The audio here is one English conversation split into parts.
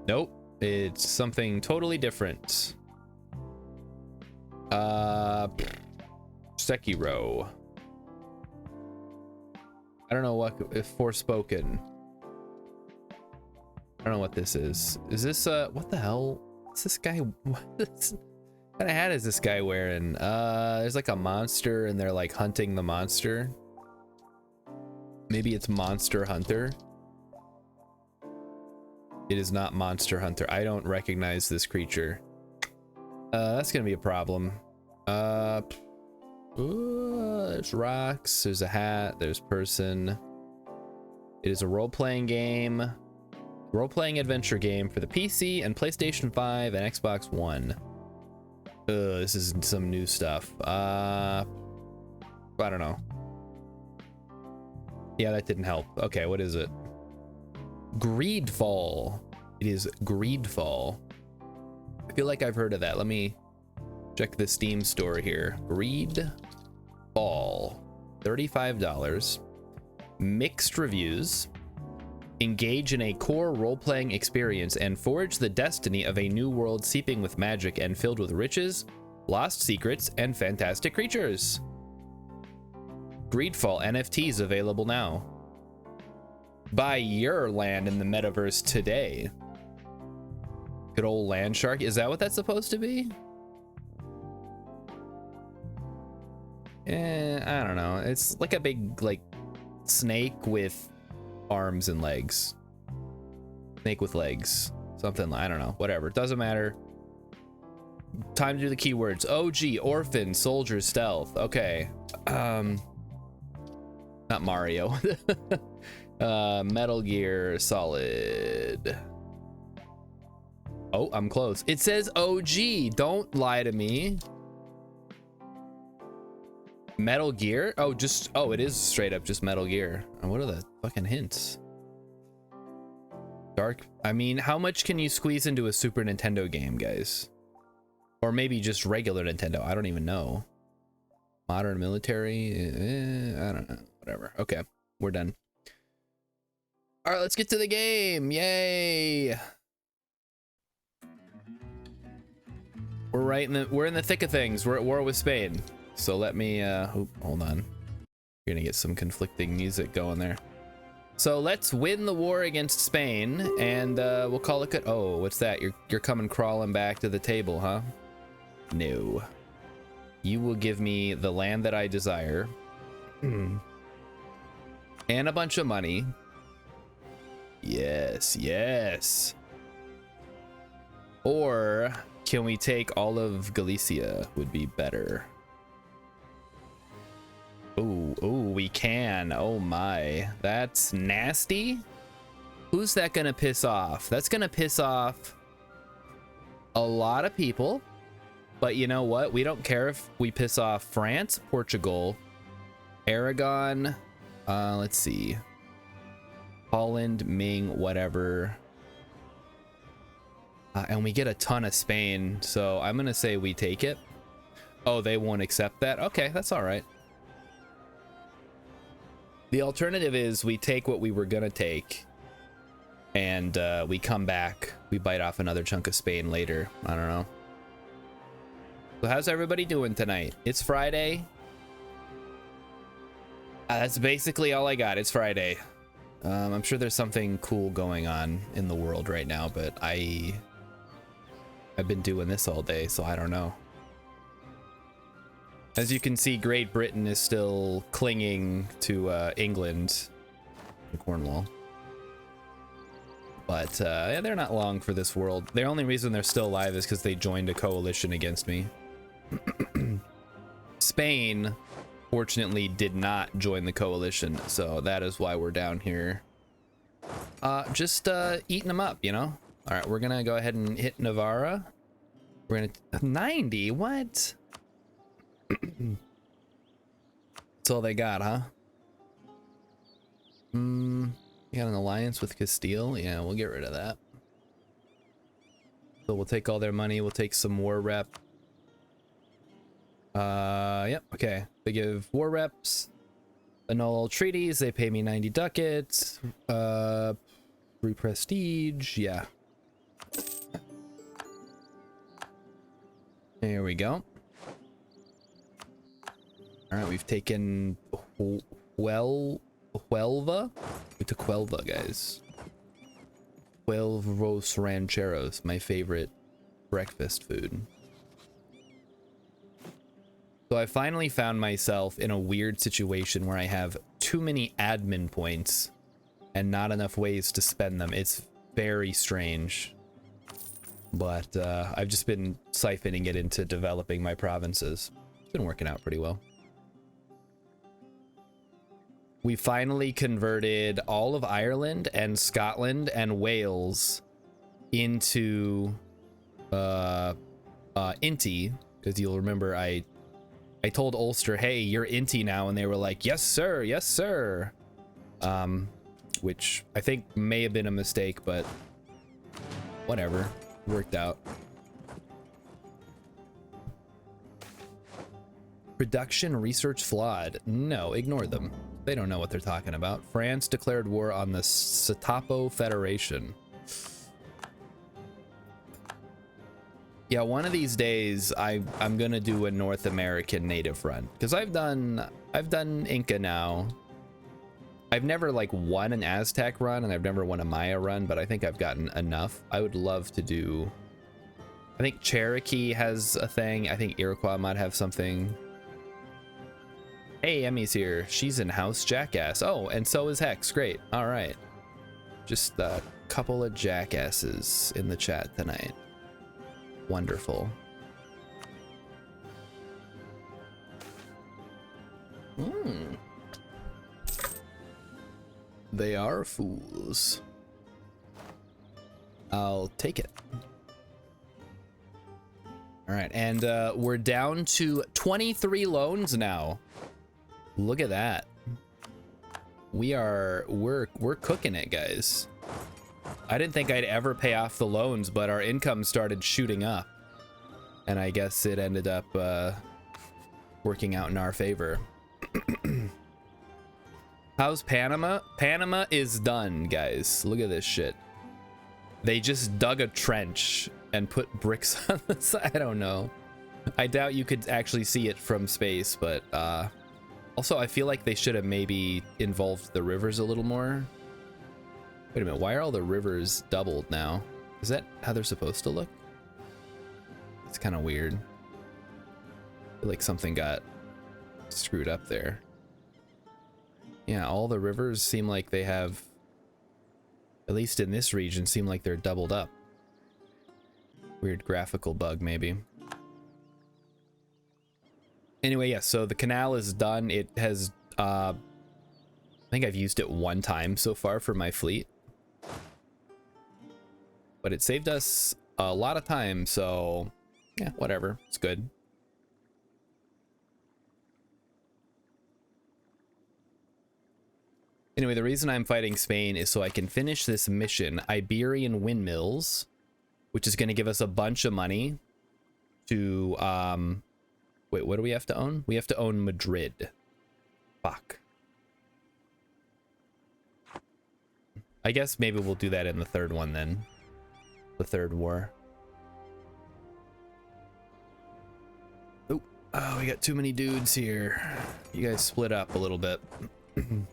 Nope. It's something totally different. Sekiro. I don't know what if Forspoken. I don't know what this is. Is this what the hell? What's this guy? What kind of hat is this guy wearing? There's like a monster and they're like hunting the monster. Maybe it's Monster Hunter. It is not Monster Hunter. I don't recognize this creature. That's gonna be a problem. There's rocks, there's a hat, there's person. It is a role-playing game. Role-playing adventure game for the PC and PlayStation 5 and Xbox One. This is some new stuff. I don't know. Yeah, that didn't help. Okay, what is it? Greedfall. It is Greedfall. I feel like I've heard of that. Let me check the Steam store here. Greedfall. $35. Mixed reviews. Engage in a core role-playing experience and forge the destiny of a new world seeping with magic and filled with riches, lost secrets, and fantastic creatures. Greedfall NFTs available now. Buy your land in the metaverse today. Good old land shark. Is that what that's supposed to be? I don't know. It's like a big like snake with arms and legs. Snake with legs. Something, I don't know. Whatever. Doesn't matter. Time to do the keywords. OG, orphan, soldier, stealth. Okay. Not Mario. Metal Gear Solid. Oh, I'm close. It says OG. Don't lie to me. Metal Gear? Oh, it is straight up just Metal Gear. What are the fucking hints? Dark. I mean, how much can you squeeze into a Super Nintendo game, guys? Or maybe just regular Nintendo. I don't even know. Modern military. I don't know. Whatever. Okay, we're done. All right, let's get to the game. Yay! We're in the thick of things. We're at war with Spain. So let me hold on. You're gonna get some conflicting music going there. So let's win the war against Spain, and we'll call it good. Oh, what's that? You're coming crawling back to the table, huh? No. You will give me the land that I desire, and a bunch of money. Yes, yes. Or can we take all of Galicia? Would be better. Oh, we can. Oh my, that's nasty. Who's that gonna piss off? That's gonna piss off a lot of people. But you know what? We don't care if we piss off France, Portugal, Aragon. Let's see. Holland, Ming, whatever. And we get a ton of Spain. So I'm gonna say we take it. Oh, they won't accept that. Okay, that's all right. The alternative is we take what we were gonna take and we come back, we bite off another chunk of Spain later. I don't know. So how's everybody doing tonight? It's Friday. That's basically all I got. It's Friday. I'm sure there's something cool going on in the world right now, but I've been doing this all day, so I don't know. As you can see, Great Britain is still clinging to England, Cornwall. But yeah, they're not long for this world. The only reason they're still alive is because they joined a coalition against me. Spain, fortunately, did not join the coalition, so that is why we're down here. Just eating them up, you know? All right, we're gonna go ahead and hit Navarra. We're gonna 90. What? That's all they got, huh? You got an alliance with Castile? Yeah, we'll get rid of that. So we'll take all their money. We'll take some war rep. Yep, okay. They give war reps, annul all treaties. They pay me 90 ducats. Free prestige. Yeah. There we go. All right, we've taken Huelva. We took Huelva, guys. Huevos rancheros, my favorite breakfast food. So I finally found myself in a weird situation where I have too many admin points and not enough ways to spend them. It's very strange. But I've just been siphoning it into developing my provinces. It's been working out pretty well. We finally converted all of Ireland and Scotland and Wales into Inti, because you'll remember I told Ulster, hey, you're Inti now, and they were like, yes sir, yes sir. Which I think may have been a mistake, but whatever, worked out. Production research flawed. No, ignore them. They don't know what they're talking about. France declared war on the Satapo Federation. Yeah, one of these days I'm gonna do a North American native run, because I've done Inca now. I've never like won an Aztec run, and I've never won a Maya run, but I think I've gotten enough. I would love to do. I think Cherokee has a thing. I think Iroquois might have something. Hey, Emmy's here. She's in house jackass. Oh, and so is Hex. Great. All right. Just a couple of jackasses in the chat tonight. Wonderful. They are fools. I'll take it. All right, and we're down to 23 loans now. Look at that. We're cooking it, guys. I didn't think I'd ever pay off the loans, but our income started shooting up, and I guess it ended up working out in our favor. How's Panama? Panama is done, guys. Look at this shit. They just dug a trench and put bricks on the side. I don't know. I doubt you could actually see it from space, but also I feel like they should have maybe involved the rivers a little more. Wait a minute, why are all the rivers doubled now? Is that how they're supposed to look? It's kind of weird. I feel like something got screwed up there. Yeah, all the rivers seem like they have, at least in this region, seem like they're doubled up. Weird graphical bug, maybe. Anyway, yeah, so the canal is done. It has, I think I've used it one time so far for my fleet. But it saved us a lot of time, so yeah, whatever. It's good. Anyway, the reason I'm fighting Spain is so I can finish this mission, Iberian Windmills, which is going to give us a bunch of money to, wait, what do we have to own? We have to own Madrid. Fuck. I guess maybe we'll do that in the third one then. The third war. Oh, we got too many dudes here. You guys split up a little bit. You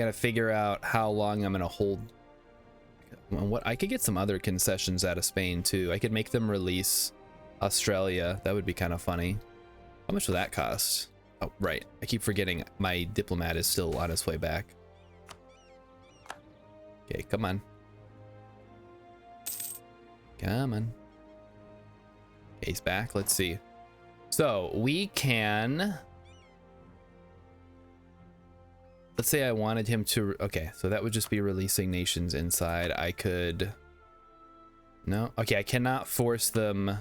gotta figure out how long I'm gonna hold. What, I could get some other concessions out of Spain too. I could make them release Australia. That would be kind of funny. How much would that cost? Oh, right. I keep forgetting my diplomat is still on his way back. Okay, come on. Come on. Okay, he's back. Let's see. So we can, let's say I wanted him to, okay, so that would just be releasing nations inside. I could, no, okay, I cannot force them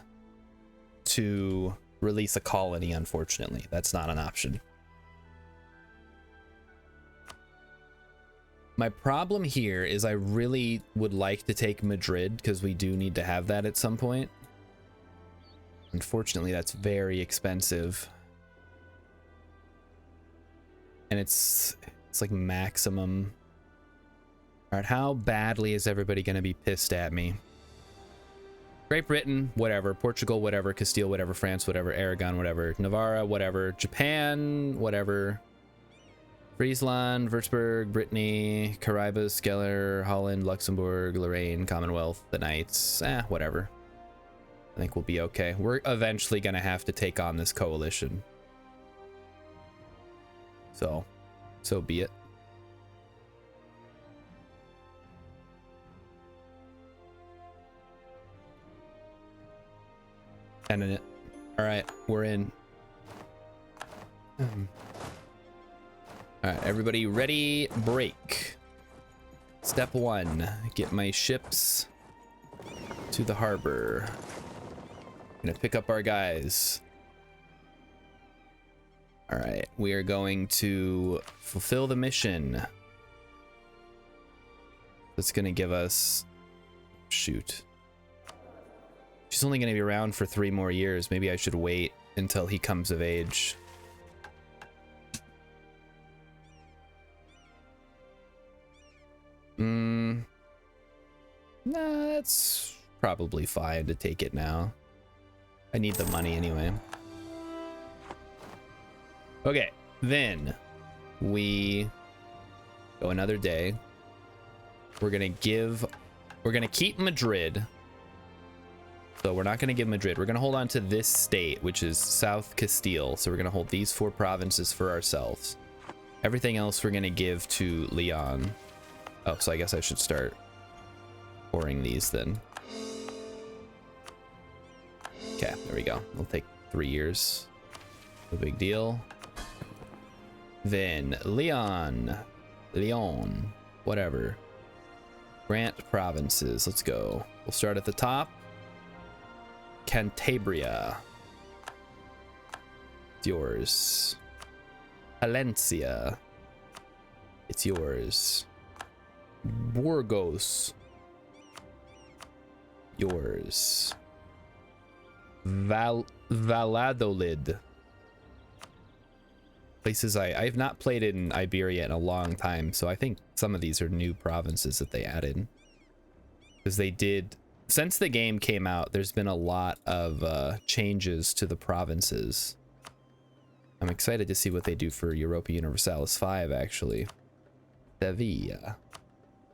to release a colony, unfortunately. That's not an option. My problem here is I really would like to take Madrid because we do need to have that at some point. Unfortunately, that's very expensive. And it's like maximum. All right, how badly is everybody going to be pissed at me? Great Britain, whatever. Portugal, whatever. Castile, whatever. France, whatever. Aragon, whatever. Navarra, whatever. Japan, whatever. Friesland, Würzburg, Brittany, Caribas, Skeller, Holland, Luxembourg, Lorraine, Commonwealth, the Knights, whatever. I think we'll be okay. We're eventually gonna have to take on this coalition. So be it. Ending it. All right, we're in. All right, everybody ready? Break. Step 1, get my ships to the harbor. Gonna pick up our guys. All right, we are going to fulfill the mission. That's gonna give us, shoot. She's only gonna be around for 3 more years. Maybe I should wait until he comes of age. Nah, that's probably fine to take it now. I need the money anyway. Okay, then we go another day. We're gonna keep Madrid. So we're not gonna give Madrid. We're gonna hold on to this state, which is South Castile. So we're gonna hold these 4 provinces for ourselves. Everything else we're gonna give to Leon. Oh, so I guess I should start pouring these then. Okay, there we go. It'll take 3 years. No big deal. Then Leon, whatever. Grant provinces. Let's go. We'll start at the top. Cantabria. It's yours. Valencia. It's yours. Burgos. Yours. Valladolid. Places I've not played in Iberia in a long time, so I think some of these are new provinces that they added. Because they did, since the game came out, there's been a lot of changes to the provinces. I'm excited to see what they do for Europa Universalis 5, actually. Sevilla.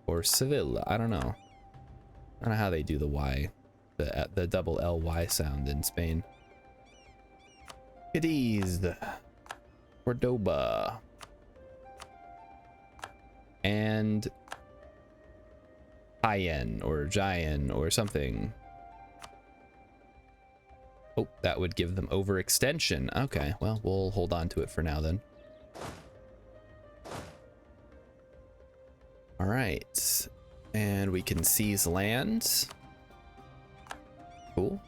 Or Sevilla, I don't know. I don't know how they do the Y, the double LY sound in Spain. Cadiz. Cordoba. And Jaén or Jaén or something. Oh, that would give them overextension. Okay, well, we'll hold on to it for now then. All right, and we can seize land. Cool.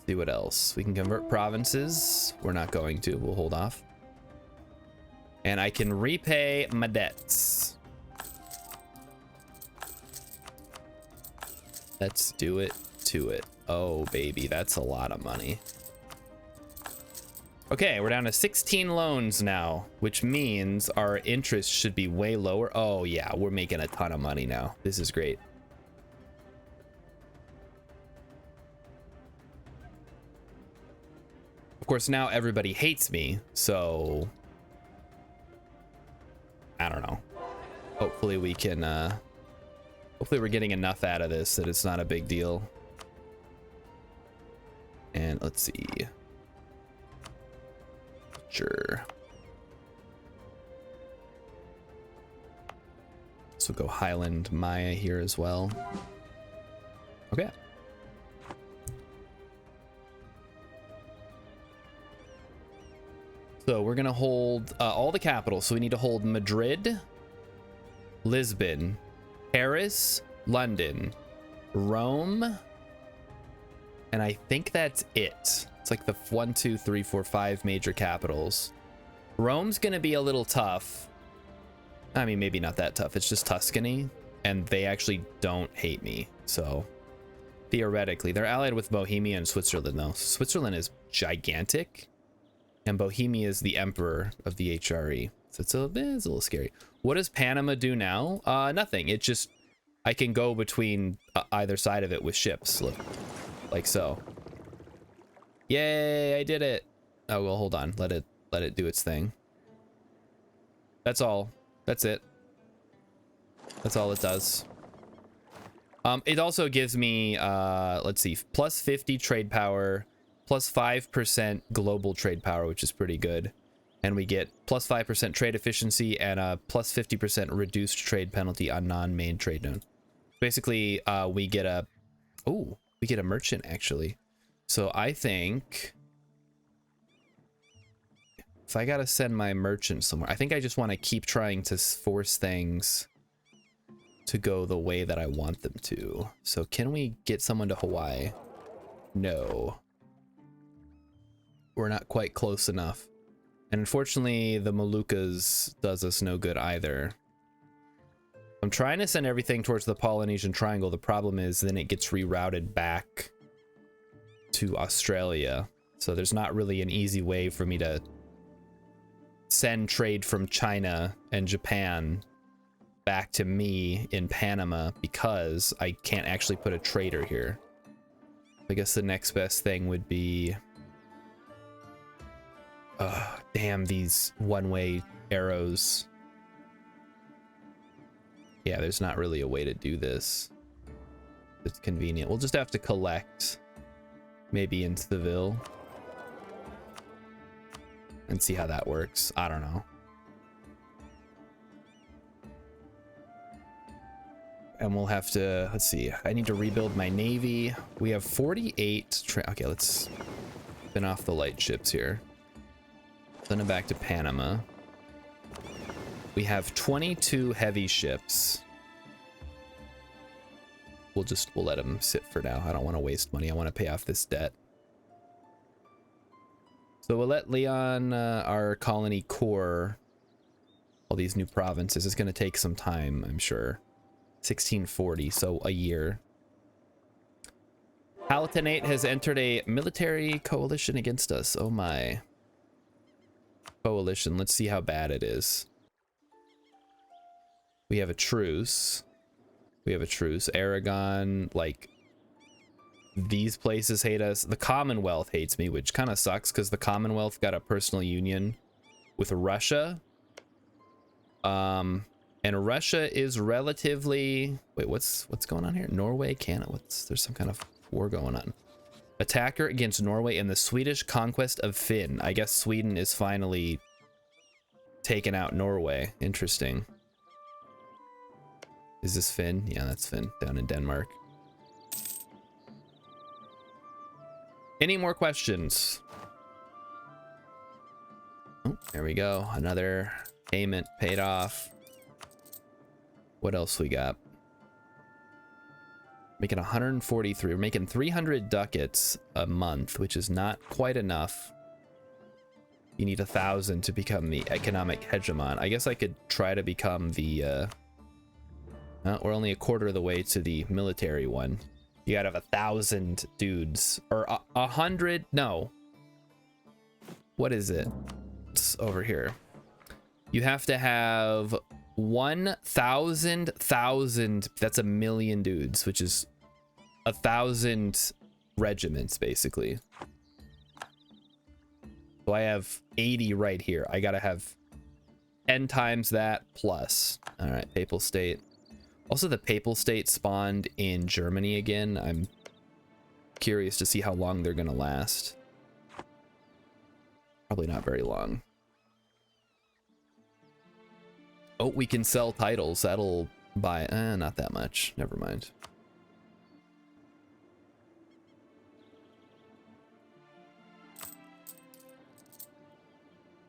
See what else. We can convert provinces. We're not going to. We'll hold off. And I can repay my debts. Let's do it to it. Oh, baby, that's a lot of money. Okay, we're down to 16 loans now, which means our interest should be way lower. Oh, yeah, we're making a ton of money now. This is great. Of course, now everybody hates me, so I don't know. Hopefully we can, hopefully we're getting enough out of this that it's not a big deal. And let's see. Sure. So go Highland Maya here as well. Okay. So we're gonna hold all the capitals. So we need to hold Madrid, Lisbon, Paris, London, Rome, and I think that's it. It's like the 1, 2, 3, 4, 5 major capitals. Rome's gonna be a little tough. I mean, maybe not that tough. It's just Tuscany, and they actually don't hate me. So theoretically, they're allied with Bohemia and Switzerland, though. Switzerland is gigantic. And Bohemia is the emperor of the HRE. So it's a little scary. What does Panama do now? Nothing. It just I can go between either side of it with ships. Look, like so. Yay, I did it. Oh, well, hold on. Let it do its thing. That's all. That's it. That's all it does. It also gives me, let's see, plus 50 trade power, plus 5% global trade power, which is pretty good. And we get plus 5% trade efficiency and a plus 50% reduced trade penalty on non-main trade node. Basically, we get a merchant, actually. So I think if I gotta send my merchant somewhere, I think I just want to keep trying to force things to go the way that I want them to. So can we get someone to Hawaii? No. We're not quite close enough. And unfortunately, the Moluccas does us no good either. I'm trying to send everything towards the Polynesian Triangle. The problem is then it gets rerouted back to Australia. So there's not really an easy way for me to send trade from China and Japan back to me in Panama because I can't actually put a trader here. I guess the next best thing would be... damn, these one-way arrows. Yeah, there's not really a way to do this. It's convenient. We'll just have to collect maybe in Seville and see how that works. I don't know. And we'll have to, let's see, I need to rebuild my navy. We have 48 okay, let's spin off the light ships here. Send them back to Panama. We have 22 heavy ships. We'll let them sit for now. I don't want to waste money. I want to pay off this debt. So we'll let Leon, our colony, core all these new provinces. It's going to take some time, I'm sure. 1640, so a year. Palatinate has entered a military coalition against us. Oh my. Coalition. Let's see how bad it is. We have a truce. We have a truce. Aragon, like, these places hate us. The Commonwealth hates me, which kind of sucks because the Commonwealth got a personal union with Russia. And Russia is relatively... Wait, what's going on here? Norway, Canada. There's some kind of war going on. Attacker against Norway in the Swedish conquest of Finn. I guess Sweden is finally taking out Norway. Interesting. Is this Finn? Yeah, that's Finn down in Denmark. Any more questions? Oh, there we go. Another payment paid off. What else we got? Making 143. We're making 300 ducats a month, which is not quite enough. You need 1,000 to become the economic hegemon. I guess I could try to become the... we're only a quarter of the way to the military one. You gotta have 1,000 dudes. Or 100... No. What is it? It's over here. You have to have 1,000. That's 1,000,000 dudes, which is 1,000 regiments, basically. So I have 80 right here. I gotta have 10 times that plus. All right, Papal State. Also, the Papal State spawned in Germany again. I'm curious to see how long they're gonna last. Probably not very long. Oh, we can sell titles. That'll buy... not that much. Never mind.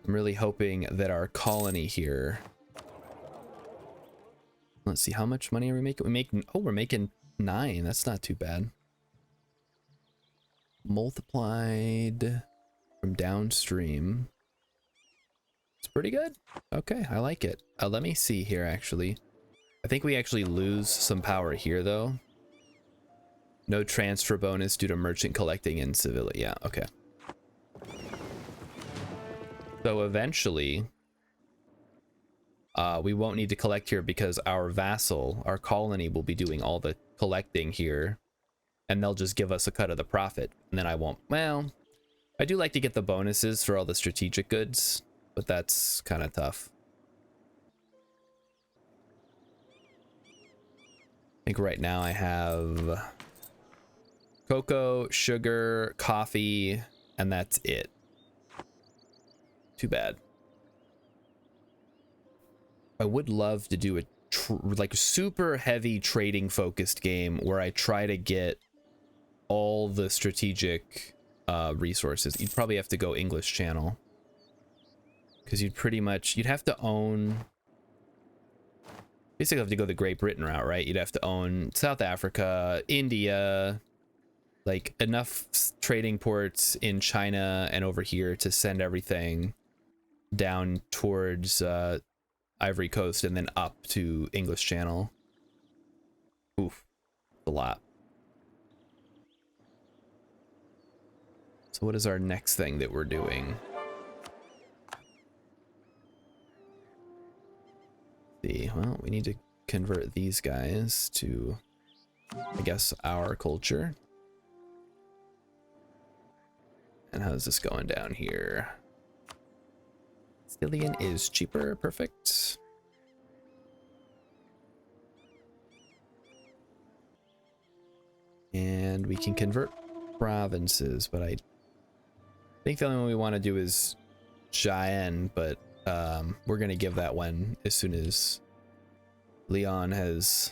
I'm really hoping that our colony here... Let's see, how much money are we making? We're making 9. That's not too bad. Multiplied from downstream. It's pretty good. Okay, I like it. Let me see here, actually. I think we actually lose some power here, though. No transfer bonus due to merchant collecting in Seville. Yeah, okay. So eventually... we won't need to collect here because our vassal, our colony, will be doing all the collecting here, and they'll just give us a cut of the profit, and then I won't. Well, I do like to get the bonuses for all the strategic goods, but that's kind of tough. I think right now I have cocoa, sugar, coffee, and that's it. Too bad. I would love to do a like super heavy trading focused game where I try to get all the strategic resources. You'd probably have to go English channel because you'd have to own, basically have to go the Great Britain route, right? You'd have to own South Africa, India, like enough trading ports in China and over here to send everything down towards Ivory Coast and then up to English Channel. Oof, a lot. So what is our next thing that we're doing? See, well, we need to convert these guys to, I guess, our culture. And how's this going down here? Stillion is cheaper, perfect. And we can convert provinces, but I think the only one we want to do is Cheyenne, but we're going to give that one as soon as Leon has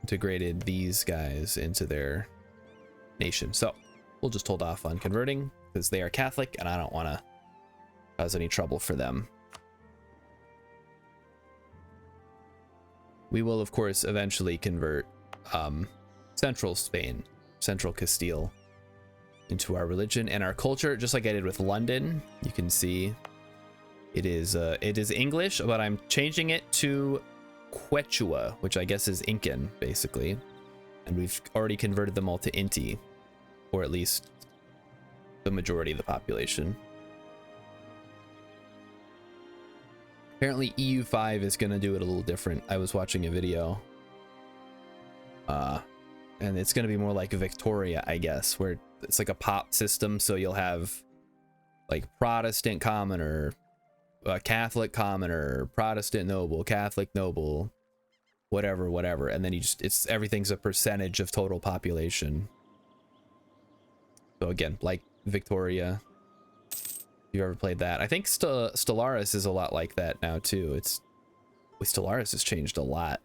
integrated these guys into their nation. So we'll just hold off on converting because they are Catholic and I don't want to cause any trouble for them. We will, of course, eventually convert central Spain, central Castile, into our religion and our culture, just like I did with London. You can see it is English, but I'm changing it to Quechua, which I guess is Incan, basically. And we've already converted them all to Inti, or at least the majority of the population. Apparently EU5 is going to do it a little different. I was watching a video. And it's going to be more like Victoria, I guess, where it's like a pop system. So you'll have like Protestant commoner, Catholic commoner, Protestant noble, Catholic noble, whatever. And then everything's a percentage of total population. So again, like Victoria. You ever played that? I think Stellaris is a lot like that now too. Stellaris has changed a lot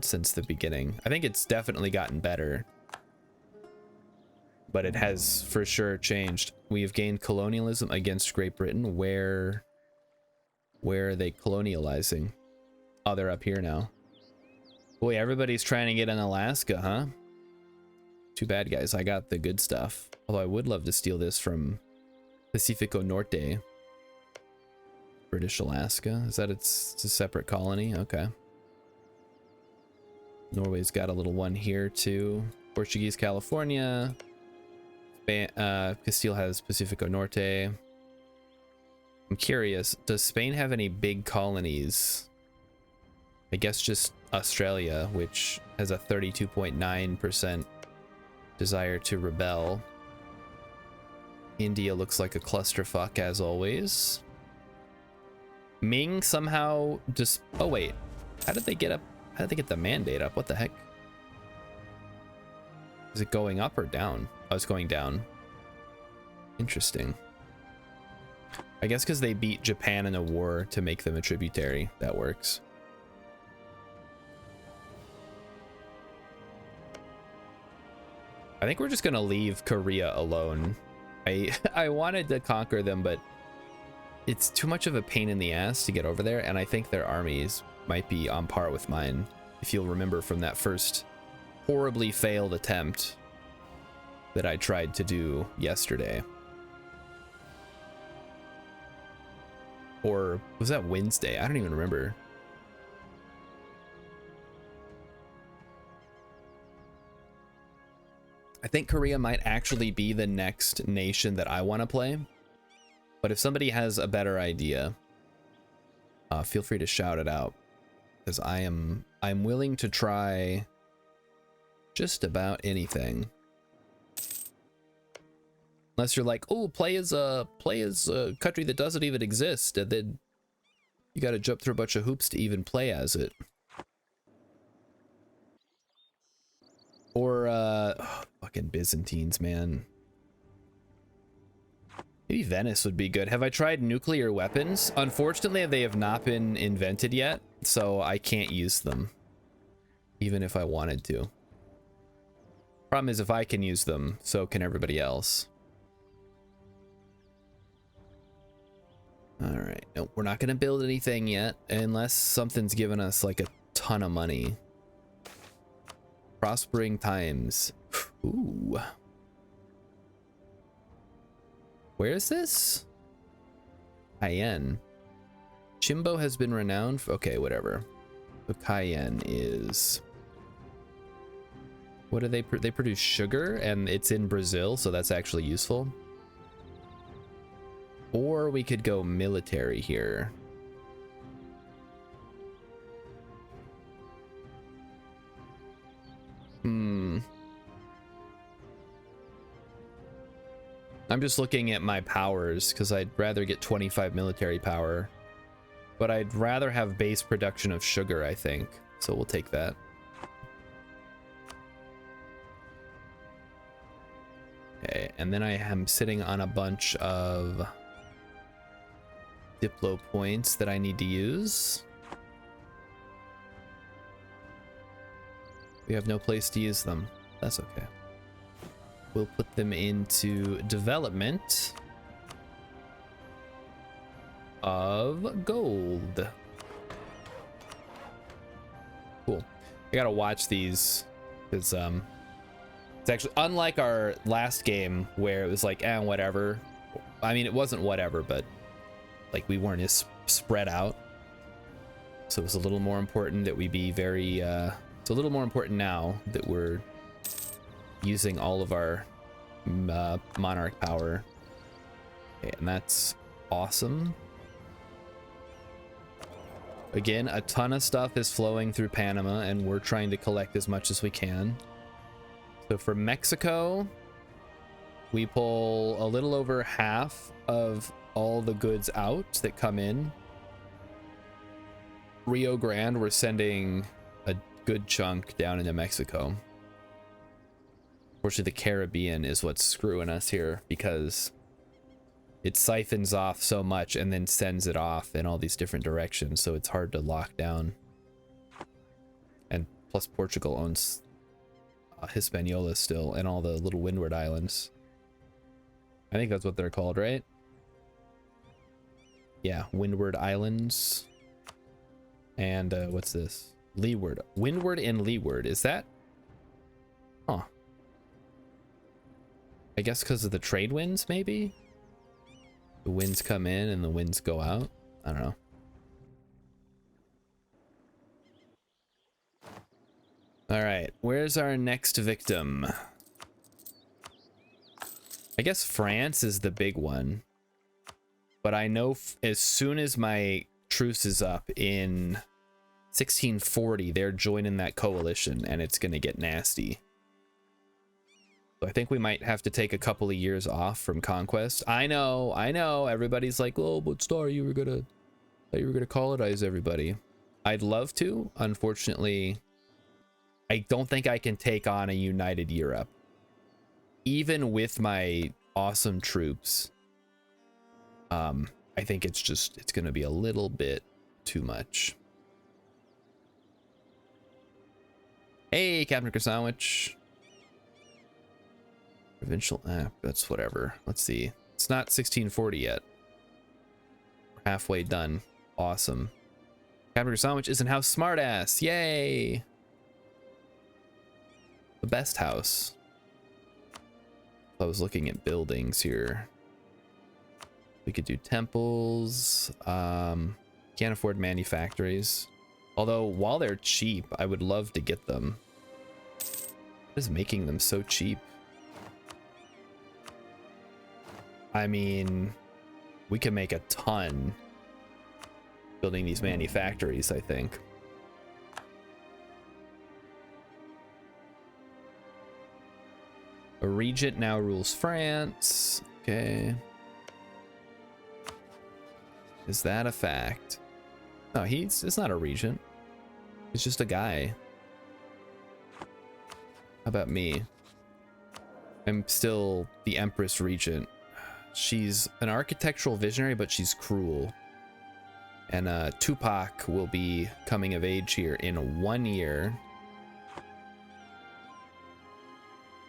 since the beginning. I think it's definitely gotten better, but it has for sure changed. We have gained colonialism against Great Britain. Where are they colonializing? Oh, they're up here now. Boy, everybody's trying to get in Alaska, huh? Too bad, guys. I got the good stuff. Although I would love to steal this from Pacifico Norte. British Alaska. Is that it's a separate colony? Okay. Norway's got a little one here too. Portuguese California. Castile has Pacifico Norte. I'm curious, does Spain have any big colonies? I guess just Australia, which has a 32.9% desire to rebel. India looks like a clusterfuck as always. Ming somehow just, oh wait, how did they get the mandate up? What the heck? Is it going up or down? Oh, it's going down. Interesting. I guess because they beat Japan in a war to make them a tributary. That works. I think we're just gonna leave Korea alone. I wanted to conquer them, but it's too much of a pain in the ass to get over there, and I think their armies might be on par with mine. If you'll remember from that first horribly failed attempt that I tried to do yesterday. Or was that Wednesday? I don't even remember. I think Korea might actually be the next nation that I want to play. But if somebody has a better idea, feel free to shout it out. because I'm willing to try just about anything. Unless you're like, oh, play as a country that doesn't even exist, and then you got to jump through a bunch of hoops to even play as it. Or fucking Byzantines, man. Maybe Venice would be good. Have I tried nuclear weapons? Unfortunately, they have not been invented yet, so I can't use them, even if I wanted to. Problem is, if I can use them, so can everybody else. All right, no, we're not gonna build anything yet, unless something's given us like a ton of money. Prospering times. Ooh. Where is this? Cayenne. Chimbo has been renowned for, okay, whatever. So Cayenne is, what do they produce? Sugar, and it's in Brazil, so that's actually useful. Or we could go military here. I'm just looking at my powers because I'd rather get 25 military power, but I'd rather have base production of sugar, I think. So we'll take that. Okay, and then I am sitting on a bunch of Diplo points that I need to use. We have no place to use them. That's okay. We'll put them into development of gold. Cool. I gotta watch these because it's actually unlike our last game where it was like, whatever. I mean, it wasn't whatever, but like we weren't as spread out. So it was a little more important that we be very, it's a little more important now that we're using all of our monarch power. Okay, and that's awesome. Again, a ton of stuff is flowing through Panama, and we're trying to collect as much as we can. So for Mexico, we pull a little over half of all the goods out that come in. Rio Grande, we're sending a good chunk down into Mexico. Unfortunately, the Caribbean is what's screwing us here because it siphons off so much and then sends it off in all these different directions, so it's hard to lock down. And plus Portugal owns Hispaniola still and all the little Windward Islands. I think that's what they're called, right? Yeah, Windward Islands. And what's this? Leeward. Windward and Leeward. Is that? Huh. I guess because of the trade winds, maybe? The winds come in and the winds go out. I don't know. All right, where's our next victim? I guess France is the big one. But I know as soon as my truce is up in 1640, they're joining that coalition and it's going to get nasty. So I think we might have to take a couple of years off from conquest. I know. Everybody's like, oh, but Star, you were gonna colonize everybody. I'd love to. Unfortunately, I don't think I can take on a united Europe. Even with my awesome troops, I think it's gonna be a little bit too much. Hey, Captain Sandwich. Provincial, that's whatever. Let's see. It's not 1640 yet. We're halfway done. Awesome. Captain Sandwich is in house smartass. Yay! The best house. I was looking at buildings here. We could do temples. Can't afford manufactories. Although, while they're cheap, I would love to get them. What is making them so cheap? I mean, we can make a ton building these manufactories, I think. A regent now rules France. Okay. Is that a fact? No, it's not a regent. He's just a guy. How about me? I'm still the Empress Regent. She's an architectural visionary, but she's cruel. And Tupac will be coming of age here in 1 year.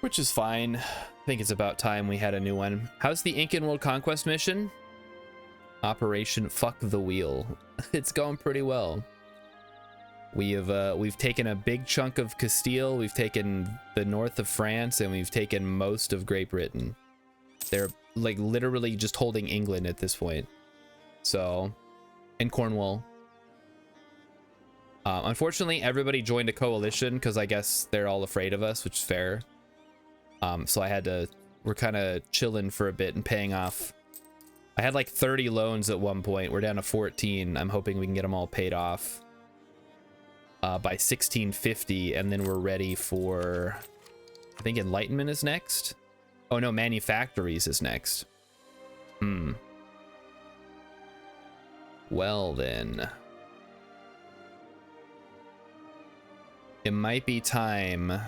Which is fine. I think it's about time we had a new one. How's the Incan World Conquest mission? Operation Fuck the Wheel. It's going pretty well. We've taken a big chunk of Castile, we've taken the north of France, and we've taken most of Great Britain. They're like literally just holding England at this point. So, and Cornwall. Unfortunately, everybody joined a coalition because I guess they're all afraid of us, which is fair. So we're kind of chilling for a bit and paying off. I had like 30 loans at one point. We're down to 14. I'm hoping we can get them all paid off by 1650, and then we're ready for, I think Enlightenment is next. Oh no, Manufactories is next. Well then. It might be time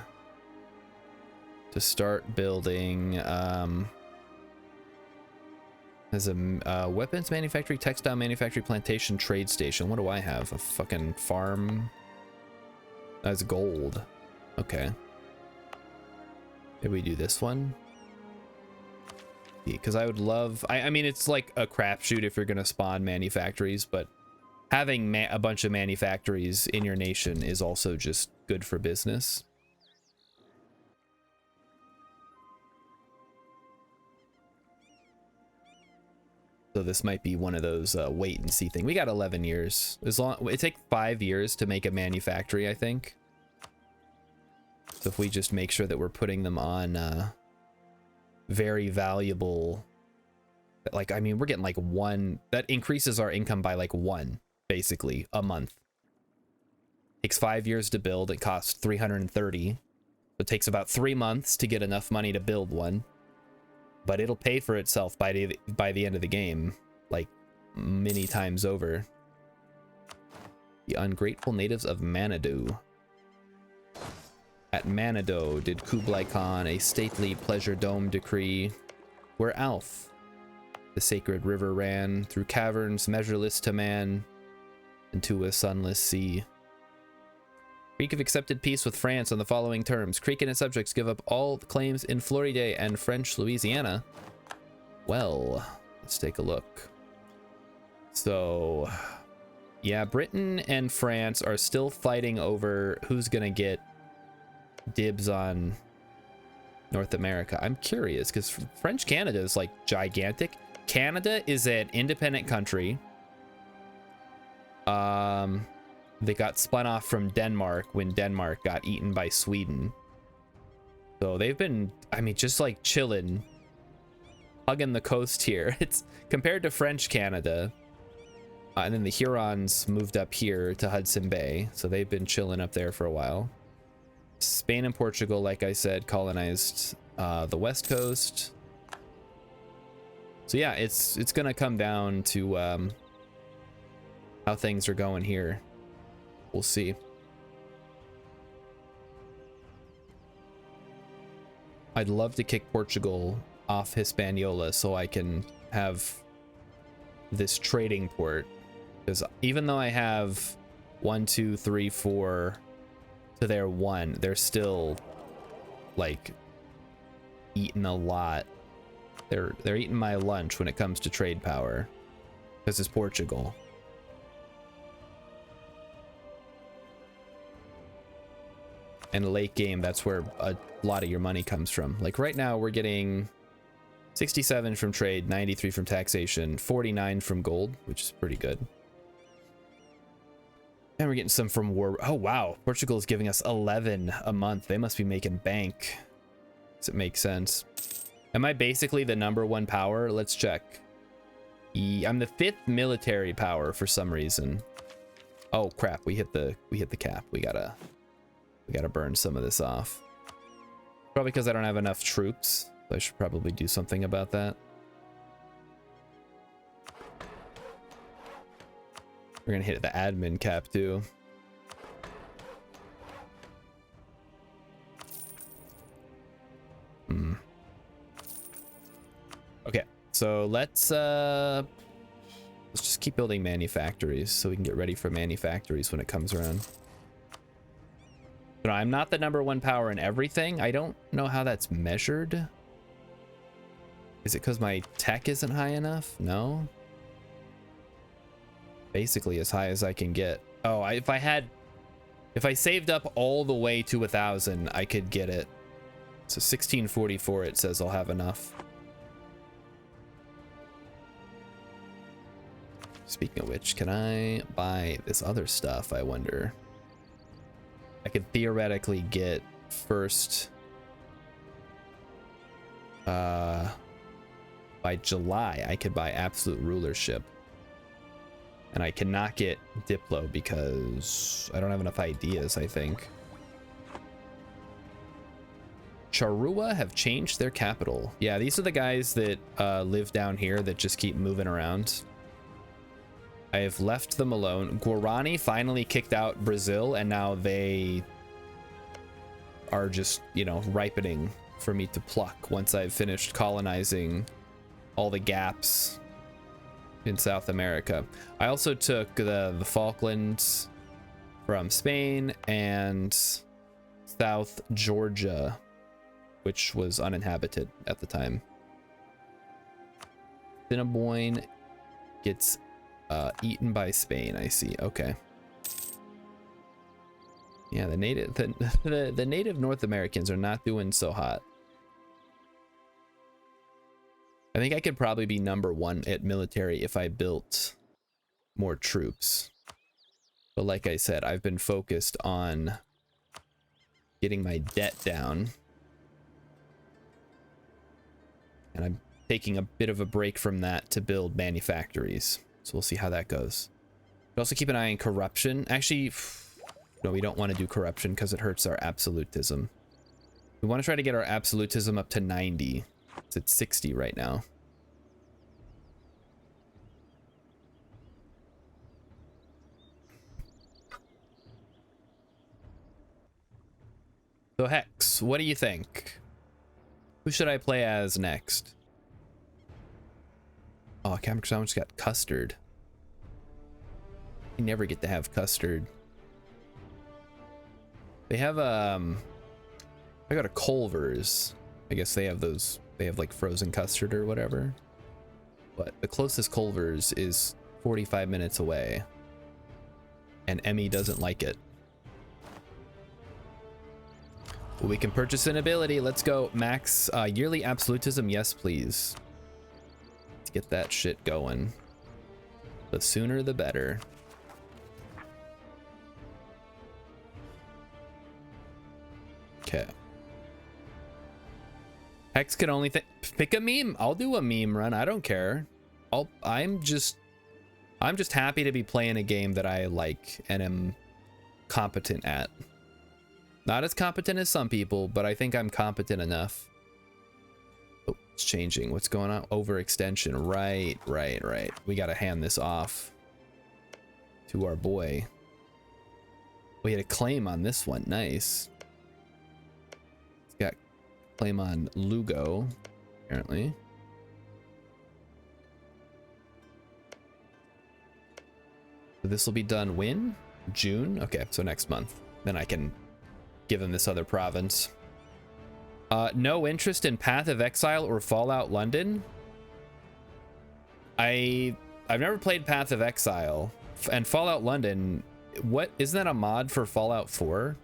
to start building as a weapons manufacturing, textile manufacturing, plantation, trade station. What do I have? A fucking farm? That's gold. Okay. Maybe we do this one? Because I would love... I mean, it's like a crapshoot if you're going to spawn manufactories, but having a bunch of manufactories in your nation is also just good for business. So this might be one of those wait and see thing. We got 11 years. It takes 5 years to make a manufactory, I think. So if we just make sure that we're putting them on very valuable, like, I mean, we're getting like 1, that increases our income by like 1, basically, a month. Takes 5 years to build. It costs 330. It takes about 3 months to get enough money to build one. But it'll pay for itself by the end of the game, like many times over. The ungrateful natives of Manado. At Manado did Kublai Khan a stately pleasure dome decree, where Alf, the sacred river, ran through caverns measureless to man, into a sunless sea. Creek have accepted peace with France on the following terms. Creek and its subjects give up all claims in Floride and French Louisiana. Well, let's take a look. So, yeah, Britain and France are still fighting over who's gonna get dibs on North America. I'm curious, because French Canada is like gigantic. Canada is an independent country. They got spun off from Denmark when Denmark got eaten by Sweden. So they've been, I mean, just like chilling, hugging the coast here. It's compared to French Canada. And then the Hurons moved up here to Hudson Bay. So they've been chilling up there for a while. Spain and Portugal, like I said, colonized the West Coast. So yeah, it's gonna come down to how things are going here. We'll see. I'd love to kick Portugal off Hispaniola so I can have this trading port. Because even though I have 1, 2, 3, 4 to their 1, they're still like eating a lot. They're eating my lunch when it comes to trade power. Because it's Portugal. And late game, that's where a lot of your money comes from. Like right now, we're getting 67 from trade, 93 from taxation, 49 from gold, which is pretty good. And we're getting some from war. Oh, wow. Portugal is giving us 11 a month. They must be making bank. Does it make sense? Am I basically the #1 power? Let's check. I'm the 5th military power for some reason. Oh, crap. We hit the cap. We gotta burn some of this off. Probably because I don't have enough troops. So I should probably do something about that. We're gonna hit the admin cap too. Okay, so let's just keep building manufactories so we can get ready for manufactories when it comes around. But I'm not the #1 power in everything. I don't know how that's measured. Is it because my tech isn't high enough? No. Basically as high as I can get. Oh, if I saved up all the way to 1,000, I could get it. So 1644, it says I'll have enough. Speaking of which, can I buy this other stuff, I wonder? I could theoretically get first by July I could buy absolute rulership, and I cannot get Diplo because I don't have enough ideas. I think Charrua have changed their capital. Yeah, these are the guys that live down here that just keep moving around. I have left them alone. Guarani finally kicked out Brazil, and now they are just, you know, ripening for me to pluck once I've finished colonizing all the gaps in South America. I also took the Falklands from Spain and South Georgia, which was uninhabited at the time. Cinnabon gets eaten by Spain, I see. Okay. Yeah, the native North Americans are not doing so hot. I think I could probably be #1 at military if I built more troops. But like I said, I've been focused on getting my debt down. And I'm taking a bit of a break from that to build manufactories. So we'll see how that goes. But also keep an eye on corruption. Actually, no, we don't want to do corruption because it hurts our absolutism. We want to try to get our absolutism up to 90. It's at 60 right now. So Hex, what do you think? Who should I play as next? Oh, Cameron Sandwich got Custard. You never get to have Custard. They have I got a Culver's. I guess they have those, they have like frozen custard or whatever. But the closest Culver's is 45 minutes away. And Emmy doesn't like it. We can purchase an ability. Let's go. Max yearly absolutism. Yes, please. Let's get that shit going. The sooner the better. Okay. Hex can only pick a meme. I'll do a meme run. I don't care. I'm just happy to be playing a game that I like and am competent at. Not as competent as some people, but I think I'm competent enough. Oh, it's changing. What's going on? Overextension. Right. We got to hand this off to our boy. We had a claim on this one. Nice. It's got claim on Lugo, apparently. So this will be done when? June? Okay, so next month. Then I can give him this other province. No interest in Path of Exile or Fallout London. I've never played Path of Exile and Fallout London. What, isn't that a mod for Fallout 4?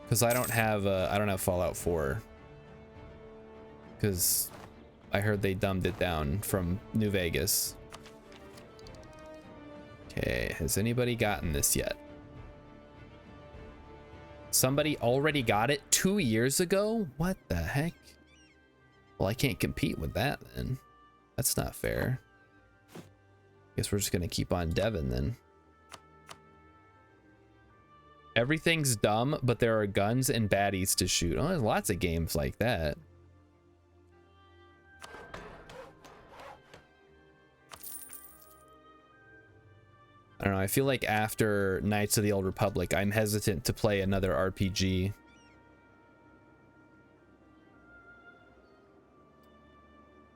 Because I don't have Fallout 4. Because I heard they dumbed it down from New Vegas. Okay, has anybody gotten this yet? Somebody already got it 2 years ago? What the heck? Well, I can't compete with that then. That's not fair. Guess we're just gonna keep on deving then. Everything's dumb, but there are guns and baddies to shoot. Oh, there's lots of games like that. I don't know, I feel like after Knights of the Old Republic, I'm hesitant to play another RPG.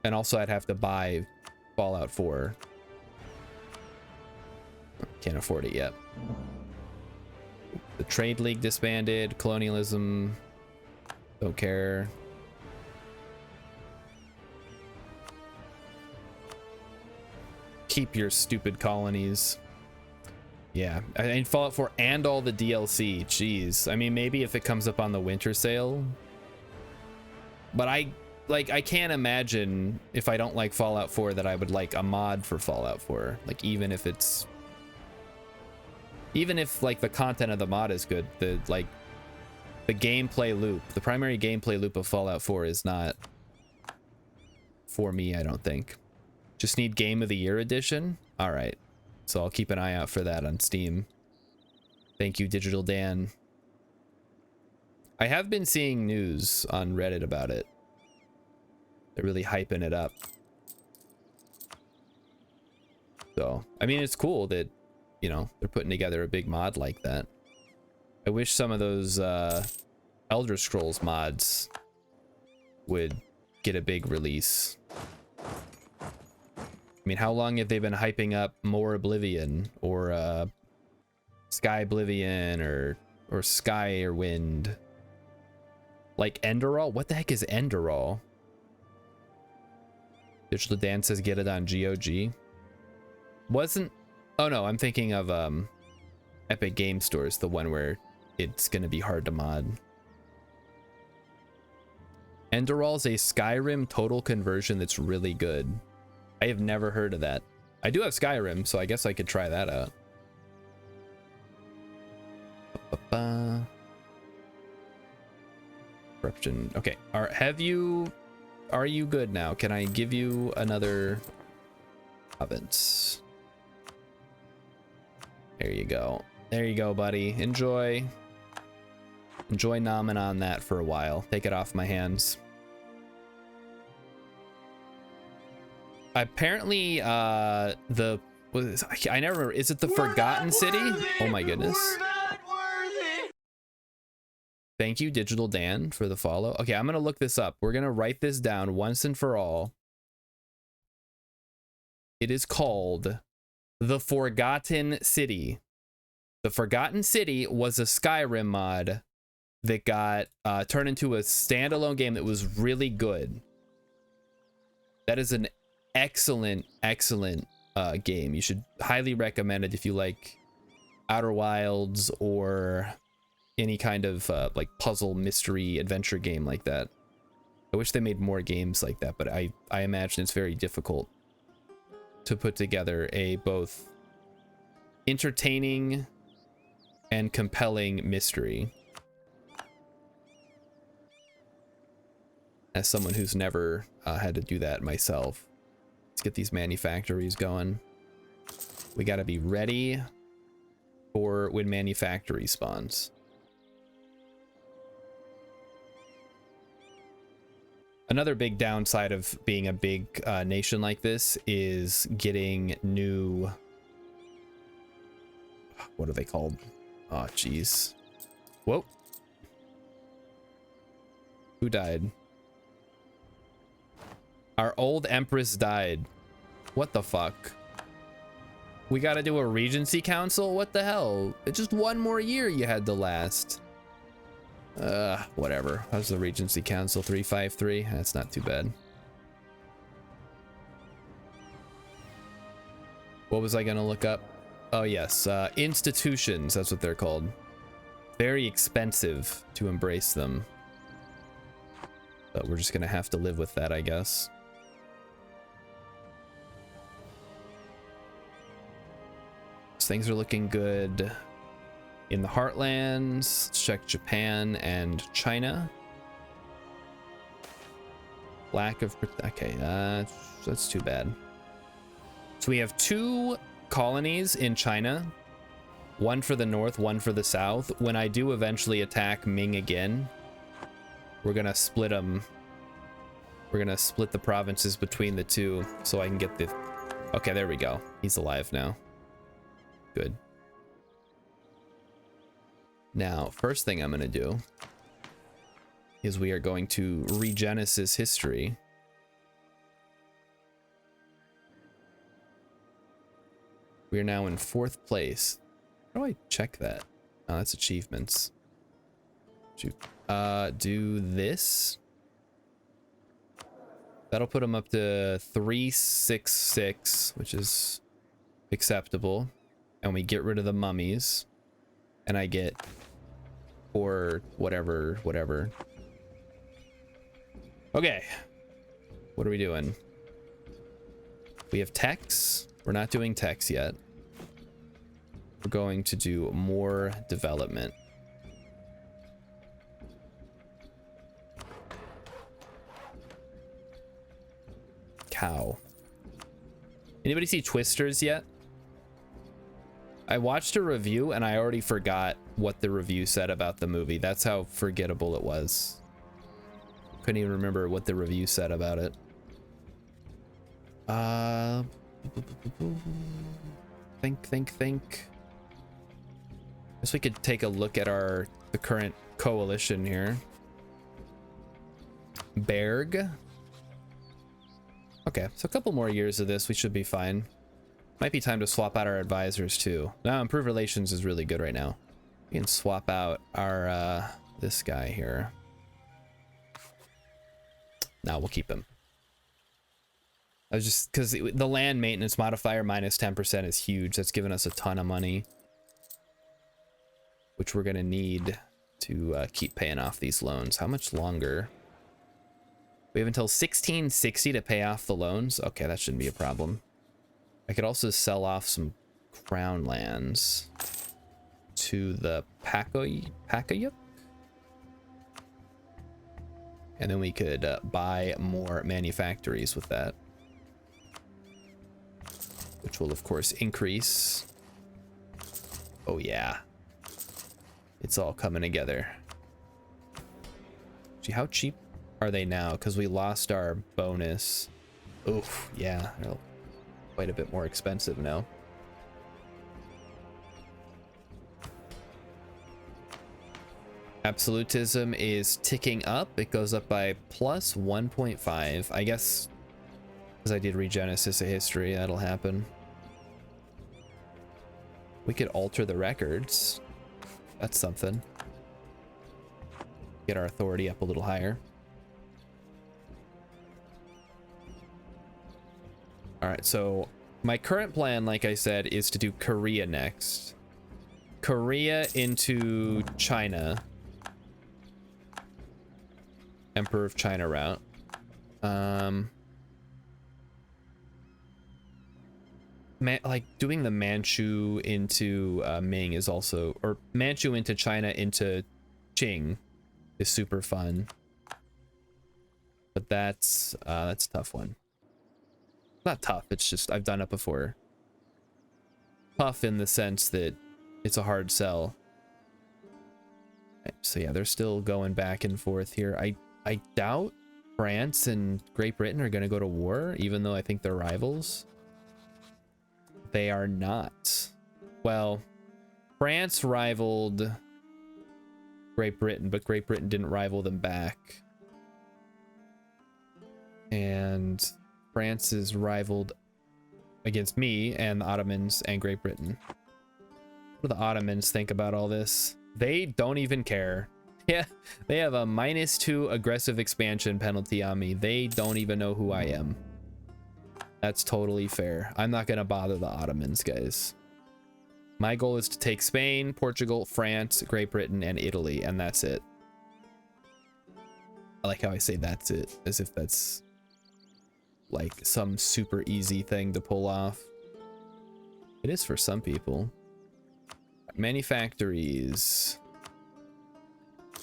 And also I'd have to buy Fallout 4. Can't afford it yet. The Trade League disbanded, colonialism, don't care. Keep your stupid colonies. Yeah, I mean Fallout 4 and all the DLC, jeez. I mean, maybe if it comes up on the winter sale. But I can't imagine if I don't like Fallout 4 that I would like a mod for Fallout 4. Like even if like the content of the mod is good, the gameplay loop, the primary gameplay loop of Fallout 4 is not for me, I don't think. Just need Game of the Year edition. All right. So I'll keep an eye out for that on Steam. Thank you, Digital Dan. I have been seeing news on Reddit about it. They're really hyping it up. So, I mean, it's cool that, you know, they're putting together a big mod like that. I wish some of those Elder Scrolls mods would get a big release. I mean, how long have they been hyping up more Oblivion or Sky Oblivion or Sky or Wind? Like Enderall? What the heck is Enderall? Digital Dan says get it on GOG. Wasn't... Oh no, I'm thinking of Epic Game Stores, the one where it's gonna be hard to mod. Enderall's a Skyrim total conversion that's really good. I have never heard of that. I do have Skyrim, so I guess I could try that out. Corruption. Okay. Are you good now? Can I give you another province? There you go. There you go, buddy. Enjoy nomming on that for a while. Take it off my hands. Apparently, I never remember. Is it the Forgotten City? Oh my goodness. Thank you, Digital Dan, for the follow. Okay, I'm gonna look this up. We're gonna write this down once and for all. It is called The Forgotten City. The Forgotten City was a Skyrim mod that got turned into a standalone game that was really good. That is an excellent game. You should highly recommend it if you like Outer Wilds or any kind of like puzzle mystery adventure game like that. I wish they made more games like that, but I imagine it's very difficult to put together a both entertaining and compelling mystery. As someone who's never had to do that myself. Let's get these manufactories going. We got to be ready for when manufactory spawns. Another big downside of being a big nation like this is getting new... What are they called? Oh, jeez. Whoa. Who died? Our old empress died. What the fuck? We gotta do a regency council? What the hell? It's just one more year you had to last. Whatever. How's the regency council? 353? That's not too bad. What was I gonna look up? Oh yes, institutions, that's what they're called. Very expensive to embrace them. But we're just gonna have to live with that, I guess. So things are looking good in the Heartlands. Let's check Japan and China. Lack of... Okay, that's too bad. So we have 2 colonies in China One for the north, one for the south. When I do eventually attack Ming again, we're gonna split them. We're gonna split the provinces between the two so I can get the... Okay, there we go. He's alive now. Good. Now, first thing I'm gonna do is we are going to regenesis history. We are now in 4th place. How do I check that? Oh, that's achievements. Do this. That'll put him up to 366, which is acceptable. And we get rid of the mummies. And I get 4 whatever. Okay. What are we doing? We have techs. We're not doing techs yet. We're going to do more development. Cow. Anybody see Twisters yet? I watched a review and I already forgot what the review said about the movie. That's how forgettable it was. Couldn't even remember what the review said about it. Think. Guess we could take a look at the current coalition here. Berg. Okay, so a couple more years of this, we should be fine. Might be time to swap out our advisors too. No, improved relations is really good right now. We can swap out our this guy here. Now we'll keep him. I was just because the land maintenance modifier minus 10% is huge. That's given us a ton of money, which we're gonna need to keep paying off these loans. How much longer? We have until 1660 to pay off the loans. Okay, that shouldn't be a problem. I could also sell off some crown lands to the Pakayuk. And then we could buy more manufactories with that, which will of course increase. Oh yeah, it's all coming together. See, how cheap are they now? Because we lost our bonus. Oof, yeah, they're quite a bit more expensive now. Absolutism is ticking up. It goes up by plus 1.5. I guess because I did regenesis of history, that'll happen. We could alter the records. That's something. Get our authority up a little higher. All right, so my current plan, like I said, is to do Korea next. Korea into China. Emperor of China route. Like doing the Manchu into Ming is also, or Manchu into China into Qing is super fun. But that's a tough one. Not tough, it's just I've done it before. Tough in the sense that it's a hard sell. So yeah, they're still going back and forth here. I doubt France and Great Britain are going to go to war, even though I think they're rivals. They are not. Well, France rivaled Great Britain, but Great Britain didn't rival them back. And France is rivaled against me and the Ottomans and Great Britain. What do the Ottomans think about all this? They don't even care. Yeah, they have a -2 aggressive expansion penalty on me. They don't even know who I am. That's totally fair. I'm not gonna bother the Ottomans, guys. My goal is to take Spain, Portugal, France, Great Britain, and Italy, and that's it. I like how I say that's it, as if that's like some super easy thing to pull off. It is for some people. Manufactories.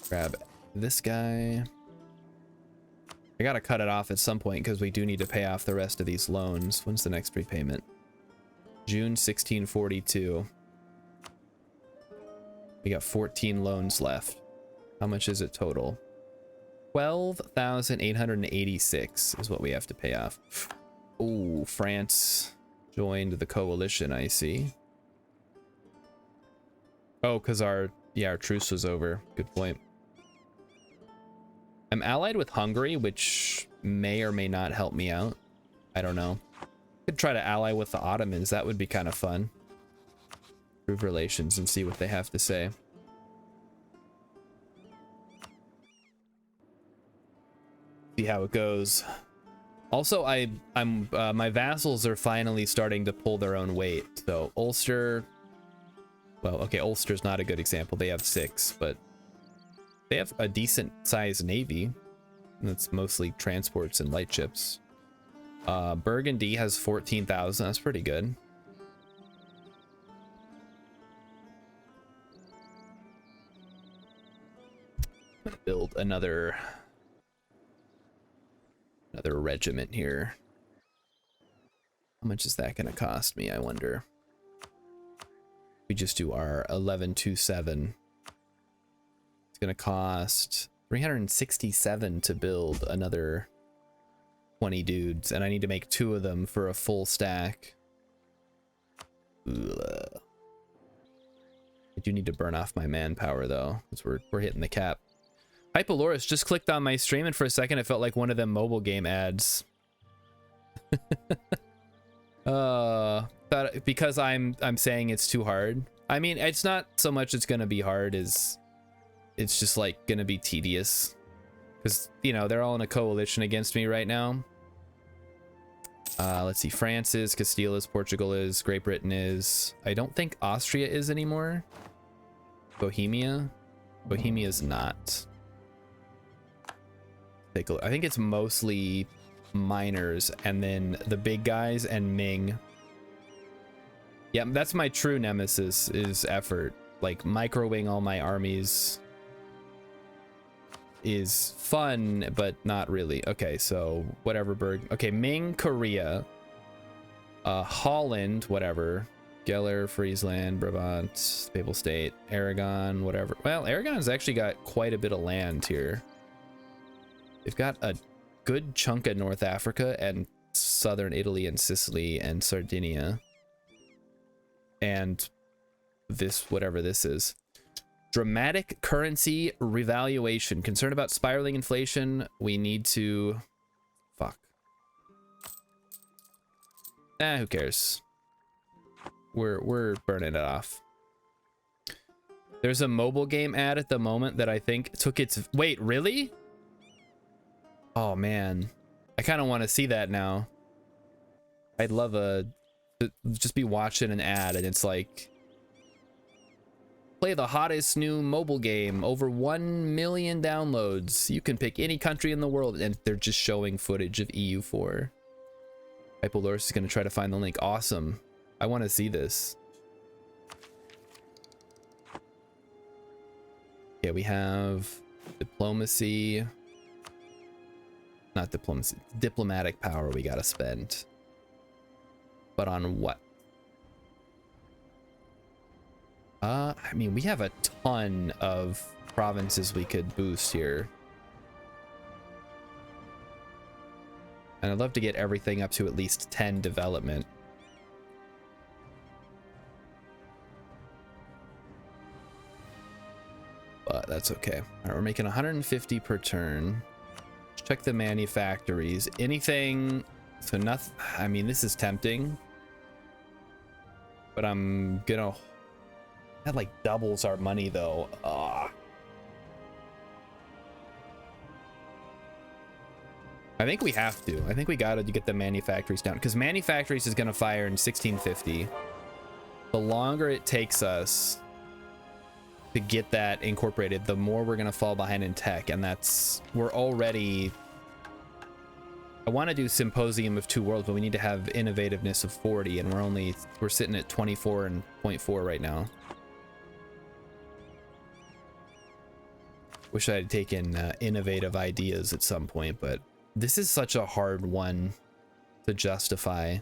Grab this guy. I gotta cut it off at some point because we do need to pay off the rest of these loans. When's the next repayment? June 1642. We got 14 loans left. How much is it total? 12,886 is what we have to pay off. Oh, France joined the coalition, I see. Oh, because our truce was over. Good point. I'm allied with Hungary, which may or may not help me out. I don't know. Could try to ally with the Ottomans. That would be kind of fun. Improve relations and see what they have to say. See how it goes. Also, my vassals are finally starting to pull their own weight. So Ulster, well, okay, Ulster's not a good example. They have 6, but they have a decent sized navy. That's mostly transports and light ships. Burgundy has 14,000. That's pretty good. I'm gonna build another regiment here. How much is that gonna cost me, I wonder? We just do our 1127. It's gonna cost 367 to build another 20 dudes, and I need to make 2 of them for a full stack. Ugh. I do need to burn off my manpower though, because we're hitting the cap. Hypoloris just clicked on my stream, and for a second it felt like one of them mobile game ads. Because I'm saying it's too hard. I mean, it's not so much it's gonna be hard as it's just like gonna be tedious, because you know they're all in a coalition against me right now. Let's see, France is, Castile is, Portugal is, Great Britain is. I don't think Austria is anymore. Bohemia is not. Take a look. I think it's mostly miners and then the big guys and Ming. Yeah, that's my true nemesis, is effort. Like microwing all my armies is fun, but not really. Okay, so whatever. Okay, Ming, Korea, Holland, whatever. Geller, Friesland, Brabant, Papal State, Aragon, whatever. Well, Aragon's actually got quite a bit of land here. They've got a good chunk of North Africa and southern Italy and Sicily and Sardinia. And this, whatever this is. Dramatic currency revaluation. Concerned about spiraling inflation. We need to... Fuck. Who cares? We're burning it off. There's a mobile game ad at the moment that I think took its... Wait, really? Oh, man. I kind of want to see that now. I'd love to just be watching an ad and it's like... Play the hottest new mobile game. Over 1 million downloads. You can pick any country in the world. And they're just showing footage of EU4. Hypoloris is going to try to find the link. Awesome. I want to see this. Okay, we have diplomacy. Not diplomacy. Diplomatic power we got to spend. But on what? I mean, we have a ton of provinces we could boost here. And I'd love to get everything up to at least 10 development. But that's okay. All right, we're making 150 per turn. Let's check the manufactories. Anything... So nothing... I mean, this is tempting. But I'm gonna... That like doubles our money though. I think we have to. I think we gotta get the manufactories down, because manufactories is gonna fire in 1650. The longer it takes us to get that incorporated, the more we're gonna fall behind in tech, and that's... We're already... I want to do Symposium of Two Worlds, but we need to have innovativeness of 40, and we're sitting at 24.4 right now. Wish I had taken innovative ideas at some point, but this is such a hard one to justify.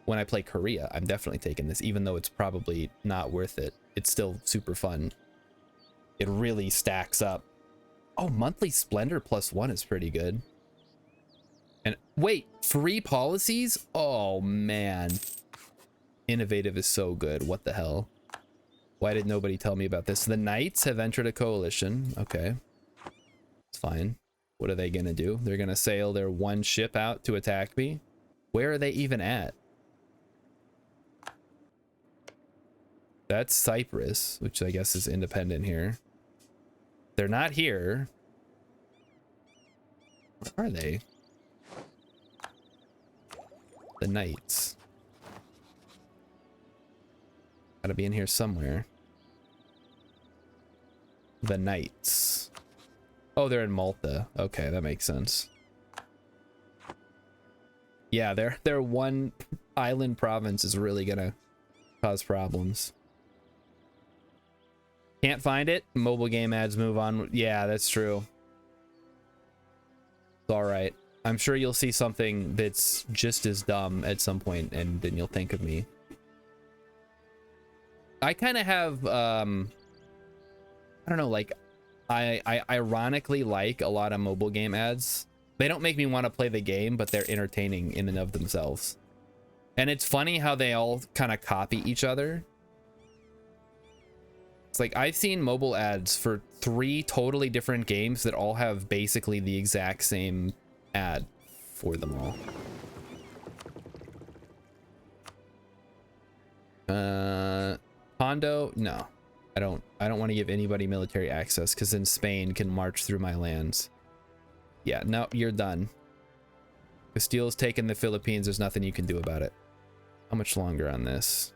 When I play Korea, I'm definitely taking this, even though it's probably not worth it. It's still super fun. it really stacks up. Oh, monthly splendor +1 is pretty good. And wait, free policies? Oh man. Innovative is so good. What the hell? Why did nobody tell me about this? The Knights have entered a coalition. Okay. It's fine. What are they gonna do? They're gonna sail their one ship out to attack me? Where are they even at? That's Cyprus, which I guess is independent here. They're not here. Where are they? The Knights. Gotta be in here somewhere. The Knights. Oh, they're in Malta. Okay, that makes sense. Yeah, their one island province is really gonna cause problems. Can't find it? Mobile game ads move on. Yeah, that's true. It's all right. I'm sure you'll see something that's just as dumb at some point, and then you'll think of me. I kind of have, I don't know, like, I ironically like a lot of mobile game ads. They don't make me want to play the game, but they're entertaining in and of themselves. And it's funny how they all kind of copy each other. It's like I've seen mobile ads for 3 totally different games that all have basically the exact same ad for them all. Hondo? No. I don't want to give anybody military access because then Spain can march through my lands. Yeah, no, you're done. Castile's taken the Philippines. There's nothing you can do about it. How much longer on this?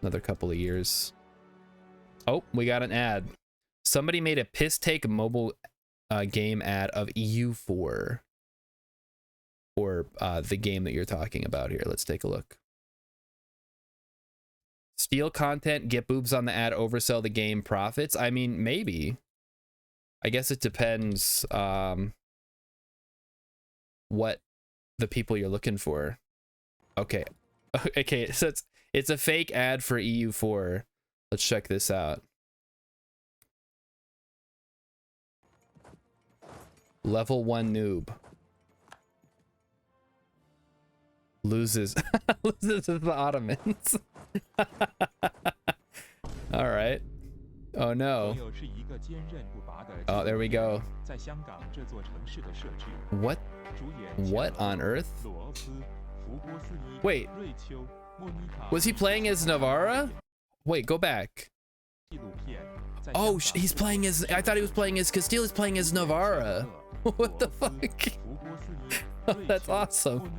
Another couple of years. Oh, we got an ad. Somebody made a piss take mobile game ad of EU4. Or the game that you're talking about here. Let's take a look. Steal content, get boobs on the ad, oversell the game, profits. I mean, maybe. I guess it depends what the people you're looking for. Okay. Okay, so it's a fake ad for EU4. Let's check this out. Level 1 noob. Loses loses to the Ottomans. All right. Oh no. Oh, there we go. What on earth? Wait. Was he playing as Navarra? Wait, go back. Oh, he's playing as... I thought he was playing as... Castile is playing as Navarra. What the fuck? Oh, that's awesome.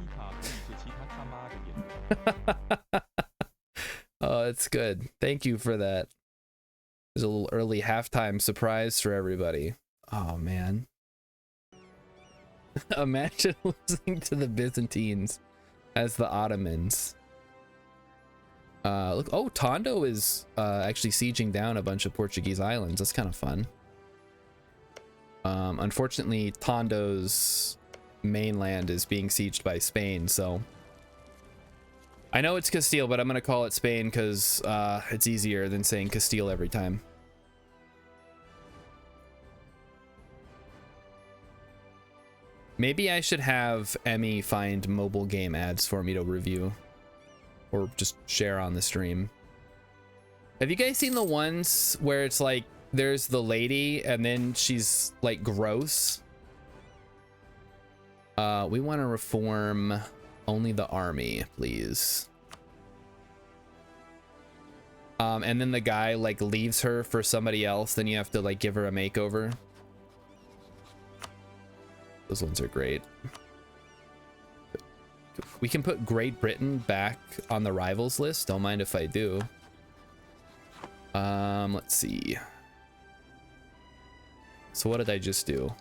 Oh, it's good. Thank you for that. There's a little early halftime surprise for everybody. Oh, man. Imagine losing to the Byzantines as the Ottomans. Look, oh, Tondo is actually sieging down a bunch of Portuguese islands. That's kind of fun. Unfortunately, Tondo's mainland is being sieged by Spain, so I know it's Castile, but I'm gonna call it Spain because it's easier than saying Castile every time. Maybe I should have Emmy find mobile game ads for me to review or just share on the stream. Have you guys seen the ones where it's like there's the lady and then she's like gross? We want to reform only the army, please. And then the guy like leaves her for somebody else, then you have to like give her a makeover. Those ones are great. We can put Great Britain back on the rivals list. Don't mind if I do. Let's see. So what did I just do?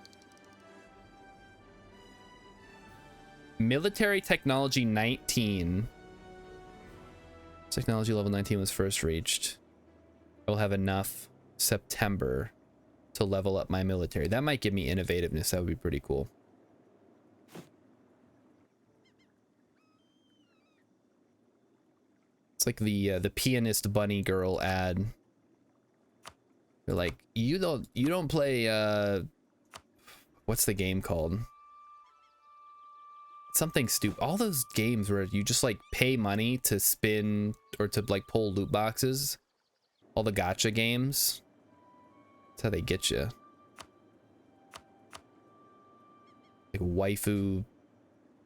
Military technology 19. Technology level 19 was first reached. I will have enough September to level up my military. That might give me innovativeness. That would be pretty cool. It's like the pianist bunny girl ad. They're like, you don't play what's the game called? Something stupid. All those games where you just like pay money to spin or to like pull loot boxes. All the gacha games. That's how they get you. Like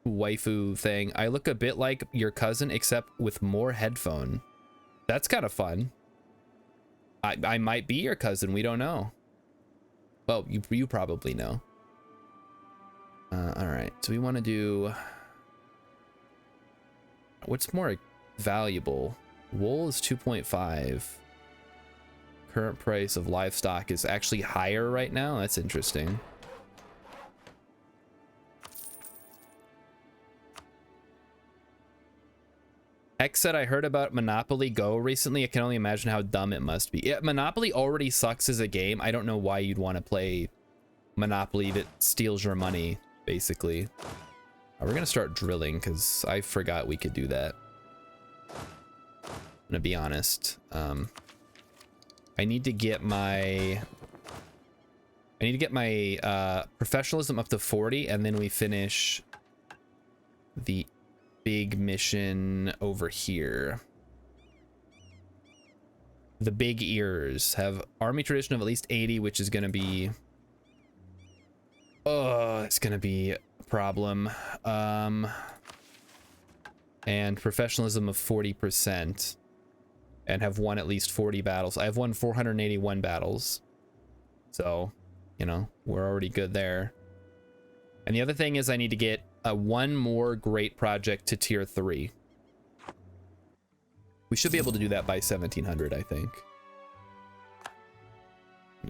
waifu thing. I look a bit like your cousin except with more headphone. That's kind of fun. I might be your cousin, we don't know. Well, you probably know. All right, so we want to do what's more valuable. Wool is 2.5. Current price of livestock is actually higher right now. That's interesting. X said, I heard about Monopoly Go recently. I can only imagine how dumb it must be. Yeah, Monopoly already sucks as a game. I don't know why you'd want to play Monopoly that steals your money, basically. We're gonna start drilling because I forgot we could do that. I'm gonna be honest. I need to get my professionalism up to 40, and then we finish the big mission over here. The big ears have army tradition of at least 80, which is gonna be it's gonna be a problem. And professionalism of 40%, and have won at least 40 battles. I've won 481 battles, so you know we're already good there. And the other thing is I need to get one more great project to tier 3. We should be able to do that by 1700, I think.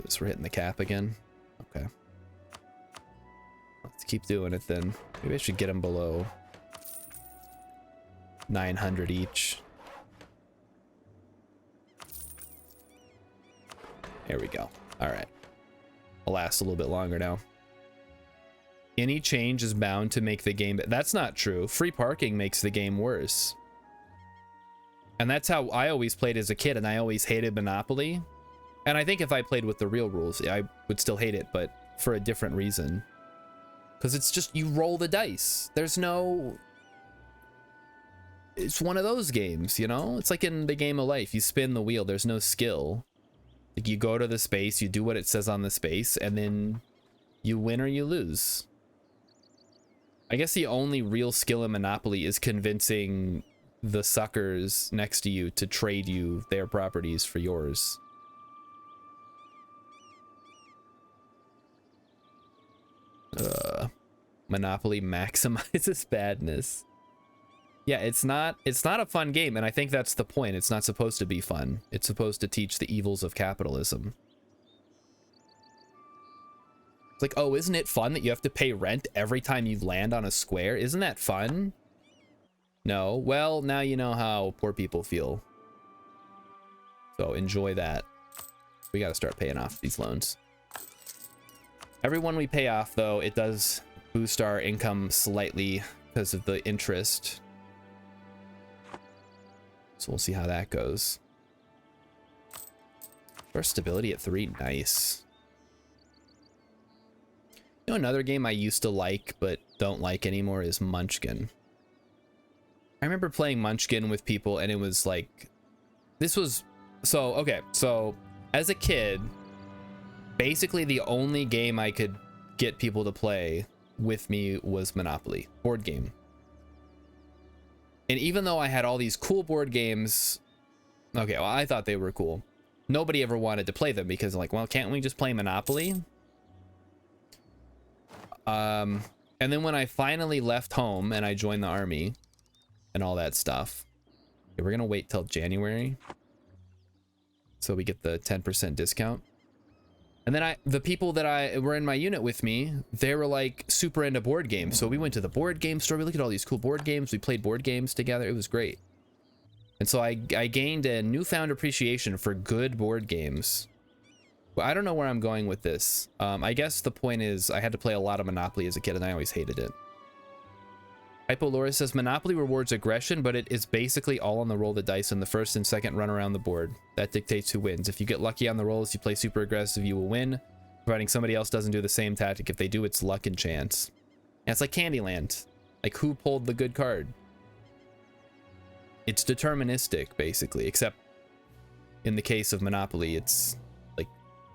Just we're hitting the cap again. Okay. Let's keep doing it then. Maybe I should get them below 900 each. There we go. All right. I'll last a little bit longer now. Any change is bound to make the game. That's not true. Free parking makes the game worse. And that's how I always played as a kid, and I always hated Monopoly. And I think if I played with the real rules, I would still hate it, but for a different reason. Because it's just, you roll the dice. There's no... It's one of those games, you know? It's like in the game of life. You spin the wheel. There's no skill. Like you go to the space, you do what it says on the space, and then you win or you lose. I guess the only real skill in Monopoly is convincing the suckers next to you to trade you their properties for yours. Monopoly maximizes badness. Yeah, it's not a fun game, and I think that's the point. It's not supposed to be fun. It's supposed to teach the evils of capitalism. It's like, oh, isn't it fun that you have to pay rent every time you land on a square? Isn't that fun? No. Well, now you know how poor people feel. So enjoy that. We got to start paying off these loans. Every one we pay off, though, it does boost our income slightly because of the interest. So we'll see how that goes. First stability at 3, nice. You know, another game I used to like but don't like anymore is Munchkin. I remember playing Munchkin with people, and it was like, this was so okay. So as a kid, basically the only game I could get people to play with me was Monopoly board game. And even though I had all these cool board games, okay, well, I thought they were cool. Nobody ever wanted to play them because, like, well, can't we just play Monopoly? And then when I finally left home and I joined the army and all that stuff, okay, we're gonna wait till January so we get the 10% discount. And then the people that were in my unit with me, they were like super into board games. So we went to the board game store. We looked at all these cool board games. We played board games together. It was great. And so I gained a newfound appreciation for good board games. Well, I don't know where I'm going with this. I guess the point is I had to play a lot of Monopoly as a kid, and I always hated it. Hypolora says Monopoly rewards aggression, but it is basically all on the roll of the dice in the first and second run around the board. That dictates who wins. If you get lucky on the rolls, you play super aggressive, you will win, providing somebody else doesn't do the same tactic. If they do, it's luck and chance. And it's like Candyland. Like, who pulled the good card? It's deterministic, basically, except in the case of Monopoly, it's like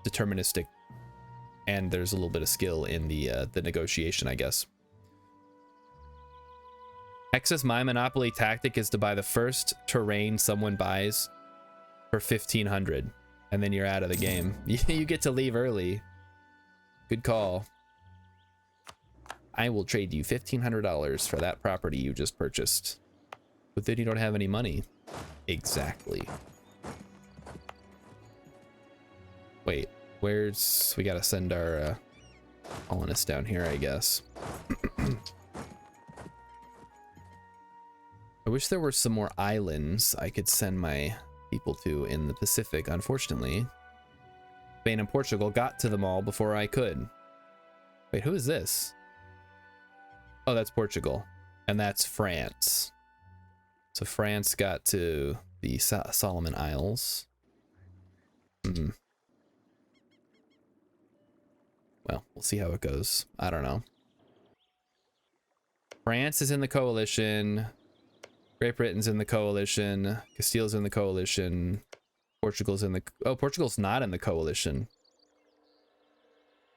deterministic, and there's a little bit of skill in the negotiation, I guess. Hex's my Monopoly tactic is to buy the first terrain someone buys for 1,500, and then you're out of the game. You get to leave early. Good call. I will trade you $1,500 for that property you just purchased. But then you don't have any money. Exactly. Wait, where's... We gotta send our colonists down here, I guess. I wish there were some more islands I could send my people to in the Pacific. Unfortunately, Spain and Portugal got to them all before I could. Wait, who is this? Oh, that's Portugal. And that's France. So France got to the Solomon Isles. Well, we'll see how it goes. I don't know. France is in the coalition. Great Britain's in the coalition. Castile's in the coalition. Portugal's in the... Oh, Portugal's not in the coalition.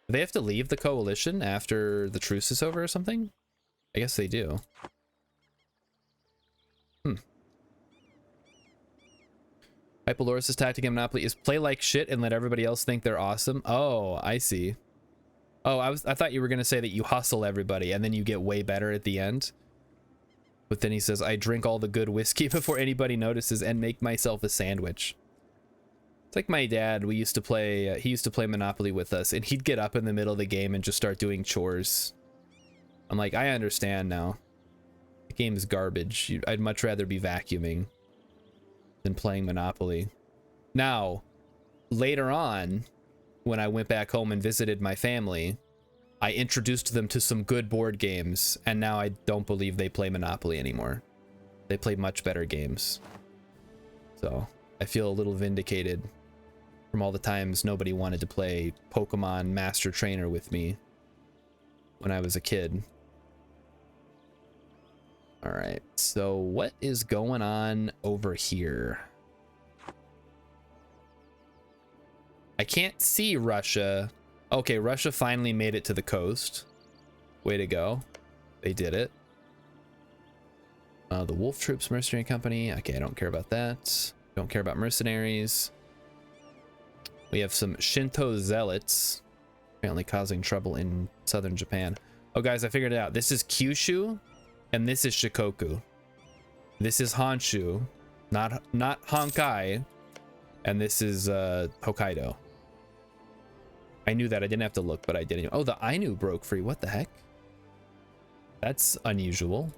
Do they have to leave the coalition after the truce is over or something? I guess they do. Hypolorus' tactic in Monopoly is play like shit and let everybody else think they're awesome. Oh, I see. Oh, I thought you were gonna say that you hustle everybody and then you get way better at the end. But then he says, I drink all the good whiskey before anybody notices and make myself a sandwich. It's like my dad, we used to play, he used to play Monopoly with us, and he'd get up in the middle of the game and just start doing chores. I'm like, I understand now. The game is garbage. I'd much rather be vacuuming than playing Monopoly. Now, later on, when I went back home and visited my family, I introduced them to some good board games, and now I don't believe they play Monopoly anymore. They play much better games. So, I feel a little vindicated from all the times nobody wanted to play Pokemon Master Trainer with me when I was a kid. Alright, so what is going on over here? I can't see Russia. Okay, Russia finally made it to the coast. Way to go. They did it. The Wolf Troops Mercenary Company. Okay, I don't care about that. Don't care about mercenaries. We have some Shinto zealots apparently causing trouble in southern Japan. Oh, guys, I figured it out. This is Kyushu, and this is Shikoku. This is Honshu, not Honkai, and this is Hokkaido. I knew that. I didn't have to look, but I didn't. Oh, the Ainu broke free. What the heck? That's unusual.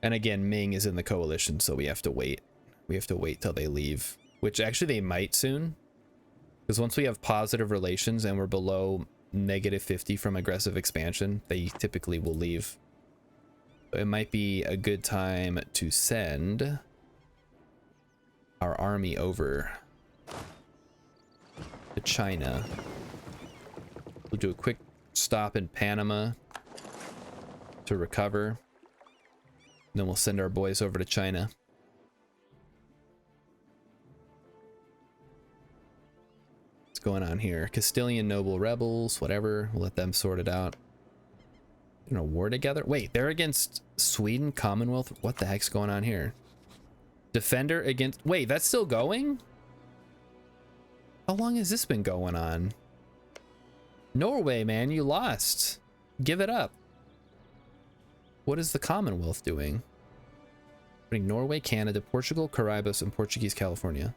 And again, Ming is in the coalition, so we have to wait. We have to wait till they leave, which actually they might soon. Because once we have positive relations and we're below -50 from aggressive expansion, they typically will leave. It might be a good time to send our army over to China. We'll do a quick stop in Panama to recover. Then we'll send our boys over to China. What's going on here? Castilian noble rebels, whatever. We'll let them sort it out. In a war together? Wait, they're against Sweden, Commonwealth? What the heck's going on here? Defender against... Wait, that's still going? How long has this been going on? Norway, man, you lost. Give it up. What is the Commonwealth doing? Putting Norway, Canada, Portugal, Caribos, and Portuguese California.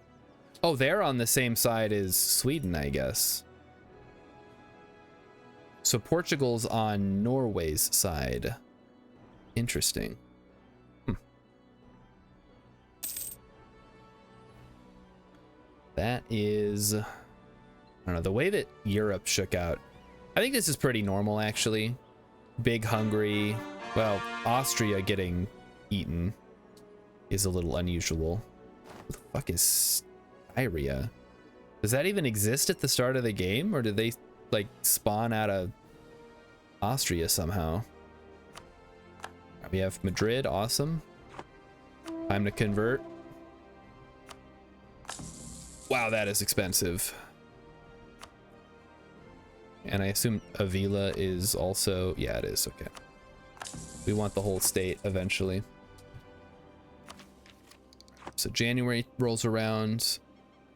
Oh, they're on the same side as Sweden, I guess. So Portugal's on Norway's side. Interesting. That is... I don't know, the way that Europe shook out. think this is pretty normal, actually. Big hungry. Well, Austria getting eaten is a little unusual. What the fuck is Styria? Does that even exist at the start of the game, or did they like spawn out of Austria somehow? We have Madrid, awesome. Time to convert. Wow, that is expensive. And I assume Avila is also, yeah, it is, okay. We want the whole state eventually. So January rolls around.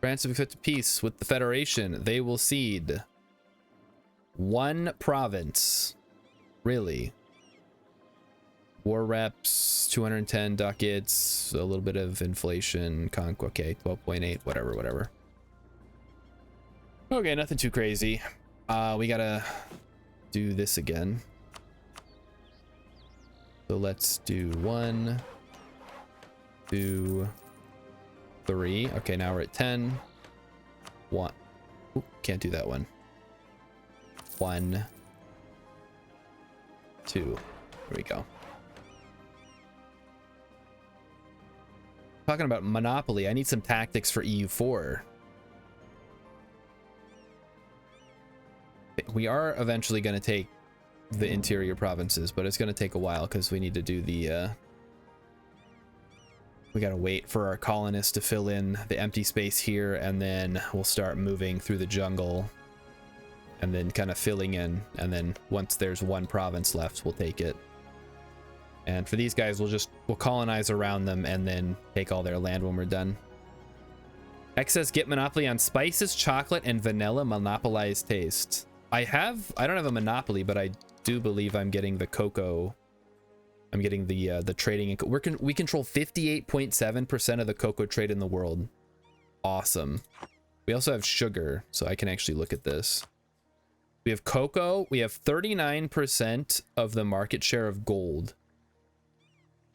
France have accepted peace with the Federation. They will cede one province. Really? War reps, 210 ducats, a little bit of inflation, okay, 12.8, whatever. Okay, nothing too crazy. We gotta do this again. So let's do 1, 2, 3. Okay, now we're at 10. 1. Ooh, can't do that one. 1, 2. There we go. Talking about monopoly, I need some tactics for EU4. We are eventually going to take the interior provinces, but it's going to take a while because we need to do the we got to wait for our colonists to fill in the empty space here, and then we'll start moving through the jungle and then kind of filling in, and then once there's one province left, we'll take it. And for these guys, we'll colonize around them and then take all their land when we're done. Excess get monopoly on spices, chocolate, and vanilla monopolize taste. I don't have a monopoly, but I do believe I'm getting the cocoa. I'm getting the trading. We control 58.7% of the cocoa trade in the world. Awesome. We also have sugar, so I can actually look at this. We have cocoa. We have 39% of the market share of gold.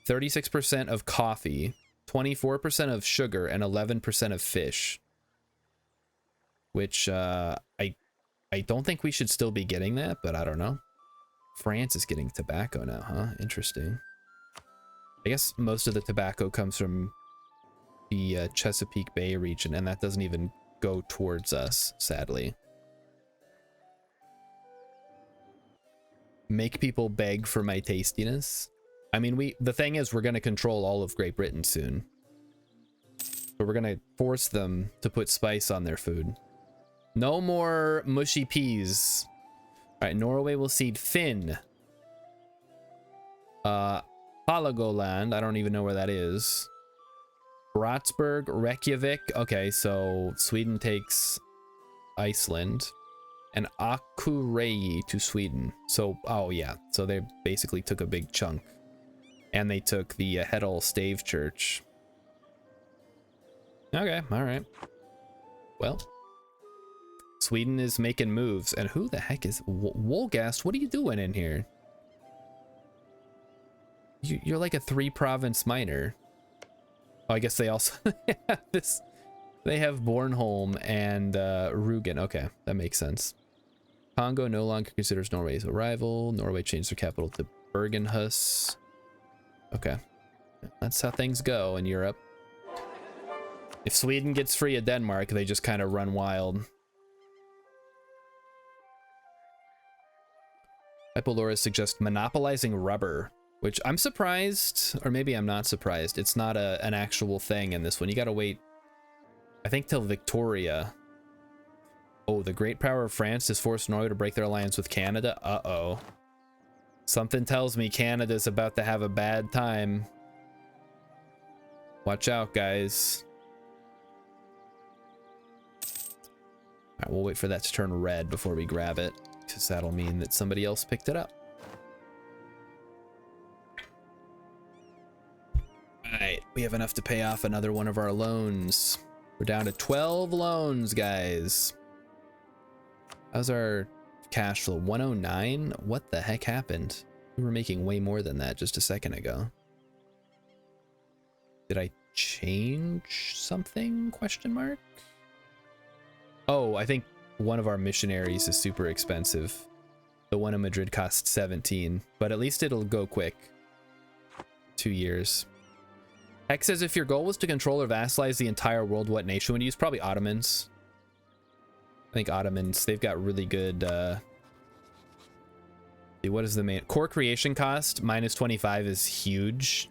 36% of coffee, 24% of sugar, and 11% of fish. Which I don't think we should still be getting that, but I don't know. France is getting tobacco now, huh? Interesting. I guess most of the tobacco comes from the Chesapeake Bay region, and that doesn't even go towards us, sadly. Make people beg for my tastiness. I mean, the thing is, we're going to control all of Great Britain soon. So we're going to force them to put spice on their food. No more mushy peas. All right, Norway will cede Finn. Halagoland, I don't even know where that is. Bratsburg, Reykjavik. Okay, so Sweden takes Iceland. And Akureyri to Sweden. So, oh yeah, so they basically took a big chunk. And they took the Hedal Stave Church. Okay, all right. Well, Sweden is making moves. And who the heck is Wolgast? What are you doing in here? You're like a 3-province minor. Oh, I guess they also have this. They have Bornholm and Rügen. Okay, that makes sense. Congo no longer considers Norway's a rival. Norway changed their capital to Bergenhus. Okay, that's how things go in Europe. If Sweden gets free of Denmark, they just kind of run wild. Hypolora suggests monopolizing rubber, which I'm surprised, or maybe I'm not surprised. It's not an actual thing in this one. You gotta wait, I think, till Victoria. Oh, the great power of France has forced Norway to break their alliance with Canada. Uh-oh. Something tells me Canada's about to have a bad time. Watch out, guys. All right, we'll wait for that to turn red before we grab it, because that'll mean that somebody else picked it up. All right, we have enough to pay off another one of our loans. We're down to 12 loans, guys. How's our cash flow? 109? What the heck happened? We were making way more than that just a second ago. Did I change something? Question mark? Oh, I think one of our missionaries is super expensive. The one in Madrid costs 17, but at least it'll go quick. 2 years. Heck says if your goal was to control or vassalize the entire world, what nation would you use? Probably Ottomans. I think Ottomans, they've got really good, what is the main core creation cost? -25 is huge.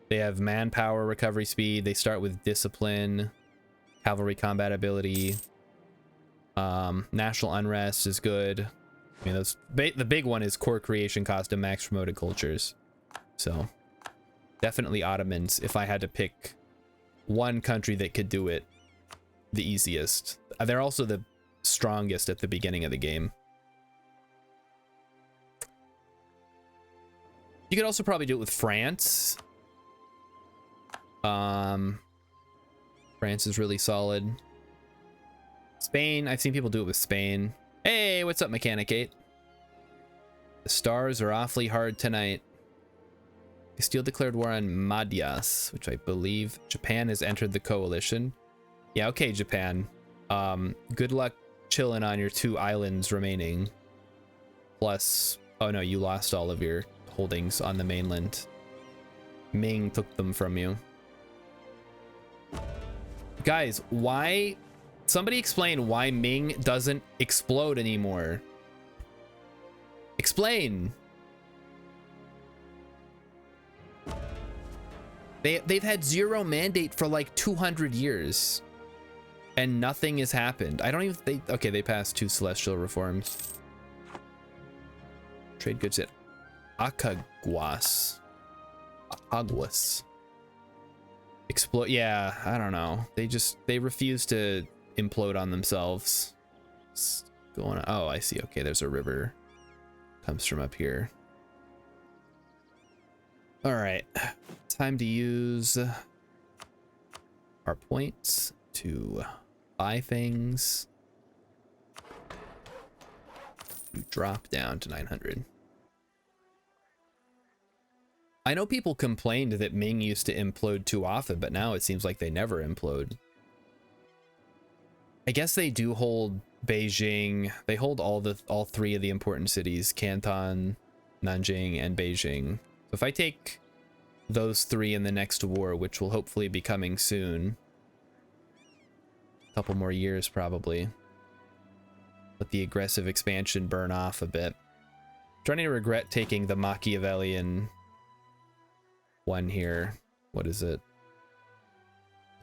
They have manpower, recovery speed. They start with discipline, cavalry combat ability. National unrest is good. I mean, the big one is core creation cost and max promoted cultures. So definitely Ottomans if I had to pick one country that could do it the easiest. They're also the strongest at the beginning of the game. You could also probably do it with France. France is really solid. Spain, I've seen people do it with Spain. Hey, what's up, Mechanic 8? The stars are awfully hard tonight. Castile declared war on Madjas, which I believe Japan has entered the coalition. Yeah, okay, Japan. Good luck chilling on your 2 islands remaining. Plus, oh no, you lost all of your holdings on the mainland. Ming took them from you. Guys, why? Somebody explain why Ming doesn't explode anymore. Explain. They've had 0 mandate for like 200 years. And nothing has happened. I don't even think... Okay, they passed 2 celestial reforms. Trade goods at Acaguas. Explode. Yeah, I don't know. They refuse to implode on themselves. What's going on? Oh, I see. Okay, there's a river. Comes from up here. All right. Time to use our points to buy things. Drop down to 900. I know people complained that Ming used to implode too often, but now it seems like they never implode. I guess they do hold Beijing. They hold all 3 of the important cities, Canton, Nanjing, and Beijing. So if I take those 3 in the next war, which will hopefully be coming soon, a couple more years probably, let the aggressive expansion burn off a bit. Starting to regret taking the Machiavellian one here. What is it?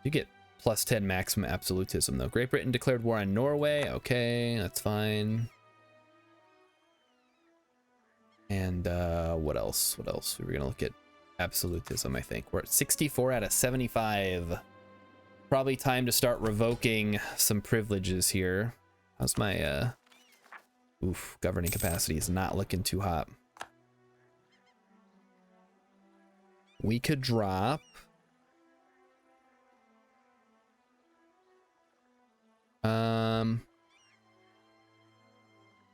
You get +10 maximum absolutism though. Great Britain declared war on Norway. Okay, that's fine. And what else? What else? We were gonna look at absolutism, I think. We're at 64 out of 75. Probably time to start revoking some privileges here. How's my governing capacity is not looking too hot. We could drop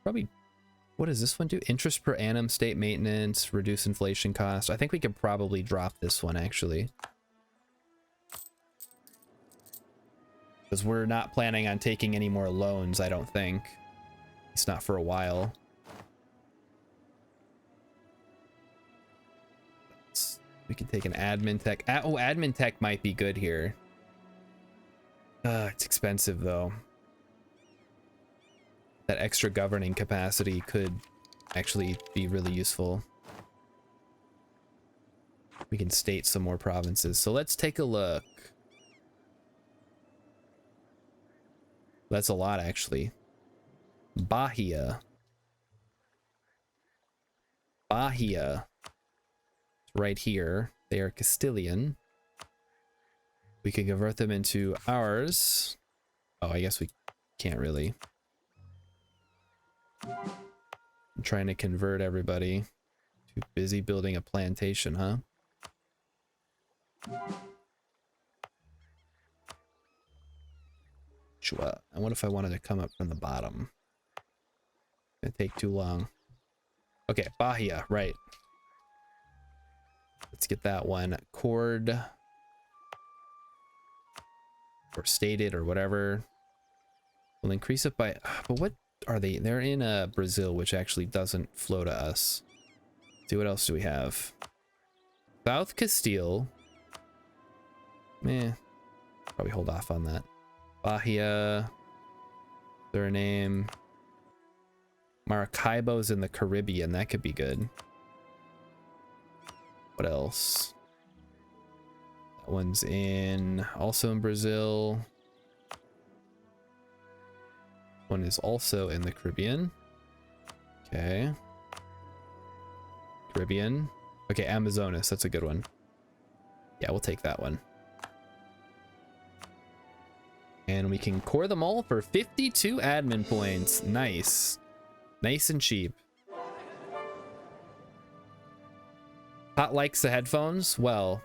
probably, what does this one do? Interest per annum, state maintenance, reduce inflation cost. I think we could probably drop this one actually, because we're not planning on taking any more loans, I don't think. It's not for a while. We can take an admin tech. Oh, admin tech might be good here. It's expensive though. That extra governing capacity could actually be really useful. We can state some more provinces. So let's take a look. That's a lot actually. Bahia. Right here. They are Castilian. We can convert them into ours. Oh, I guess we can't really. I'm trying to convert everybody. Too busy building a plantation, huh? Sure. And what if I wanted to come up from the bottom? It'd take too long. Okay, Bahia, right. Let's get that one. Chord. Or stated or whatever. We'll increase it by... But what are they? They're in Brazil, which actually doesn't flow to us. Let's see, what else do we have? South Castile. Meh. Probably hold off on that. Bahia. Suriname. Maracaibo's in the Caribbean. That could be good. What else? That one's also in Brazil. One is also in the Caribbean. Okay. Caribbean. Okay, Amazonas. That's a good one. Yeah, we'll take that one. And we can core them all for 52 admin points. Nice. Nice and cheap. Hot likes the headphones? Well,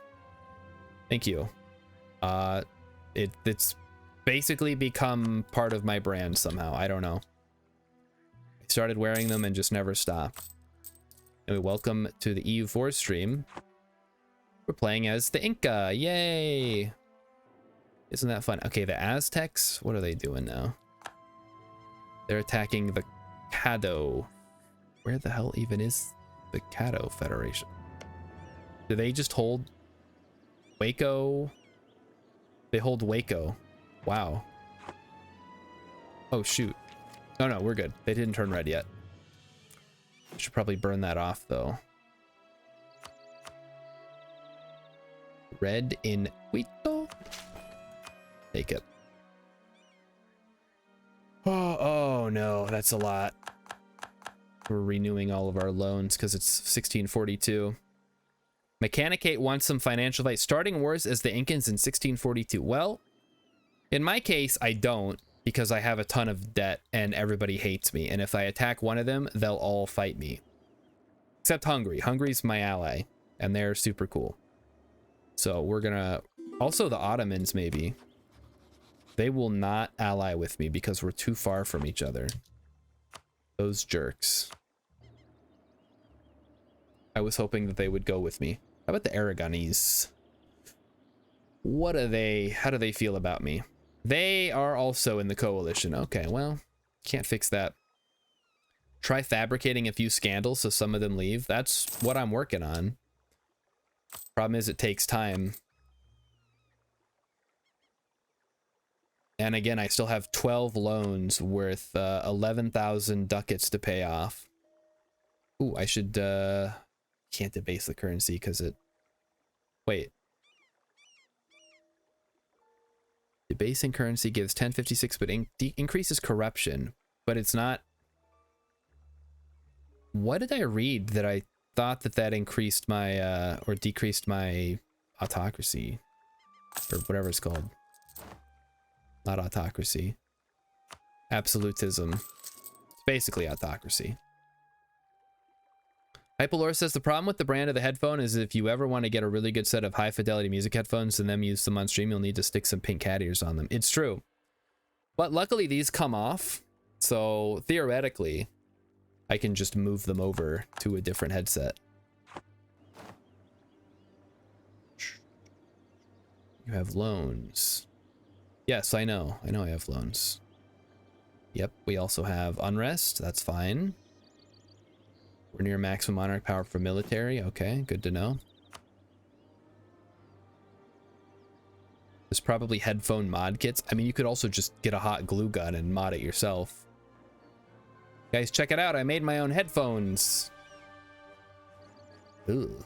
thank you. It's basically become part of my brand somehow. I don't know. I started wearing them and just never stopped. Anyway, welcome to the EU4 stream. We're playing as the Inca. Yay! Isn't that fun? Okay, the Aztecs, what are they doing now? They're attacking the Caddo. Where the hell even is the Caddo Federation? Do they just hold Waco? They hold Waco. Wow. Oh, shoot. Oh, no, we're good. They didn't turn red yet. Should probably burn that off, though. Red in Quito? Take it. Oh no, that's a lot. We're renewing all of our loans because it's 1642. Mechanicate wants some financial advice. Starting wars as the Incans in 1642. Well, in my case, I don't, because I have a ton of debt and everybody hates me. And if I attack one of them, they'll all fight me. Except Hungary. Hungary's my ally, and they're super cool. So we're gonna... Also the Ottomans, maybe. They will not ally with me because we're too far from each other. Those jerks. I was hoping that they would go with me. How about the Aragonese? What are they? How do they feel about me? They are also in the coalition. Okay, well, can't fix that. Try fabricating a few scandals so some of them leave. That's what I'm working on. Problem is, it takes time. And again, I still have 12 loans worth 11,000 ducats to pay off. Ooh, I should can't debase the currency because it... Wait. Debasing currency gives 1056, but increases corruption. But it's not... What did I read that I thought that increased my, or decreased my autocracy? Or whatever it's called. Not autocracy. Absolutism. It's basically autocracy. Hypolore says the problem with the brand of the headphone is if you ever want to get a really good set of high fidelity music headphones and then use them on stream, you'll need to stick some pink cat ears on them. It's true. But luckily these come off. So theoretically, I can just move them over to a different headset. You have loans. Yes, I know. I know I have loans. Yep, we also have unrest. That's fine. We're near maximum monarch power for military. Okay, good to know. There's probably headphone mod kits. I mean, you could also just get a hot glue gun and mod it yourself. Guys, check it out. I made my own headphones. Ooh.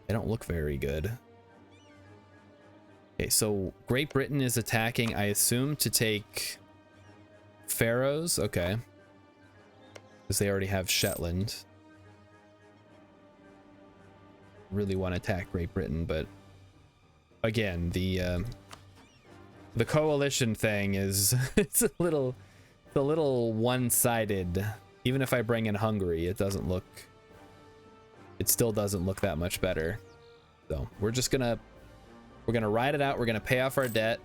They don't look very good. Okay, so Great Britain is attacking, I assume, to take Faroes. Okay. Because they already have Shetland. Really want to attack Great Britain, but again, the coalition thing is it's a little one-sided. Even if I bring in Hungary, it still doesn't look that much better. So we're gonna ride it out. We're gonna pay off our debt.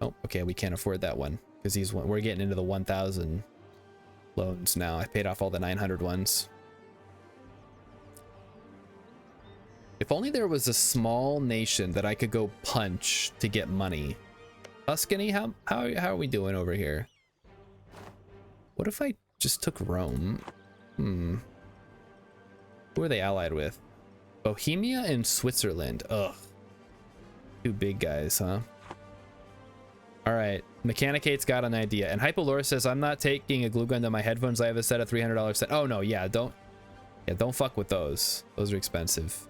Oh, okay, we can't afford that one because we're getting into the 1,000 loans now. I paid off all the 900 ones. If only there was a small nation that I could go punch to get money. Tuscany, how are we doing over here? What if I just took Rome? Who are they allied with? Bohemia and Switzerland. Ugh. Two big guys, huh? All right. Mechanicate's got an idea. And Hypolore says, I'm not taking a glue gun to my headphones. I have a set of $300 set. Oh, no. Yeah, don't fuck with those. Those are expensive.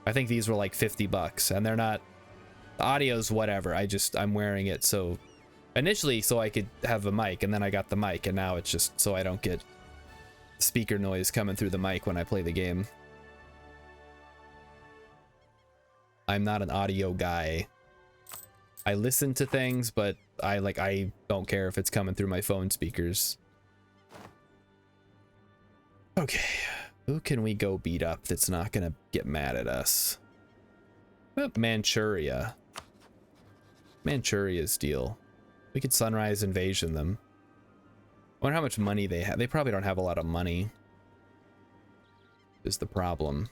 I think these were like 50 bucks, and they're not. The audio's whatever. I'm wearing it so initially so I could have a mic, and then I got the mic, and now it's just so I don't get speaker noise coming through the mic when I play the game. I'm not an audio guy. I listen to things, but I don't care if it's coming through my phone speakers. Okay, who can we go beat up that's not gonna get mad at us? Manchuria. Manchuria's deal. We could Sunrise Invasion them. I wonder how much money they have. They probably don't have a lot of money, is the problem.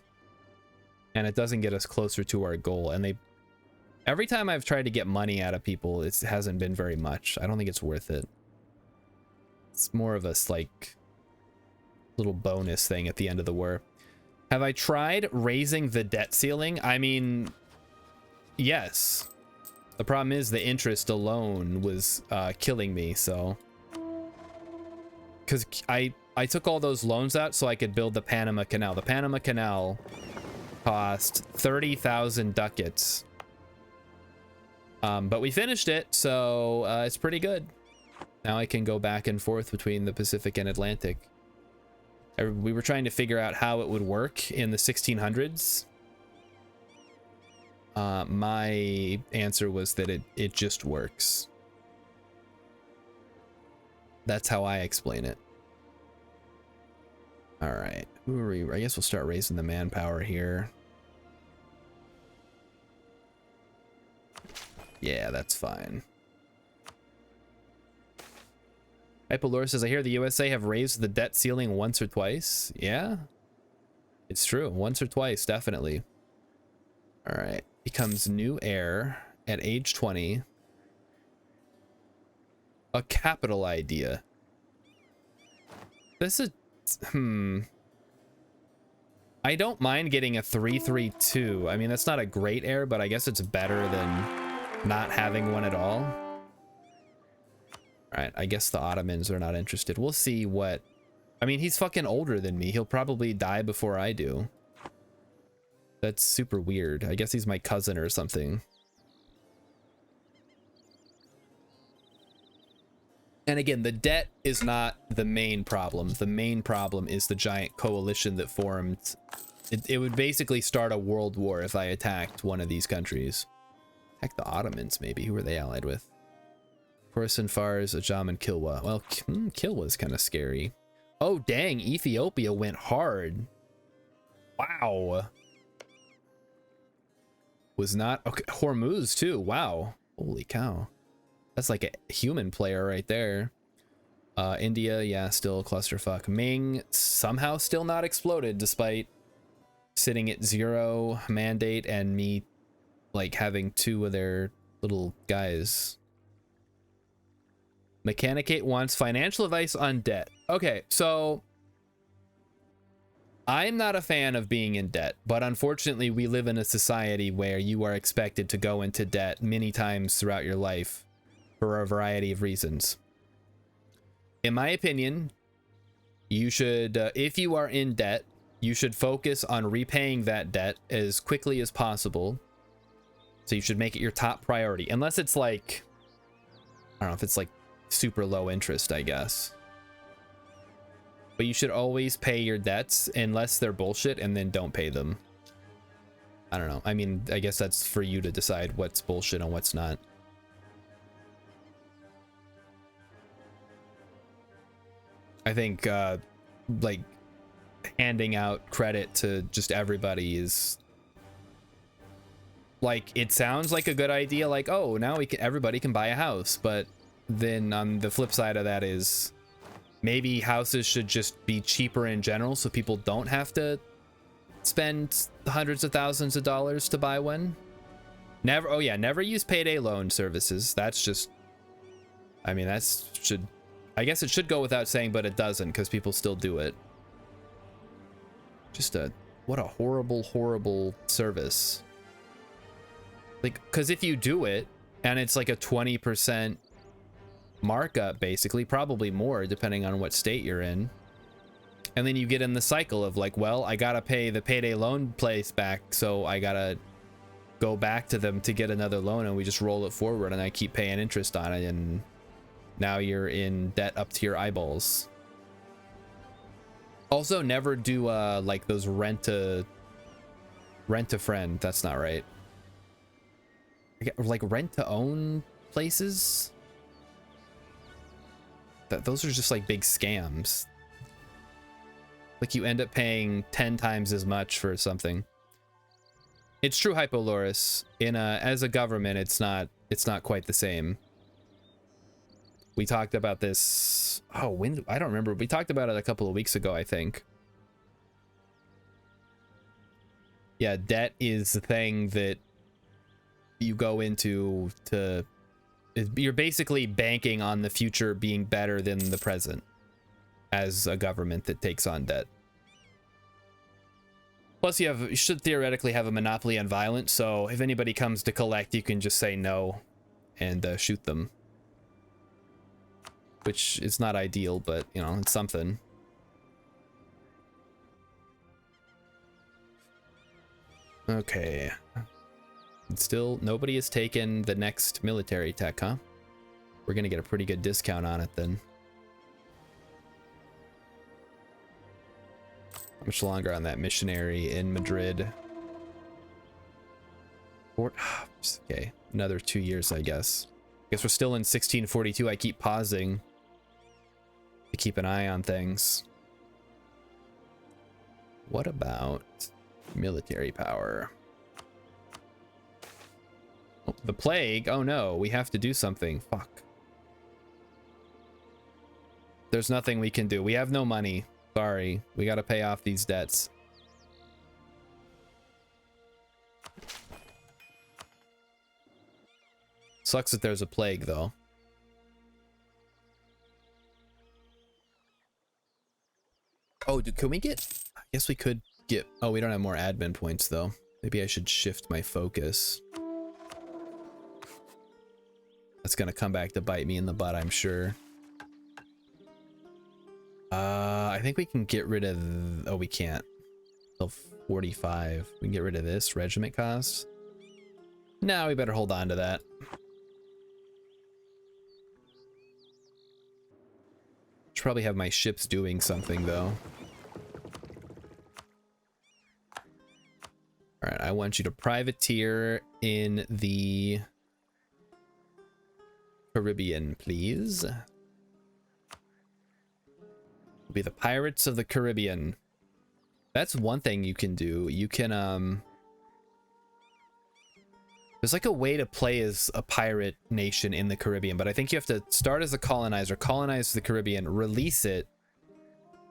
And it doesn't get us closer to our goal. And every time I've tried to get money out of people, it hasn't been very much. I don't think it's worth it. It's more of a like little bonus thing at the end of the war. Have I tried raising the debt ceiling? I mean, yes. The problem is the interest alone was killing me, so. Because I took all those loans out so I could build the Panama Canal. The Panama Canal cost 30,000 ducats. But we finished it, so it's pretty good. Now I can go back and forth between the Pacific and Atlantic. We were trying to figure out how it would work in the 1600s. My answer was that it just works. That's how I explain it. All right, who are we? I guess we'll start raising the manpower here. Yeah, that's fine. Hypolore says, I hear the USA have raised the debt ceiling once or twice. Yeah, it's true. Once or twice, definitely. All right, becomes new heir at age 20. A capital idea. This is, I don't mind getting a 332. I mean, that's not a great heir, but I guess it's better than not having one at all. All right, I guess the Ottomans are not interested. We'll see what... I mean, he's fucking older than me. He'll probably die before I do. That's super weird. I guess he's my cousin or something. And again, the debt is not the main problem. The main problem is the giant coalition that formed. It would basically start a world war if I attacked one of these countries. Heck, the Ottomans, maybe. Who are they allied with? Khorasan, Fars, Ajam, and Kilwa. Well, Kilwa's kind of scary. Oh, dang. Ethiopia went hard. Wow. Was not... Okay, Hormuz, too. Wow. Holy cow. That's like a human player right there. India, yeah, still a clusterfuck. Ming, somehow still not exploded, despite sitting at 0 mandate and me, like, having 2 of their little guys. Mechanicate wants financial advice on debt. Okay, so I'm not a fan of being in debt, but unfortunately we live in a society where you are expected to go into debt many times throughout your life for a variety of reasons. In my opinion, you should, if you are in debt, you should focus on repaying that debt as quickly as possible. So you should make it your top priority, unless it's like, I don't know if it's like super low interest, I guess. But you should always pay your debts unless they're bullshit, and then don't pay them. I don't know. I mean, I guess that's for you to decide what's bullshit and what's not. I think like handing out credit to just everybody is like, it sounds like a good idea, like, oh, now everybody can buy a house, but then on the flip side of that is maybe houses should just be cheaper in general so people don't have to spend hundreds of thousands of dollars to buy one. Never, oh yeah, never use payday loan services. That's just, I mean, that should I guess it should go without saying, but it doesn't because people still do it. Just what a horrible, horrible service. Like, because if you do it and it's like a 20% markup, basically, probably more depending on what state you're in. And then you get in the cycle of like, well, I gotta pay the payday loan place back, so I gotta go back to them to get another loan, and we just roll it forward and I keep paying interest on it, and now you're in debt up to your eyeballs. Also, never do like those rent a friend. That's not right. Like rent to own places. Those are just like big scams. Like you end up paying 10 times as much for something. It's true, Hypoloris. As a government, it's not quite the same. We talked about this. Oh, when? I don't remember. We talked about it a couple of weeks ago, I think. Yeah, debt is the thing that you go into to. You're basically banking on the future being better than the present as a government that takes on debt. Plus, you should theoretically have a monopoly on violence, so if anybody comes to collect, you can just say no and shoot them. Which is not ideal, but, you know, it's something. Okay. Still, nobody has taken the next military tech, huh? We're gonna get a pretty good discount on it, then. How much longer on that missionary in Madrid? Okay, another 2 years, I guess. Guess we're still in 1642. I keep pausing to keep an eye on things. What about military power? Oh, the plague? Oh no, we have to do something. Fuck. There's nothing we can do. We have no money. Sorry. We gotta pay off these debts. Sucks that there's a plague, though. Oh, can we get... I guess we could get... Oh, we don't have more admin points, though. Maybe I should shift my focus. That's gonna come back to bite me in the butt, I'm sure. I think we can get rid of... Oh, we can't. Till 45. We can get rid of this regiment cost. No, we better hold on to that. Should probably have my ships doing something, though. Alright, I want you to privateer in the Caribbean, please. It'll be the Pirates of the Caribbean. That's one thing you can do. You can, there's like a way to play as a pirate nation in the Caribbean, but I think you have to start as a colonizer, colonize the Caribbean, release it,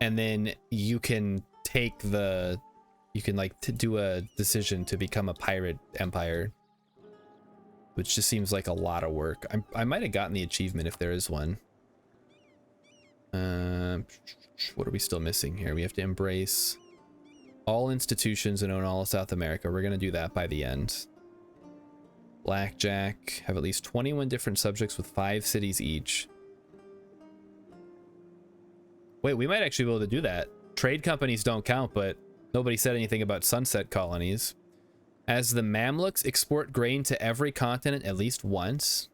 and then you can take the... You can like do a decision to become a pirate empire, which just seems like a lot of work. I might have gotten the achievement if there is one. What are we still missing here? We have to embrace all institutions and own all of South America. We're gonna do that by the end. Blackjack, have at least 21 different subjects with 5 cities each. Wait, we might actually be able to do that. Trade companies don't count, but nobody said anything about sunset colonies. As the Mamluks, export grain to every continent at least once.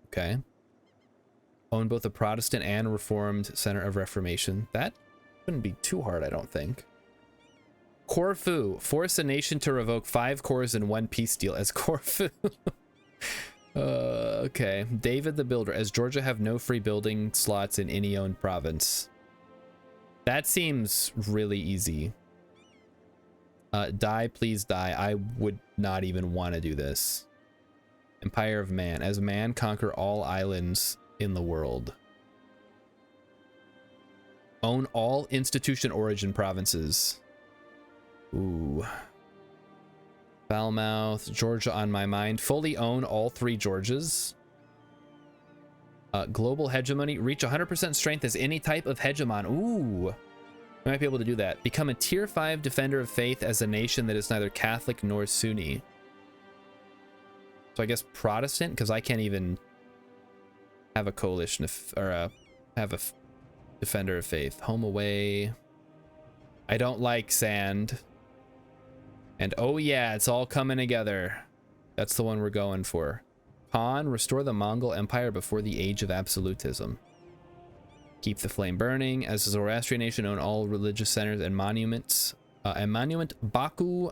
Okay. Own both a Protestant and Reformed center of Reformation. That wouldn't be too hard, I don't think. Corfu, force a nation to revoke 5 cores in 1 peace deal as Corfu. Okay. David the Builder, as Georgia have no free building slots in any owned province. That seems really easy. Die, please die. I would not even want to do this. Empire of Man. As man, conquer all islands in the world. Own all institution origin provinces. Ooh. Falmouth, Georgia on my mind. Fully own all 3 Georgias. Global hegemony. Reach 100% strength as any type of hegemon. Ooh. We might be able to do that. Become a tier 5 defender of faith as a nation that is neither Catholic nor Sunni. So I guess Protestant, because I can't even have a coalition or have a defender of faith. Home away. I don't like sand. And oh yeah, it's all coming together. That's the one we're going for. Khan, restore the Mongol Empire before the age of absolutism. Keep the flame burning. As a Zoroastrian nation, own all religious centers and monuments. A monument Baku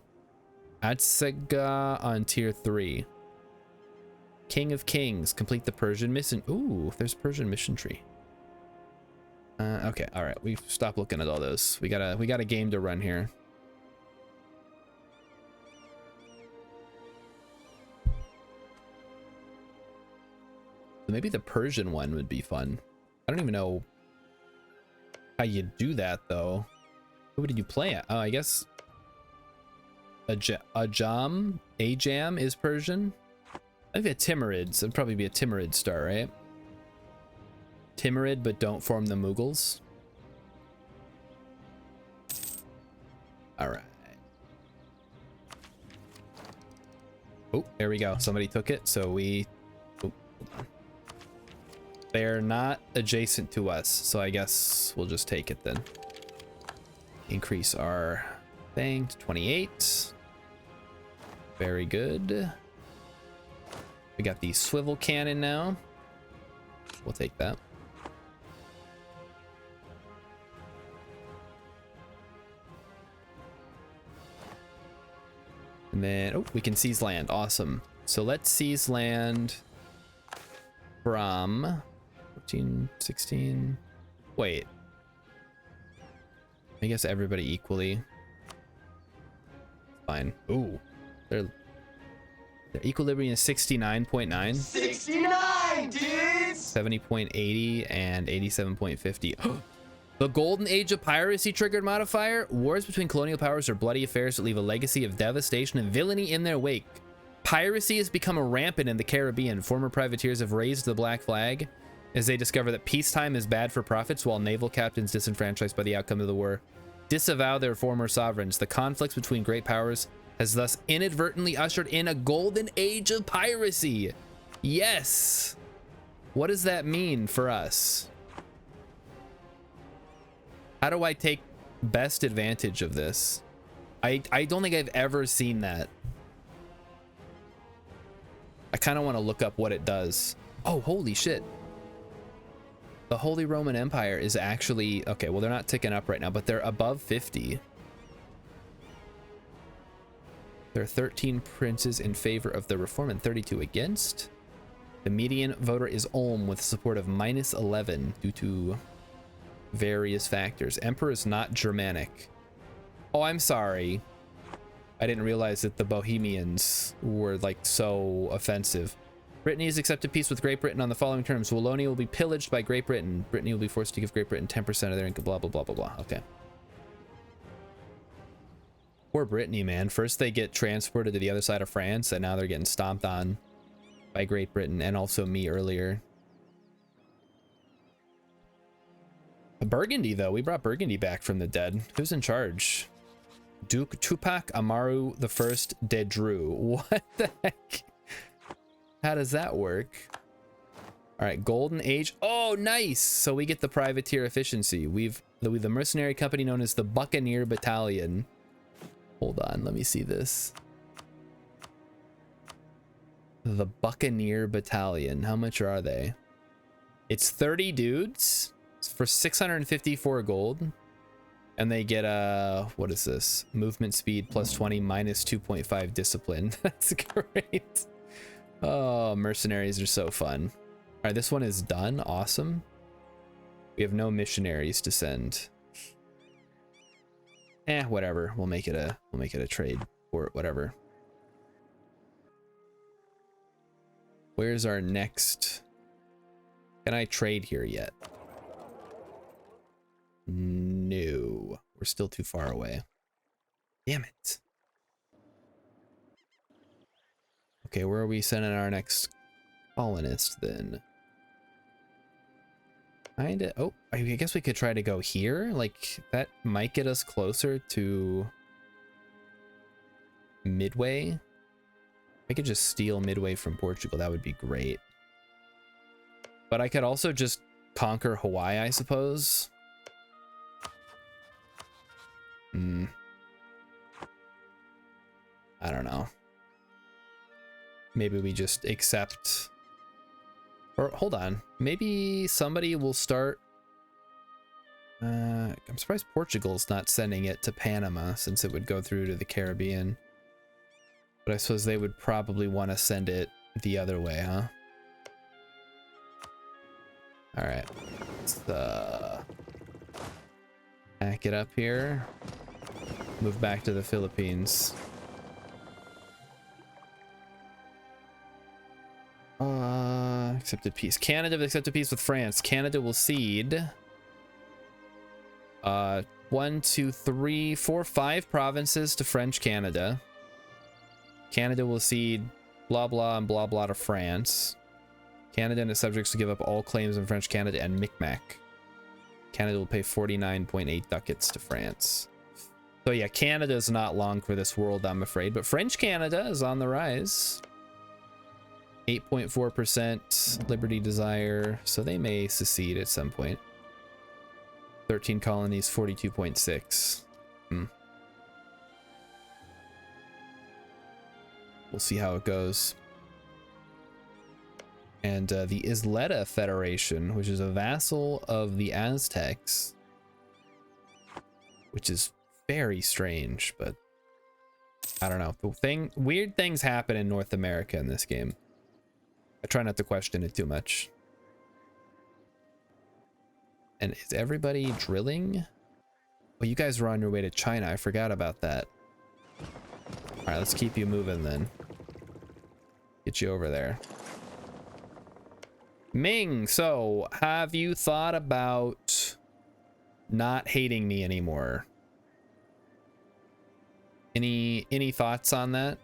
Atsega on tier 3. King of Kings. Complete the Persian mission. Ooh, there's Persian mission tree. Okay, all right. We stop looking at all those. We got a game to run here. Maybe the Persian one would be fun. I don't even know how you do that though. Who did you play at? Oh, I guess Ajam is Persian. Maybe a Timurid. So it'd probably be a Timurid star, right? Timurid, but don't form the Mughals. All right. Oh, there we go. Somebody took it, so we. Oh, hold on. They're not adjacent to us, so I guess we'll just take it then. Increase our thing to 28. Very good. We got the swivel cannon now. We'll take that. And then, oh, we can seize land. Awesome. So let's seize land from 14, 16. Wait. I guess everybody equally. Fine. Ooh. Their equilibrium is 69.9. 69, dudes! 70.80 and 87.50. The Golden Age of Piracy triggered modifier. Wars between colonial powers are bloody affairs that leave a legacy of devastation and villainy in their wake. Piracy has become rampant in the Caribbean. Former privateers have raised the black flag as they discover that peacetime is bad for profits, while naval captains disenfranchised by the outcome of the war disavow their former sovereigns. The conflicts between great powers has thus inadvertently ushered in a golden age of piracy. Yes. What does that mean for us? How do I take best advantage of this? I don't think I've ever seen that. I kind of want to look up what it does. Oh, holy shit. The Holy Roman Empire is actually... Okay, well, they're not ticking up right now, but they're above 50. There are 13 princes in favor of the reform and 32 against. The median voter is Ulm with support of -11 due to various factors. Emperor is not Germanic. Oh, I'm sorry. I didn't realize that the Bohemians were like so offensive. Brittany has accepted peace with Great Britain on the following terms. Wallonia will be pillaged by Great Britain. Brittany will be forced to give Great Britain 10% of their income. Blah, blah, blah, blah, blah. Okay. Poor Brittany, man. First they get transported to the other side of France, and now they're getting stomped on by Great Britain, and also me earlier. Burgundy, though. We brought Burgundy back from the dead. Who's in charge? Duke Tupac Amaru I de Drew. What the heck? How does that work? All right, Golden Age. Oh, nice. So we get the privateer efficiency. We've the mercenary company known as the Buccaneer Battalion. Hold on, let me see this. The Buccaneer Battalion. How much are they? It's 30 dudes for 654 gold. And they get what is this? Movement speed plus 20 minus 2.5 discipline. That's great. Oh, mercenaries are so fun. All right, this one is done. Awesome. We have no missionaries to send. Whatever. We'll make it a trade for it, whatever. Where's our next? Can I trade here yet? No. We're still too far away. Damn it. Okay, where are we sending our next colonist then? Kinda. Oh, I guess we could try to go here. Like, that might get us closer to Midway. I could just steal Midway from Portugal. That would be great. But I could also just conquer Hawaii, I suppose. I don't know. Maybe we just accept... Or hold on. Maybe somebody will start... I'm surprised Portugal's not sending it to Panama, since it would go through to the Caribbean. But I suppose they would probably want to send it the other way, huh? Alright. Let's back it up here. Move back to the Philippines. Accepted peace. Canada accepted peace with France. Canada will cede 1, 2, 3, 4, 5 provinces to French Canada. Canada will cede blah blah and blah blah to France. Canada and its subjects to give up all claims in French Canada and Micmac. Canada will pay 49.8 ducats to France. So yeah, Canada is not long for this world, I'm afraid, but French Canada is on the rise. 8.4% liberty desire, so they may secede at some point. 13 colonies, 42.6. We'll see how it goes. And the Isleta Federation, which is a vassal of the Aztecs, which is very strange, but I don't know. Weird things happen in North America in this game. I try not to question it too much. And is everybody drilling? Well, you guys were on your way to China. I forgot about that. All right, let's keep you moving then. Get you over there. Ming, so have you thought about not hating me anymore? Any thoughts on that?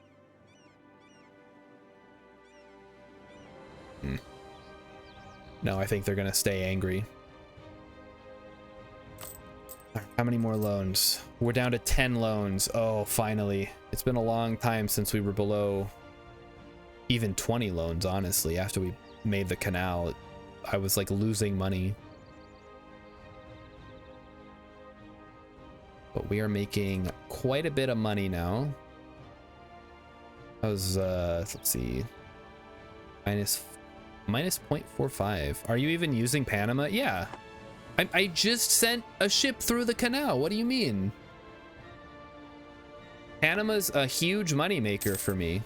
No, I think they're gonna stay angry. How many more loans? We're down to 10 loans. Oh, finally. It's been a long time since we were below even 20 loans, honestly. After we made the canal, I was like losing money. But we are making quite a bit of money now. I was, let's see, minus 0.45. Are you even using Panama? Yeah. I just sent a ship through the canal. What do you mean? Panama's a huge moneymaker for me.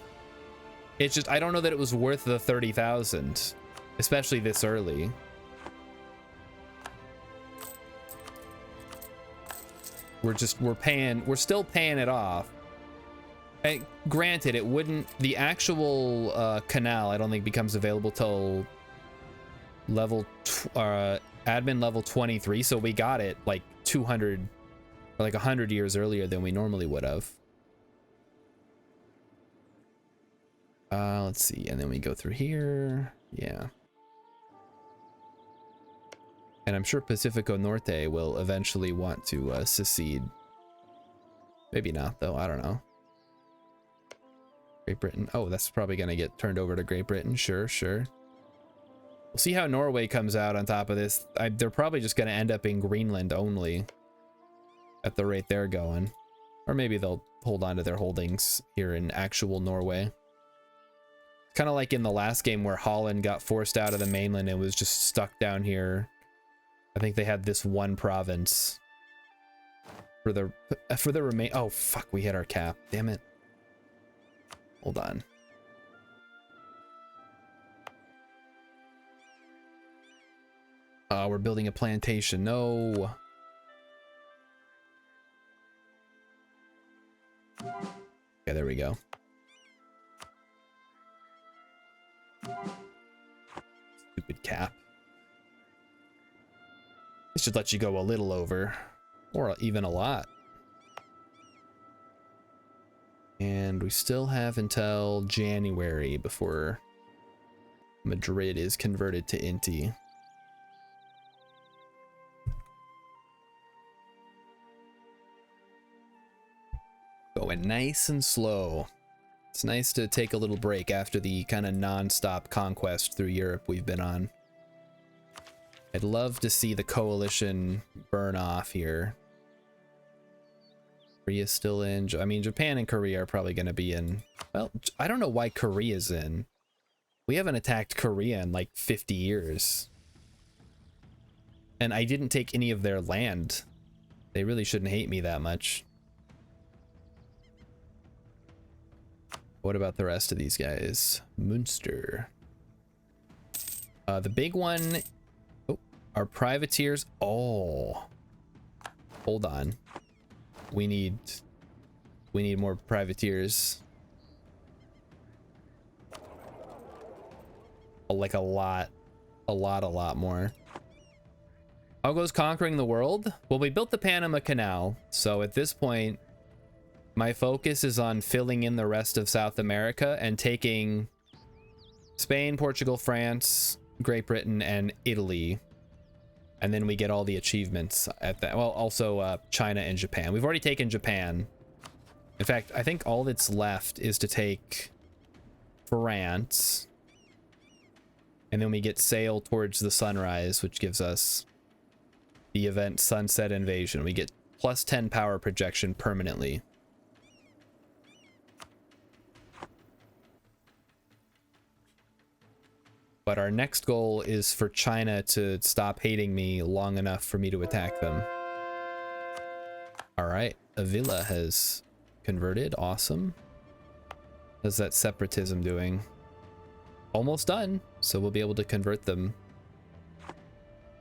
It's just, I don't know that it was worth the 30,000, especially this early. We're still paying it off. And granted, it wouldn't, the actual canal, I don't think becomes available till level, admin level 23. So we got it like 200 or like 100 years earlier than we normally would have. Let's see, and then we go through here. Yeah. And I'm sure Pacifico Norte will eventually want to secede. Maybe not, though. I don't know. Great Britain. Oh, that's probably going to get turned over to Great Britain. Sure, sure. We'll see how Norway comes out on top of this. They're probably just going to end up in Greenland only at the rate they're going. Or maybe they'll hold on to their holdings here in actual Norway. Kind of like in the last game where Holland got forced out of the mainland and was just stuck down here. I think they had this one province for the remain. Oh fuck, we hit our cap. Damn it. Hold on. We're building a plantation. No. Okay, there we go. Stupid cap. It should let you go a little over, or even a lot. And we still have until January before Madrid is converted to Inti. it nice and slow. It's nice to take a little break after the kind of non-stop conquest through Europe we've been on. I'd love to see the coalition burn off here. Korea's still in. I mean, Japan and Korea are probably going to be in. Well, I don't know why Korea's in. We haven't attacked Korea in like 50 years. And I didn't take any of their land. They really shouldn't hate me that much. What about the rest of these guys? Münster. The big one... Oh, our privateers. Oh. Hold on. We need more privateers. Like a lot more. How goes conquering the world? Well, we built the Panama Canal, so at this point, my focus is on filling in the rest of South America and taking Spain, Portugal, France, Great Britain, and Italy. And then we get all the achievements at that. Well, also China and Japan. We've already taken Japan. In fact, I think all that's left is to take France. And then we get sail towards the sunrise, which gives us the event Sunset Invasion. We get plus 10 power projection permanently. But our next goal is for China to stop hating me long enough for me to attack them. All right, Avila has converted. Awesome. How's that separatism doing? Almost done, so we'll be able to convert them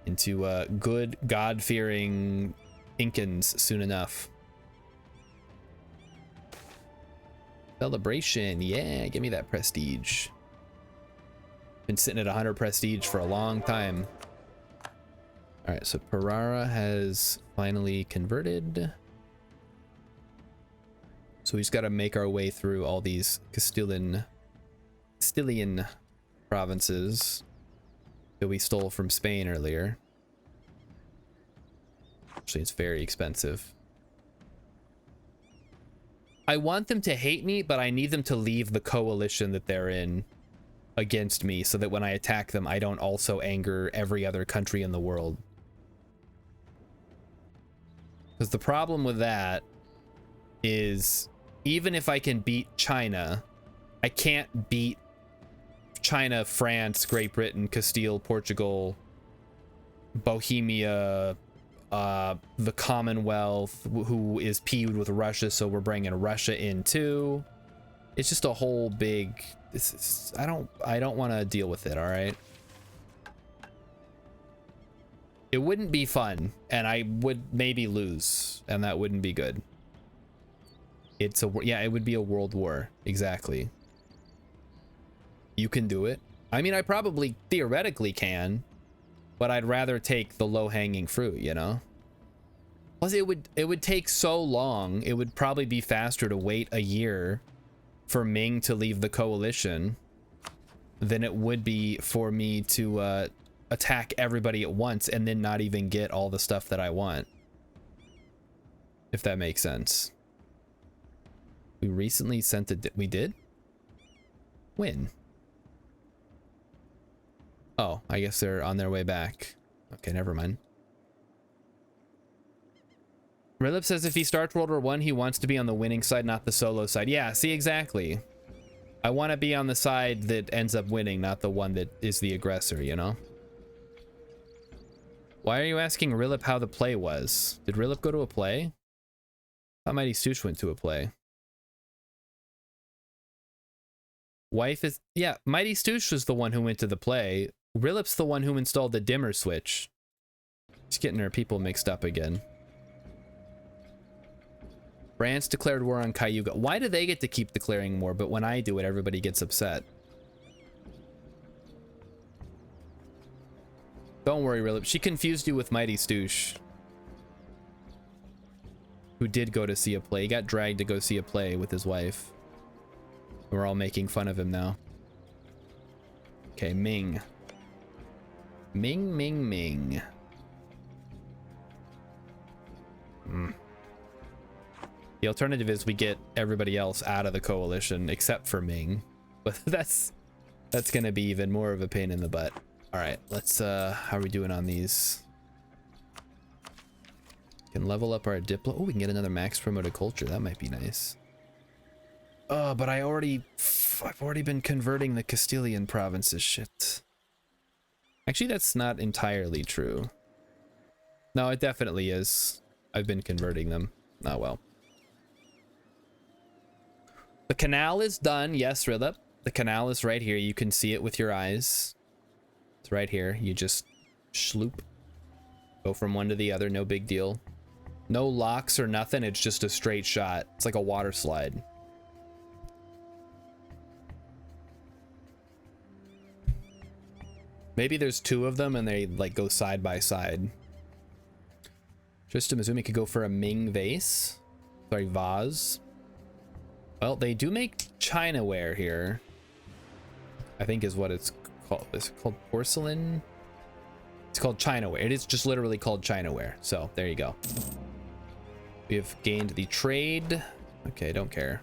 into good, God-fearing Incans soon enough. Celebration, yeah, give me that prestige. Been sitting at 100 prestige for a long time. All right, so Ferrara has finally converted. So we just got to make our way through all these Castilian provinces that we stole from Spain earlier. Actually, it's very expensive. I want them to hate me, but I need them to leave the coalition that they're in against me so that when I attack them, I don't also anger every other country in the world. Because the problem with that is even if I can beat China, I can't beat China, France, Great Britain, Castile, Portugal, Bohemia, the Commonwealth, who is PU'd with Russia, so we're bringing Russia in too. It's just a whole big... I don't want to deal with it, all right? It wouldn't be fun, and I would maybe lose, and that wouldn't be good. Yeah, it would be a world war, exactly. You can do it. I mean, I probably theoretically can, but I'd rather take the low-hanging fruit, you know? Plus, it would take so long. It would probably be faster to wait a year for Ming to leave the coalition than it would be for me to attack everybody at once and then not even get all the stuff that I want. If that makes sense. We recently sent we did? When? Oh, I guess they're on their way back. Okay, never mind. Rilip says if he starts World War I, he wants to be on the winning side, not the solo side. Yeah, see, exactly. I want to be on the side that ends up winning, not the one that is the aggressor, you know? Why are you asking Rilip how the play was? Did Rilip go to a play? I thought Mighty Stoosh went to a play. Wife is... Yeah, Mighty Stoosh was the one who went to the play. Rilip's the one who installed the dimmer switch. She's getting her people mixed up again. France declared war on Cayuga. Why do they get to keep declaring war, but when I do it, everybody gets upset? Don't worry, Rilip. She confused you with Mighty Stoosh, who did go to see a play. He got dragged to go see a play with his wife. We're all making fun of him now. Okay, Ming. Ming, Ming, Ming. The alternative is we get everybody else out of the coalition except for Ming, but that's gonna be even more of a pain in the butt. All right, let's how are we doing on these? Can level up our diplo. Oh, we can get another max promoted culture. That might be nice. Oh, but I've already been converting the Castilian provinces. Shit. Actually, that's not entirely true. No, it definitely is. I've been converting them. Oh well. The canal is done. Yes, Rilip. The canal is right here. You can see it with your eyes. It's right here. You just schloop. Go from one to the other. No big deal. No locks or nothing. It's just a straight shot. It's like a water slide. Maybe there's two of them and they like go side by side. Trista Mizumi could go for a Ming vase. Sorry, vase. Well, they do make Chinaware here. I think is what it's called. Is it called porcelain? It's called Chinaware. It is just literally called Chinaware. So there you go. We have gained the trade. Okay, don't care.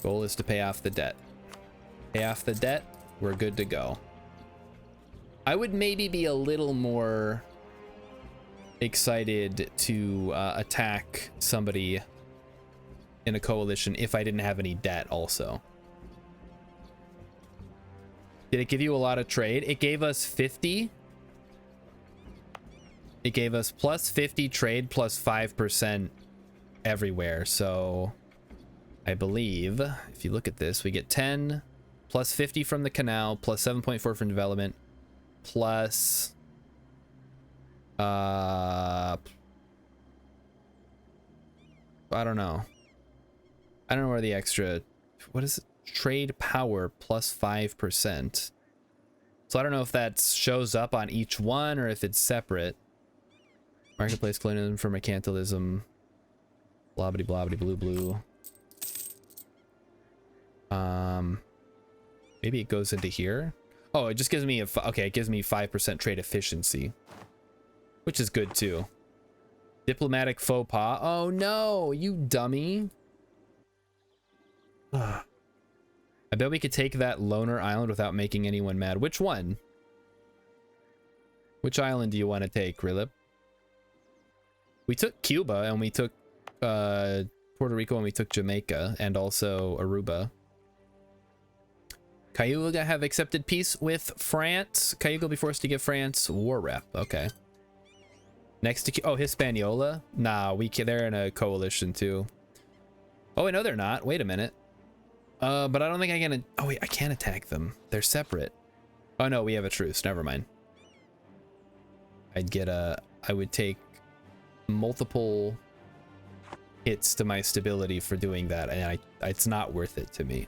Goal is to pay off the debt. Pay off the debt. We're good to go. I would maybe be a little more excited to attack somebody in a coalition if I didn't have any debt also. Did it give you a lot of trade? It gave us 50. It gave us plus 50 trade plus 5% everywhere. So I believe if you look at this, we get 10 plus 50 from the canal plus 7.4 from development plus I don't know. I don't know where the extra, what is it? Trade power plus 5%. So I don't know if that shows up on each one or if it's separate. Marketplace colonialism for mercantilism. Blobbity blobbity blue blue. Maybe it goes into here. Oh, it just gives me okay, it gives me 5% trade efficiency, which is good too. Diplomatic faux pas. Oh no, you dummy. I bet we could take that loner island without making anyone mad. Which one? Which island do you want to take, Rilip? We took Cuba and we took Puerto Rico and we took Jamaica and also Aruba. Cayuga have accepted peace with France. Cayuga will be forced to give France war rep. Okay. Next to oh, Hispaniola. Nah, they're in a coalition too. Oh, no, they're not. Wait a minute. But I don't think I can. Oh wait, I can't attack them. They're separate. Oh no, we have a truce. Never mind. I would take multiple hits to my stability for doing that, and it's not worth it to me.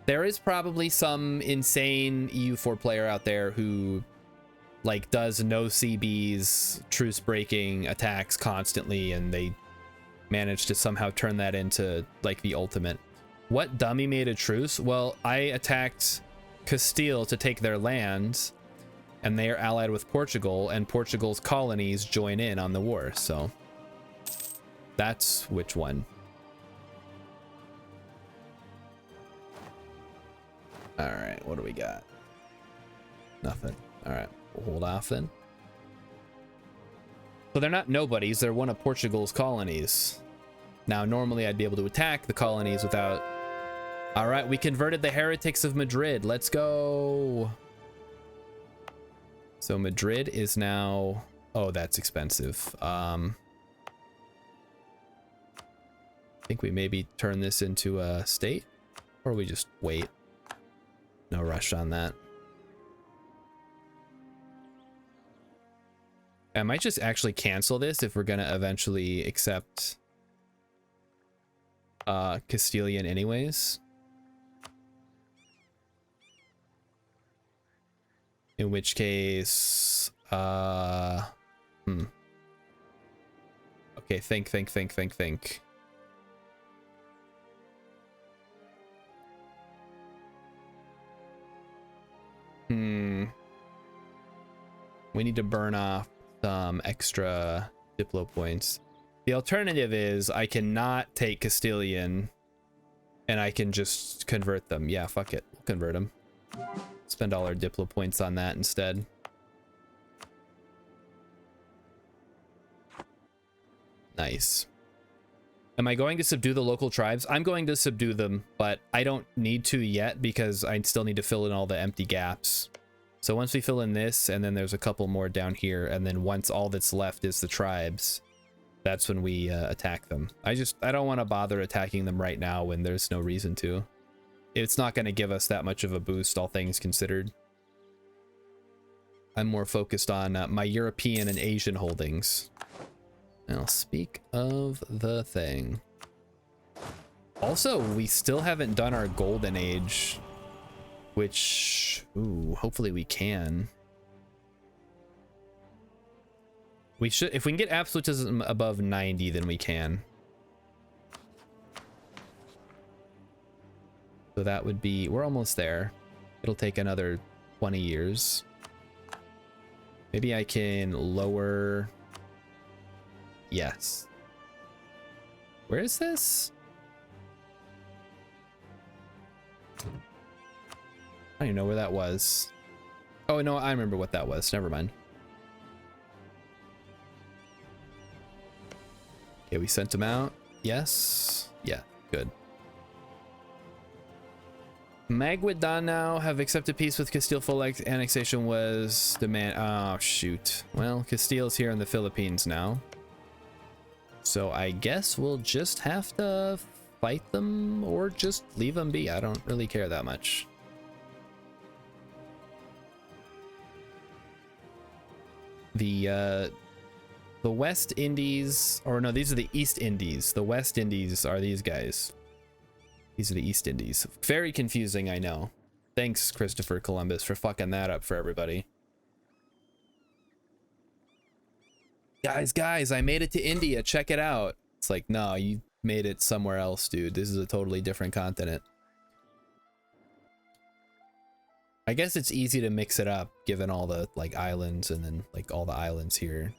There is probably some insane EU4 player out there who like does no CBs, truce breaking attacks constantly, and they manage to somehow turn that into like the ultimate. What dummy made a truce? Well, I attacked Castile to take their land, and they are allied with Portugal, and Portugal's colonies join in on the war, so that's which one. All right, what do we got? Nothing. All right, we'll hold off then. So they're not nobodies, they're one of Portugal's colonies. Now, normally I'd be able to attack the colonies without... All right, we converted the heretics of Madrid. Let's go. So Madrid is now... Oh, that's expensive. I think we maybe turn this into a state, or we just wait. No rush on that. I might just actually cancel this if we're gonna eventually accept Castilian anyways. In which case, okay, think. We need to burn off some extra Diplo points. The alternative is I cannot take Castilian and I can just convert them. Yeah, fuck it. We'll convert them. Spend all our Diplo points on that instead. Nice. Am I going to subdue the local tribes? I'm going to subdue them, but I don't need to yet because I still need to fill in all the empty gaps. So once we fill in this, and then there's a couple more down here, and then once all that's left is the tribes, that's when we attack them. I don't want to bother attacking them right now when there's no reason to. It's not going to give us that much of a boost, all things considered. I'm more focused on my European and Asian holdings. Now, speak of the thing. Also, we still haven't done our golden age, which, ooh, hopefully we can. We should, if we can get absolutism above 90, then we can. So that would be, we're almost there. It'll take another 20 years. Maybe I can lower. Yes. Where is this? I don't even know where that was. Oh, no, I remember what that was. Never mind. Okay, we sent him out. Yes. Yeah, good. Maguindanao have accepted peace with Castile. Full annexation was demand. Oh, shoot. Well, Castile's here in the Philippines now. So I guess we'll just have to fight them or just leave them be. I don't really care that much. The West Indies, or no, these are the East Indies. The West Indies are these guys. These are the East Indies. Very confusing, I know. Thanks, Christopher Columbus, for fucking that up for everybody. Guys, I made it to India. Check it out. It's like, no, you made it somewhere else, dude. This is a totally different continent. I guess it's easy to mix it up, given all the, like, islands and then, like, all the islands here.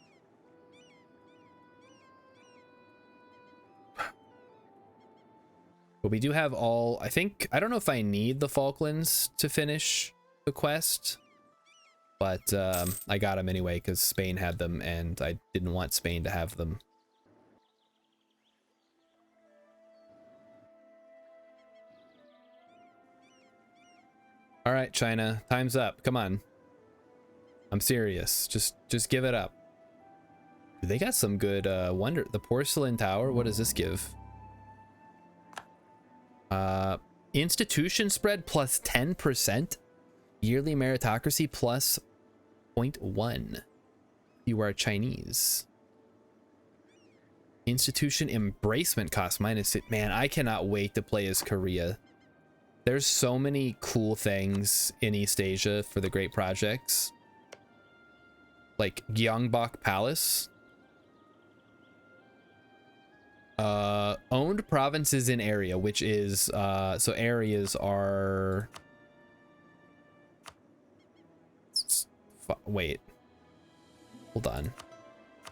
But we do have all, I think, I don't know if I need the Falklands to finish the quest, but I got them anyway because Spain had them and I didn't want Spain to have them. All right, China, time's up. Come on. I'm serious. Just give it up. They got some good wonder. The porcelain tower, what does this give? Institution spread plus 10%. Yearly meritocracy plus 0.1. You are Chinese. Institution embracement cost minus it. Man, I cannot wait to play as Korea. There's so many cool things in East Asia for the great projects. Like Gyeongbok Palace. Owned provinces in area, which is so areas are wait, hold on,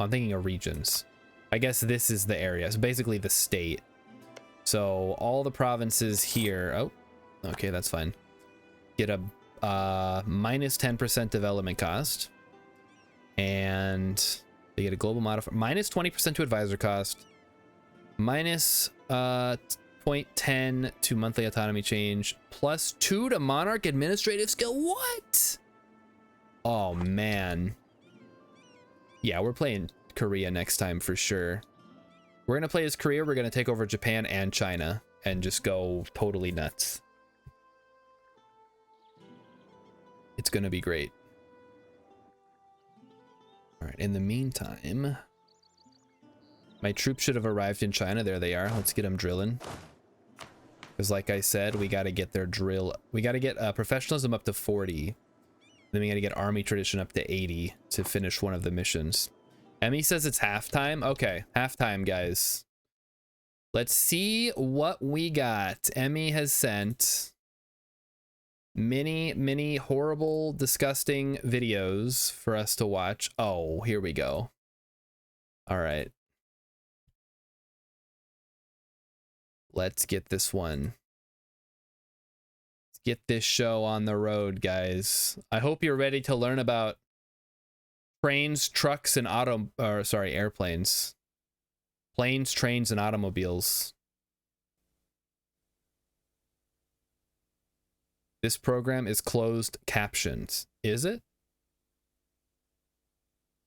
I'm thinking of regions. I guess this is the area, so basically the state. So all the provinces here, oh, okay, that's fine, get a minus 10% development cost, and they get a global modifier minus 20% to advisor cost, minus 0.10 to monthly autonomy change, plus 2 to monarch administrative skill. What? Oh man. Yeah, we're playing Korea next time for sure. We're gonna play as Korea. We're gonna take over Japan and China and just go totally nuts. It's gonna be great. All right, in the meantime, my troops should have arrived in China. There they are. Let's get them drilling. Because like I said, we got to get their drill. We got to get professionalism up to 40. Then we got to get army tradition up to 80 to finish one of the missions. Emmy says it's halftime. Okay, halftime, guys. Let's see what we got. Emmy has sent many horrible, disgusting videos for us to watch. Oh, here we go. All right. Let's get this one. Let's get this show on the road, guys. I hope you're ready to learn about trains, trucks, and airplanes. Planes, trains, and automobiles. This program is closed captions. Is it?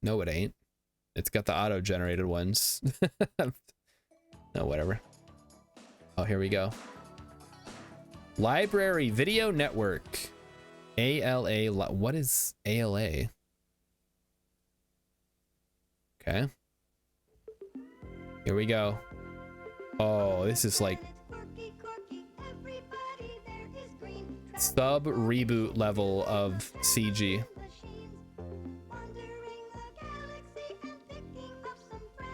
No, it ain't. It's got the auto-generated ones. No, whatever. Oh, here we go. Library Video Network. ALA. What is ALA? Okay. Here we go. Oh, this is like sub reboot level of CG.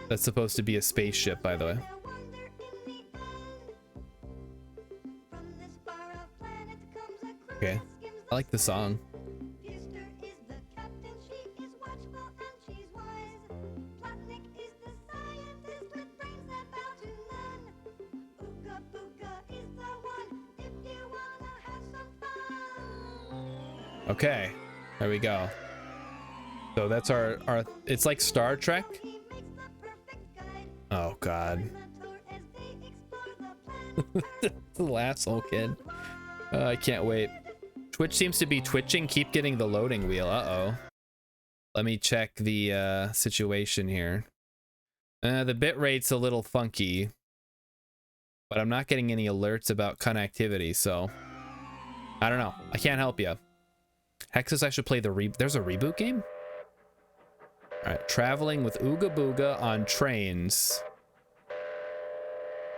That's supposed to be a spaceship, by the way. Okay. I like the song. Okay, there we go. So that's our it's like Star Trek. Oh god. The asshole kid. I can't wait. Twitch seems to be twitching. Keep getting the loading wheel. Uh-oh. Let me check the situation here. The bit rate's a little funky, but I'm not getting any alerts about connectivity, so I don't know. I can't help you. Hex says I should play there's a reboot game? Alright, traveling with Ooga Booga on trains.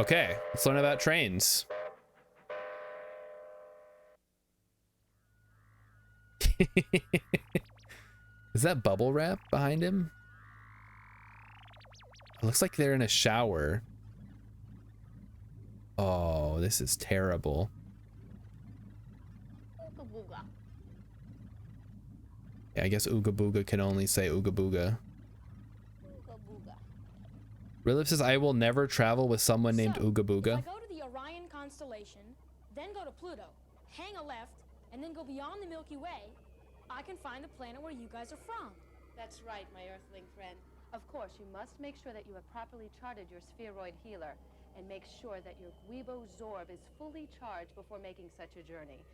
Okay, let's learn about trains. Is that bubble wrap behind him? It looks like they're in a shower. Oh, this is terrible. Yeah, I guess Ooga Booga can only say Ooga Booga. Rilip says, I will never travel with someone named Ooga Booga. If I go to the Orion constellation, then go to Pluto, hang a left, and then go beyond the Milky Way, I can find the planet where you guys are from. That's right, my Earthling friend. Of course, you must make sure that you have properly charted your spheroid healer, and make sure that your Guibo Zorb is fully charged before making such a journey.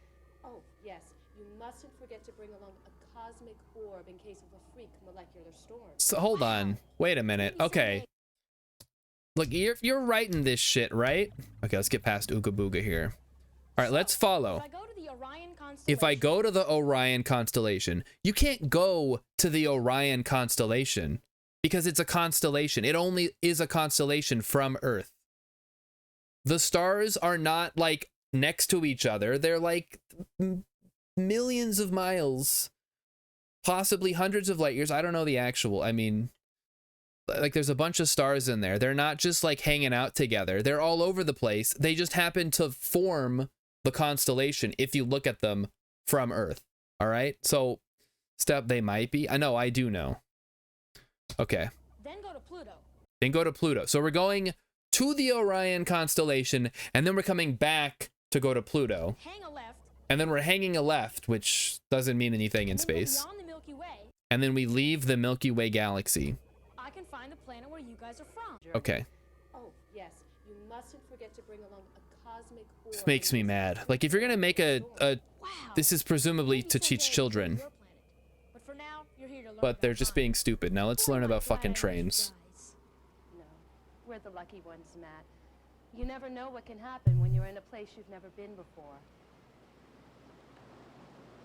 Oh, yes, you mustn't forget to bring along a cosmic orb in case of a freak molecular storm. So hold on. Wait a minute. Okay. Look, you're writing this shit, right? Okay, let's get past Ooga Booga here. All right, let's follow. If I go to the Orion constellation, you can't go to the Orion constellation because it's a constellation. It only is a constellation from Earth. The stars are not like next to each other. They're like millions of miles, possibly hundreds of light years. I don't know the actual. I mean, like there's a bunch of stars in there. They're not just like hanging out together. They're all over the place. They just happen to form the constellation if you look at them from Earth. All right. So they might be. I know. I do know. Okay. Then go to Pluto. Then go to Pluto. So we're going to the Orion constellation, and then we're coming back to go to Pluto. Hang a left. And then we're hanging a left, which doesn't mean anything in space. Beyond the Milky Way, and then we leave the Milky Way galaxy. I can find the planet where you guys are from. Okay. Oh, yes. You mustn't forget to bring along a cosmic orb. This makes me mad. Like, if you're gonna make this is presumably to teach children. But for now, you're here to learn. But they're just being stupid. Now let's learn about fucking trains. No, we're the lucky ones, Matt. You never know what can happen when you're in a place you've never been before.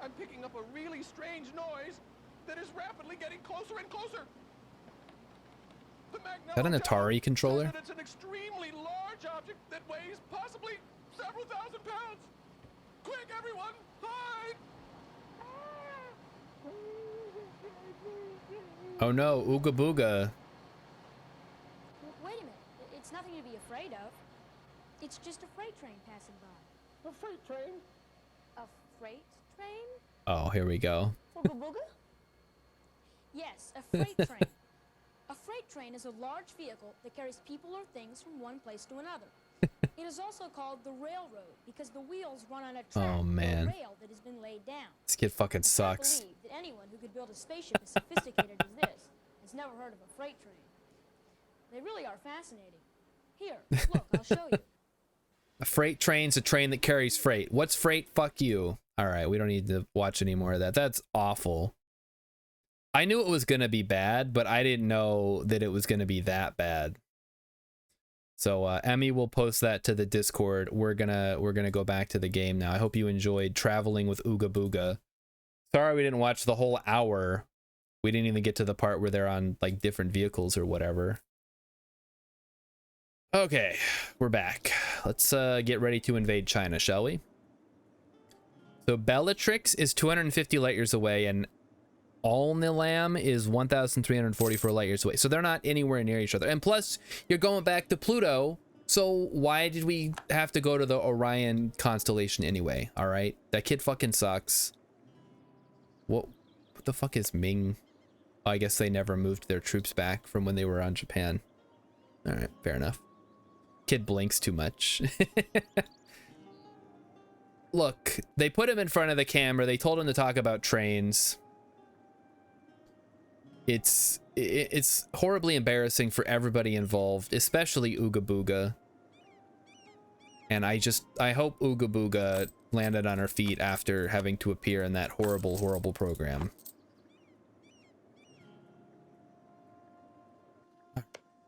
I'm picking up a really strange noise that is rapidly getting closer and closer. Is that an Atari controller? It's an extremely large object that weighs possibly several thousand pounds. Quick, everyone, hide! Oh no, Ooga Booga. Wait a minute. It's nothing to be afraid of. It's just a freight train passing by. A freight train? A freight train? Oh, here we go. Ooga Booga? Yes, a freight train. A freight train is a large vehicle that carries people or things from one place to another. It is also called the railroad because the wheels run on a track or rail that has been laid down. This kid fucking I sucks. can't believe that anyone who could build a spaceship as sophisticated as this has never heard of a freight train. They really are fascinating. Here, look, I'll show you. A freight train's a train that carries freight. What's freight? Fuck you. All right, we don't need to watch any more of that. That's awful. I knew it was gonna be bad, but I didn't know that it was gonna be that bad. So Emmy will post that to the Discord. We're gonna go back to the game now. I hope you enjoyed traveling with Ooga Booga. Sorry we didn't watch the whole hour. We didn't even get to the part where they're on like different vehicles or whatever. Okay, we're back. Let's get ready to invade China, shall we? So Bellatrix is 250 light years away, and Alnilam is 1,344 light years away. So they're not anywhere near each other. And plus, you're going back to Pluto. So why did we have to go to the Orion constellation anyway? All right, that kid fucking sucks. What the fuck is Ming? Oh, I guess they never moved their troops back from when they were on Japan. All right, fair enough. Kid blinks too much. Look, they put him in front of the camera. They told him to talk about trains. It's horribly embarrassing for everybody involved, especially Ooga Booga. And I hope Ooga Booga landed on her feet after having to appear in that horrible, horrible program.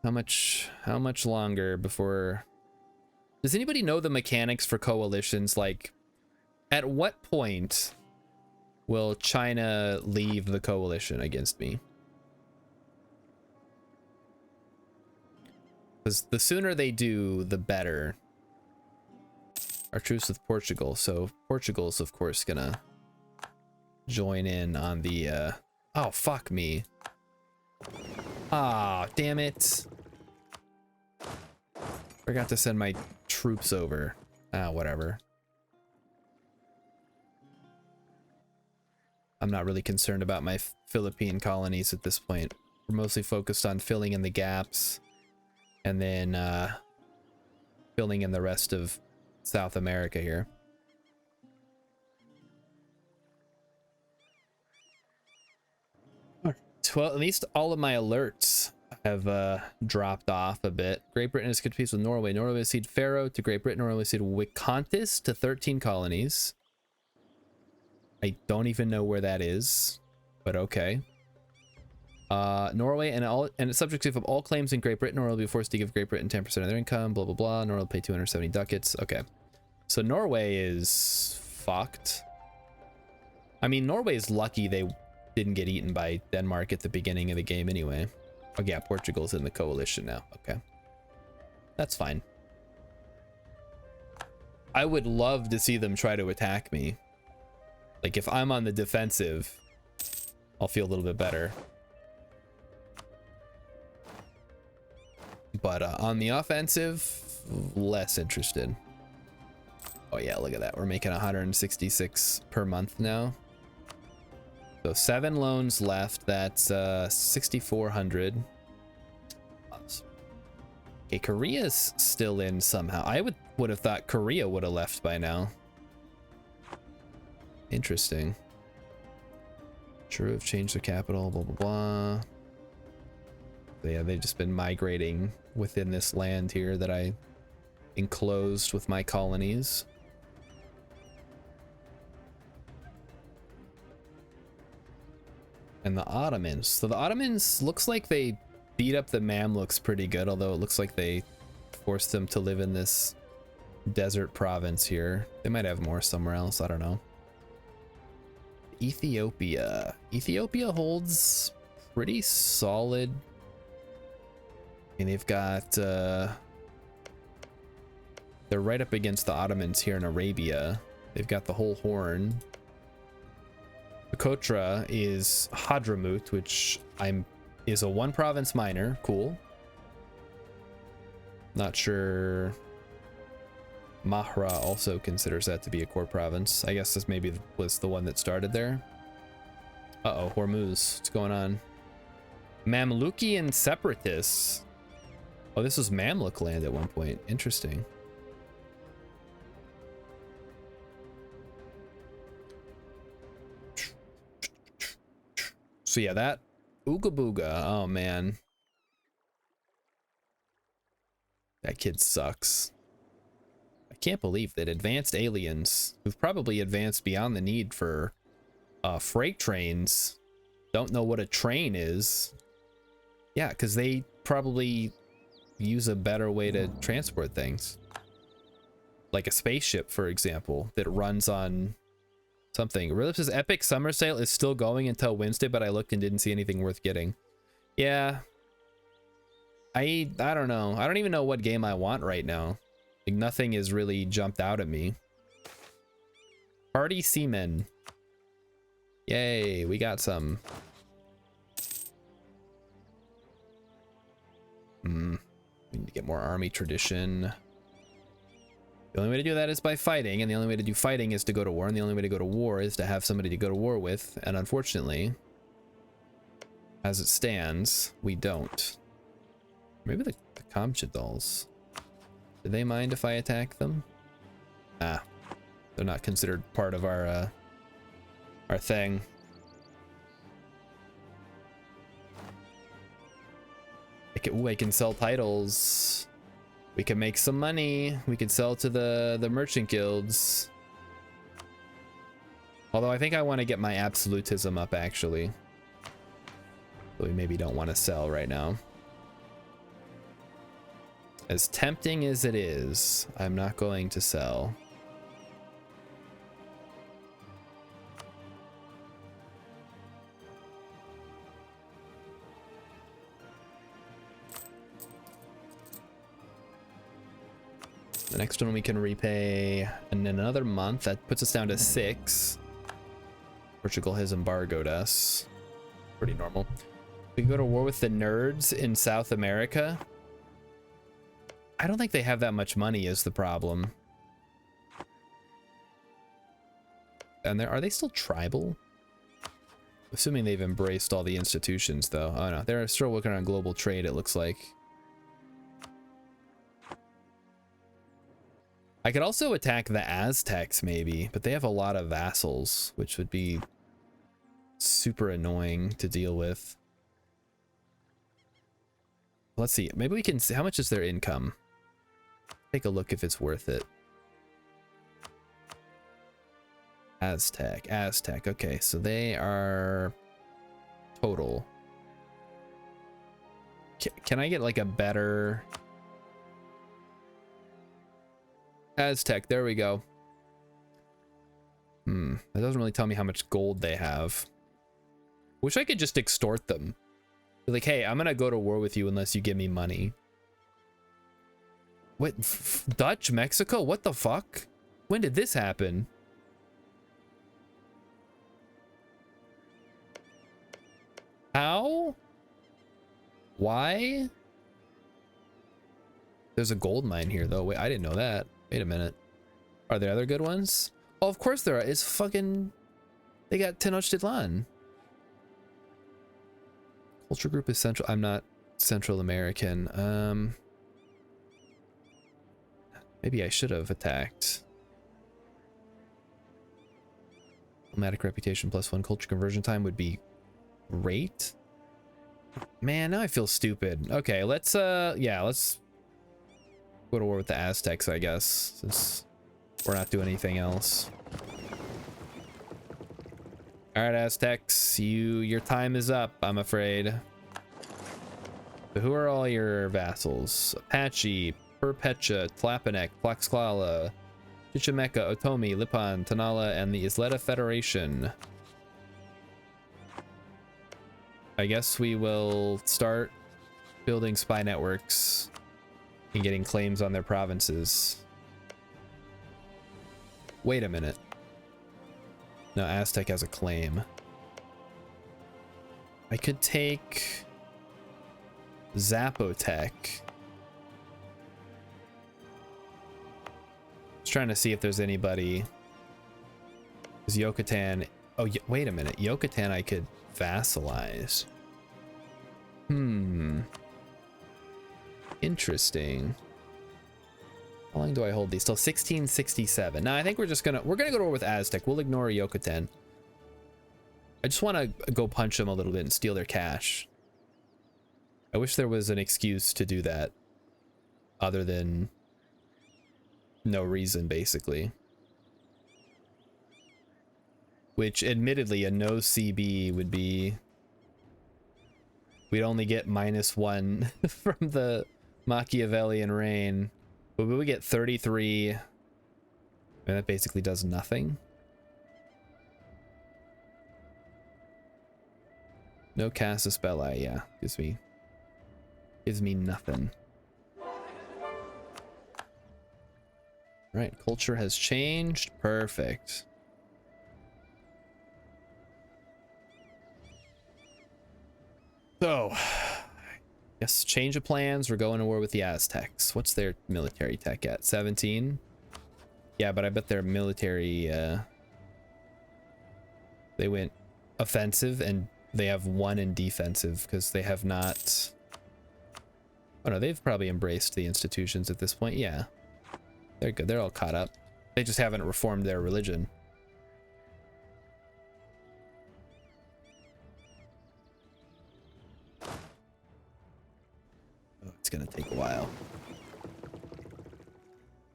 How much longer before... Does anybody know the mechanics for coalitions? Like, at what point will China leave the coalition against me? Because the sooner they do, the better. Our truce with Portugal. So Portugal's, of course, gonna join in on the... Oh, fuck me. Ah, damn it. Forgot to send my troops over. Ah, whatever. I'm not really concerned about my Philippine colonies at this point. We're mostly focused on filling in the gaps and then filling in the rest of South America here. Well, at least all of my alerts have dropped off a bit. Great Britain has good peace with Norway. Norway will cede Faroe to Great Britain. Norway will cede Wicontis to 13 colonies. I don't even know where that is, but okay. Norway and it's subject of all claims in Great Britain. Norway will be forced to give Great Britain 10% of their income. Blah blah blah. Norway will pay 270 ducats. Okay, so Norway is fucked. I mean, Norway's lucky they didn't get eaten by Denmark at the beginning of the game anyway. Oh yeah, Portugal's in the coalition now. Okay, that's fine. I would love to see them try to attack me. Like, if I'm on the defensive, I'll feel a little bit better. But on the offensive, less interested. Oh yeah, look at that. We're making 166 per month now. So 7 loans left. That's 6,400. Okay, Korea's still in somehow. I would have thought Korea would have left by now. Interesting. True, have changed their capital, blah, blah, blah. So yeah, they've just been migrating within this land here that I enclosed with my colonies. And the Ottomans. So the Ottomans looks like they beat up the Mamluks pretty good, although it looks like they forced them to live in this desert province here. They might have more somewhere else, I don't know. Ethiopia. Ethiopia holds pretty solid. I mean, they've got they're right up against the Ottomans here in Arabia. They've got the whole horn. Socotra is Hadramut, which is a 1 province minor. Cool. Not sure Mahra also considers that to be a core province. I guess this maybe was the one that started there. Uh-oh, Hormuz. What's going on? Mamlukian separatists. Oh, this was Mamluk land at one point. Interesting. So yeah, that Ooga Booga. Oh man. That kid sucks. I can't believe that advanced aliens, who've probably advanced beyond the need for freight trains, don't know what a train is. Yeah, because they probably use a better way to transport things. Like a spaceship, for example, that runs on something. Realis's Epic Summer Sale is still going until Wednesday, but I looked and didn't see anything worth getting. Yeah. I don't know. I don't even know what game I want right now. Like, nothing has really jumped out at me. Party Seamen. Yay, we got some. We need to get more army tradition. The only way to do that is by fighting, and the only way to do fighting is to go to war, and the only way to go to war is to have somebody to go to war with, and unfortunately, as it stands, we don't. Maybe the Kamchadals. Do they mind if I attack them? Ah, they're not considered part of our thing. I can sell titles. We can make some money. We can sell to the merchant guilds. Although I think I want to get my absolutism up, actually. But we maybe don't want to sell right now. As tempting as it is, I'm not going to sell. The next one we can repay in another month. That puts us down to 6. Portugal has embargoed us. Pretty normal. We can go to war with the nerds in South America. I don't think they have that much money is the problem. And are they still tribal? Assuming they've embraced all the institutions though. Oh no, they're still working on global trade, it looks like. I could also attack the Aztecs maybe, but they have a lot of vassals, which would be super annoying to deal with. Let's see, maybe we can see how much is their income. Take a look if it's worth it. Aztec. Okay, so they are total. Can I get like a better Aztec? There we go. That doesn't really tell me how much gold they have. Wish I could just extort them. Be like, hey, I'm gonna go to war with you unless you give me money. What? Dutch? Mexico? What the fuck? When did this happen? How? Why? There's a gold mine here though. Wait, I didn't know that. Wait a minute. Are there other good ones? Oh, of course there are. It's fucking... They got Tenochtitlan. Culture group is Central... I'm not Central American. Maybe I should have attacked. Diplomatic reputation +1 culture conversion time would be great. Man, now I feel stupid. Okay, let's yeah, let's go to war with the Aztecs, I guess, since we're not doing anything else. All right, Aztecs, your time is up, I'm afraid. So who are all your vassals? Apache, Perpetua, Tlapanek, Tlaxcala, Chichimeca, Otomi, Lipan, Tanala, and the Isleta Federation. I guess we will start building spy networks and getting claims on their provinces. Wait a minute. No, Aztec has a claim. I could take Zapotec. Just trying to see if there's anybody. Is Yucatan... Oh, wait a minute. Yucatan I could vassalize. Interesting. How long do I hold these? Till 1667. Now I think we're gonna go to war with Aztec. We'll ignore Yucatan. I just want to go punch them a little bit and steal their cash. I wish there was an excuse to do that other than no reason, basically. Which, admittedly, a no CB would be... We'd only get -1 from the Machiavellian reign. But we would get 33. And that basically does nothing. No Casus Belli, yeah. Gives me nothing. Right, culture has changed. Perfect. So, yes, change of plans. We're going to war with the Aztecs. What's their military tech at? 17? Yeah, but I bet their military, they went offensive and they have 1 in defensive because they have not... Oh no, they've probably embraced the institutions at this point. Yeah, they're good. They're all caught up. They just haven't reformed their religion. Oh, it's gonna take a while.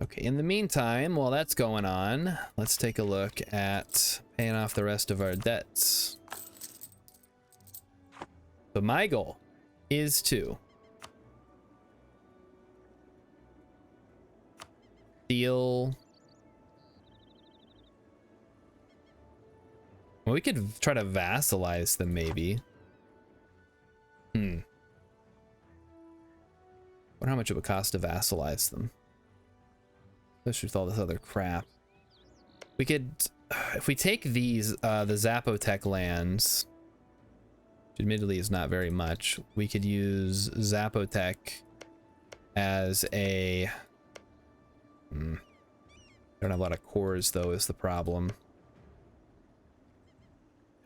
Okay, in the meantime, while that's going on, let's take a look at paying off the rest of our debts. So my goal is to steal... Well, we could try to vassalize them, maybe. Wonder how much it would cost to vassalize them. Especially with all this other crap. We could... If we take these, the Zapotec lands... Which admittedly is not very much. We could use Zapotec as a... Don't have a lot of cores, though, is the problem.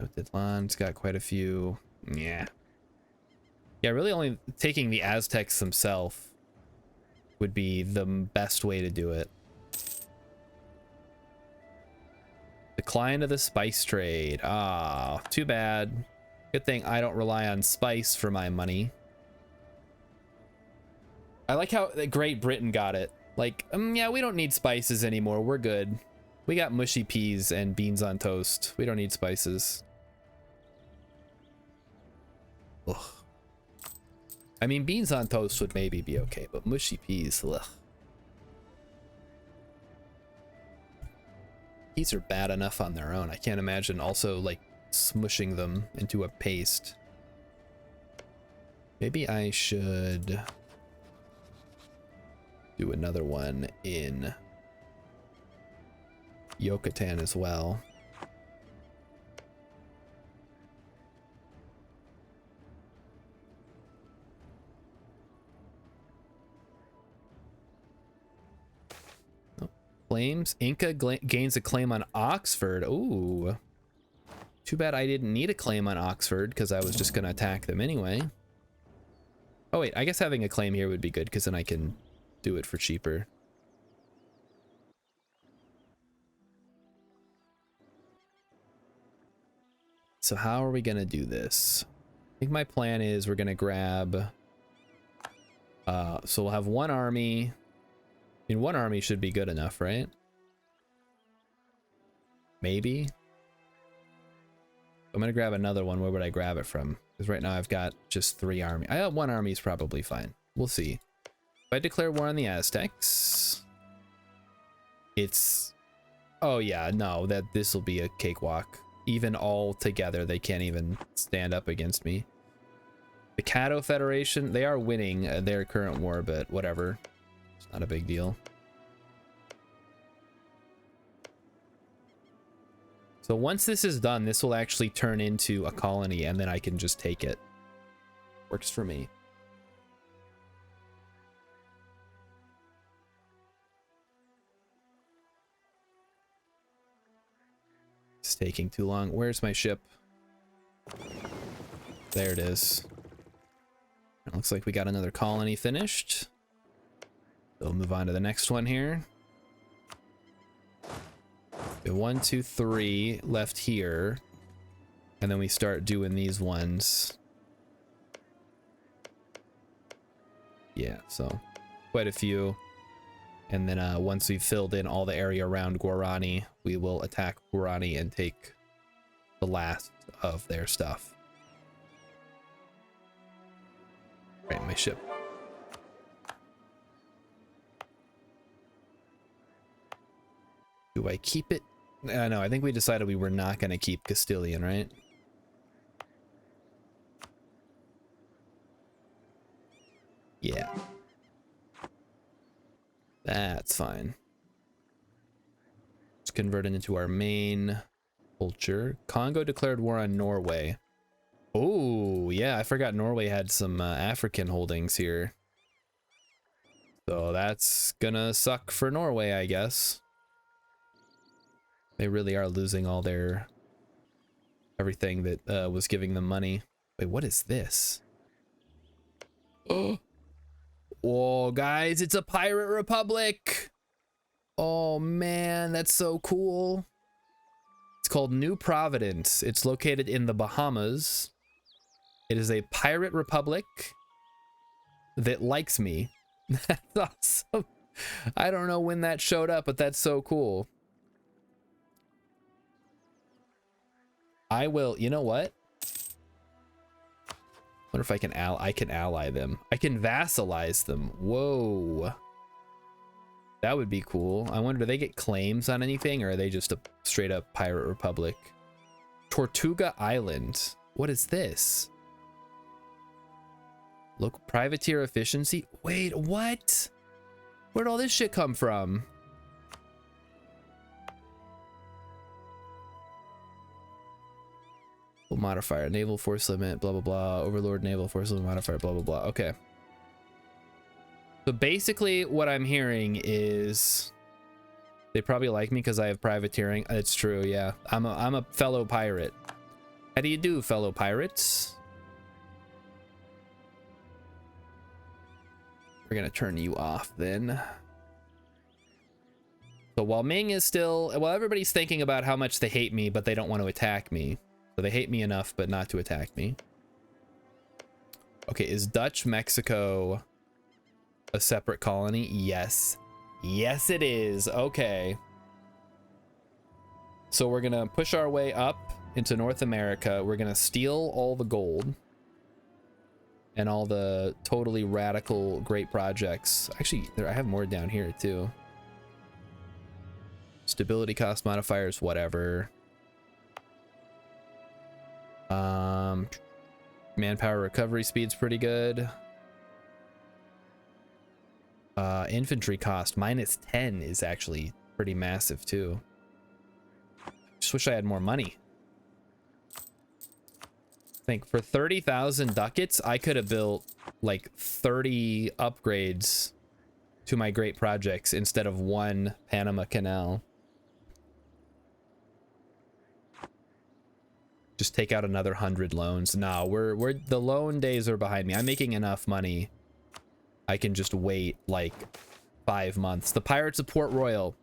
Titlan's got quite a few. Yeah. Yeah, really only taking the Aztecs themselves would be the best way to do it. Decline of the spice trade. Ah, too bad. Good thing I don't rely on spice for my money. I like how Great Britain got it. Like, yeah, we don't need spices anymore. We're good. We got mushy peas and beans on toast. We don't need spices. Ugh. I mean, beans on toast would maybe be okay, but mushy peas, ugh. Peas are bad enough on their own. I can't imagine also, like, smushing them into a paste. Maybe I should... do another one in Yucatan as well. Oh, claims. Inca gains a claim on Oxford. Ooh. Too bad I didn't need a claim on Oxford because I was just going to attack them anyway. Oh wait, I guess having a claim here would be good because then I can do it for cheaper. So how are we gonna do this? I think my plan is we're gonna grab so we'll have one army. I mean, one army should be good enough, right? Maybe. I'm gonna grab another one. Where would I grab it from? Because right now I've got just 3 armies. I have 1 army is probably fine. We'll see. If I declare war on the Aztecs, it's... Oh yeah, no, this will be a cakewalk. Even all together, they can't even stand up against me. The Caddo Federation, they are winning their current war, but whatever. It's not a big deal. So once this is done, this will actually turn into a colony, and then I can just take it. Works for me. It's taking too long. Where's my ship? There it is. Looks like we got another colony finished. We'll move on to the next one here. Okay, 1, 2, 3 left here. And then we start doing these ones. Yeah, so quite a few. And then once we've filled in all the area around Guarani, we will attack Guarani and take the last of their stuff. Right, my ship. Do I keep it? No, I think we decided we were not going to keep Castilian, right? Yeah. That's fine. Let's convert it into our main culture. Congo declared war on Norway. Oh, yeah, I forgot Norway had some African holdings here. So that's gonna suck for Norway, I guess. They really are losing all their... everything that was giving them money. Wait, what is this? Oh, whoa, guys, it's a pirate republic. Oh, man, that's so cool. It's called New Providence. It's located in the Bahamas. It is a pirate republic that likes me. That's awesome. I don't know when that showed up, but that's so cool. I will, you know what? Wonder if I can ally them. I can vassalize them. Whoa. That would be cool. I wonder, do they get claims on anything, or are they just a straight up pirate republic? Tortuga Island. What is this? Local privateer efficiency? Wait, what? Where'd all this shit come from? Modifier, naval force limit, blah blah blah, overlord naval force limit modifier, blah blah blah. Okay, so basically what I'm hearing is they probably like me because I have privateering. It's true, yeah. I'm a fellow pirate. How do you do, fellow pirates? We're gonna turn you off then. So while Ming is still, well, everybody's thinking about how much they hate me, but they don't want to attack me. So they hate me enough, but not to attack me. Okay, is Dutch Mexico a separate colony? Yes. Yes, it is. Okay. So we're gonna push our way up into North America. We're gonna steal all the gold and all the totally radical great projects. Actually, I have more down here too. Stability cost modifiers, whatever. Manpower recovery speed's pretty good. Infantry cost -10 is actually pretty massive too. Just wish I had more money. I think for 30,000 ducats, I could have built like 30 upgrades to my great projects instead of one Panama Canal. Just take out another 100 loans. No, we're the loan days are behind me. I'm making enough money. I can just wait like 5 months. The Pirates of Port Royal.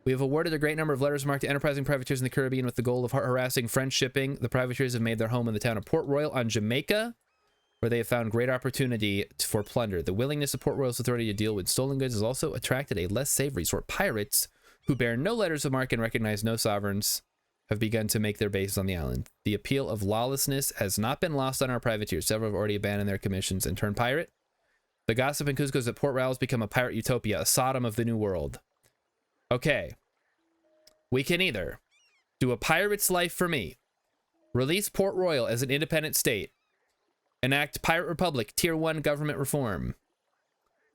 We have awarded a great number of letters marked to enterprising privateers in the Caribbean with the goal of harassing French shipping. The privateers have made their home in the town of Port Royal on Jamaica, where they have found great opportunity for plunder. The willingness of Port Royal's authority to deal with stolen goods has also attracted a less savory sort. Pirates, who bear no letters of marque and recognize no sovereigns, have begun to make their base on the island. The appeal of lawlessness has not been lost on our privateers. Several have already abandoned their commissions and turned pirate. The gossip in Cuzco is that Port Royal has become a pirate utopia, a Sodom of the New World. Okay. We can either do a pirate's life for me, release Port Royal as an independent state, enact Pirate Republic Tier 1 government reform,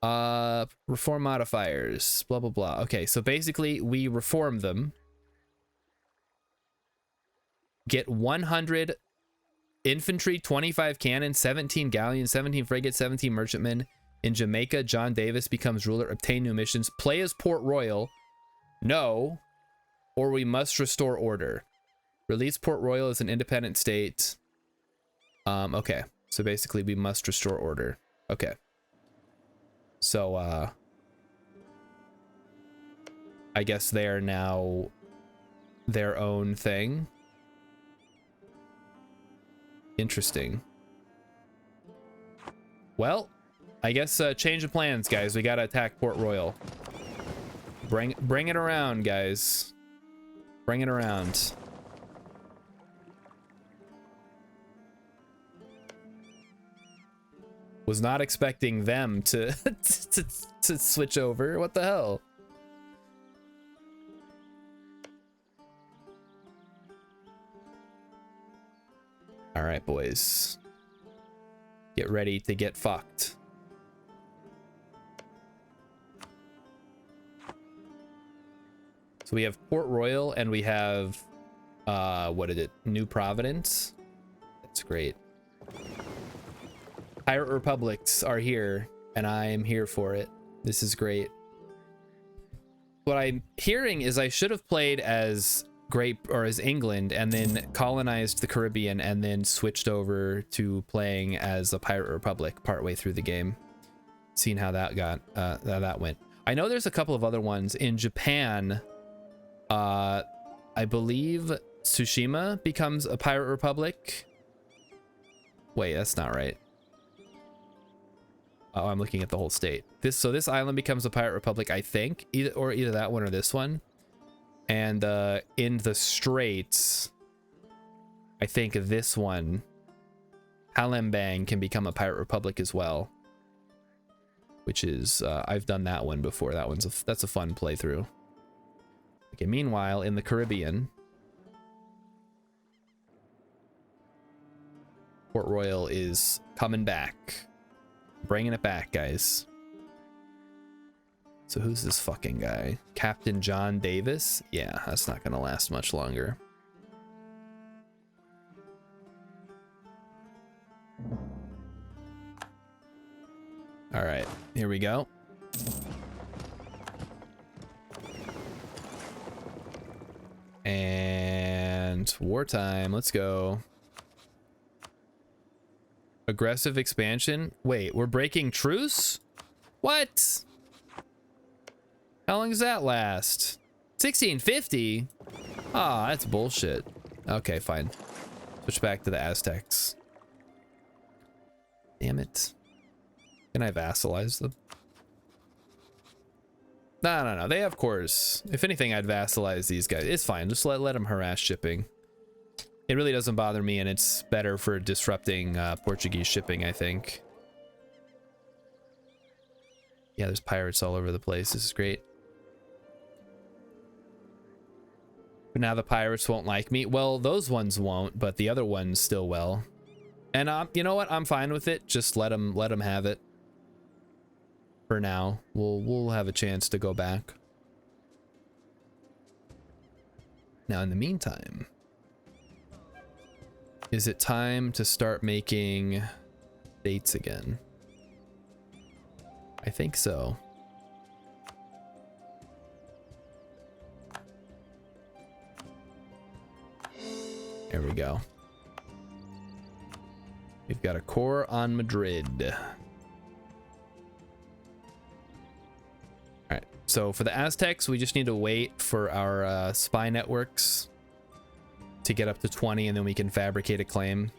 reform modifiers, blah, blah, blah. Okay, so basically we reform them, get 100 infantry, 25 cannons, 17 galleons, 17 frigates, 17 merchantmen. In Jamaica, John Davis becomes ruler, obtain new missions, play as Port Royal. No, or we must restore order. Release Port Royal as an independent state. Okay, so basically we must restore order. Okay. So, I guess they are now their own thing. Interesting. Well, I guess change of plans, guys. We gotta attack Port Royal. Bring it around, guys. Bring it around. Was not expecting them to to switch over. What the hell? All right, boys. Get ready to get fucked. So we have Port Royal and we have what is it? New Providence. That's great. Pirate Republics are here and I am here for it. This is great. What I'm hearing is I should have played as as England and then colonized the Caribbean and then switched over to playing as a Pirate Republic partway through the game. Seeing how that that went. I know there's a couple of other ones in Japan. I believe Tsushima becomes a Pirate Republic. Wait, that's not right. Oh, I'm looking at the whole state. This island becomes a Pirate Republic, I think, either that one or this one. And in the Straits, I think this one, Palembang, can become a Pirate Republic as well. Which is I've done that one before. That's a fun playthrough. Okay, meanwhile, in the Caribbean, Port Royal is coming back. Bringing it back, guys. So who's this fucking guy? Captain John Davis? Yeah, that's not gonna last much longer. All right, here we go. And wartime, let's go. Aggressive expansion. Wait, we're breaking truce? What? How long does that last? 1650? Ah, that's bullshit. Okay, fine. Switch back to the Aztecs. Damn it. Can I vassalize them? No. They have cores. If anything, I'd vassalize these guys. It's fine. Just let them harass shipping. It really doesn't bother me, and it's better for disrupting Portuguese shipping, I think. Yeah, there's pirates all over the place. This is great. But now the pirates won't like me. Well, those ones won't, but the other ones still will. And you know what? I'm fine with it. Just let them have it. For now, we'll have a chance to go back. Now, in the meantime, is it time to start making dates again? I think so. There we go. We've got a core on Madrid. All right, so for the Aztecs, we just need to wait for our spy networks to get up to 20, and then we can fabricate a claim.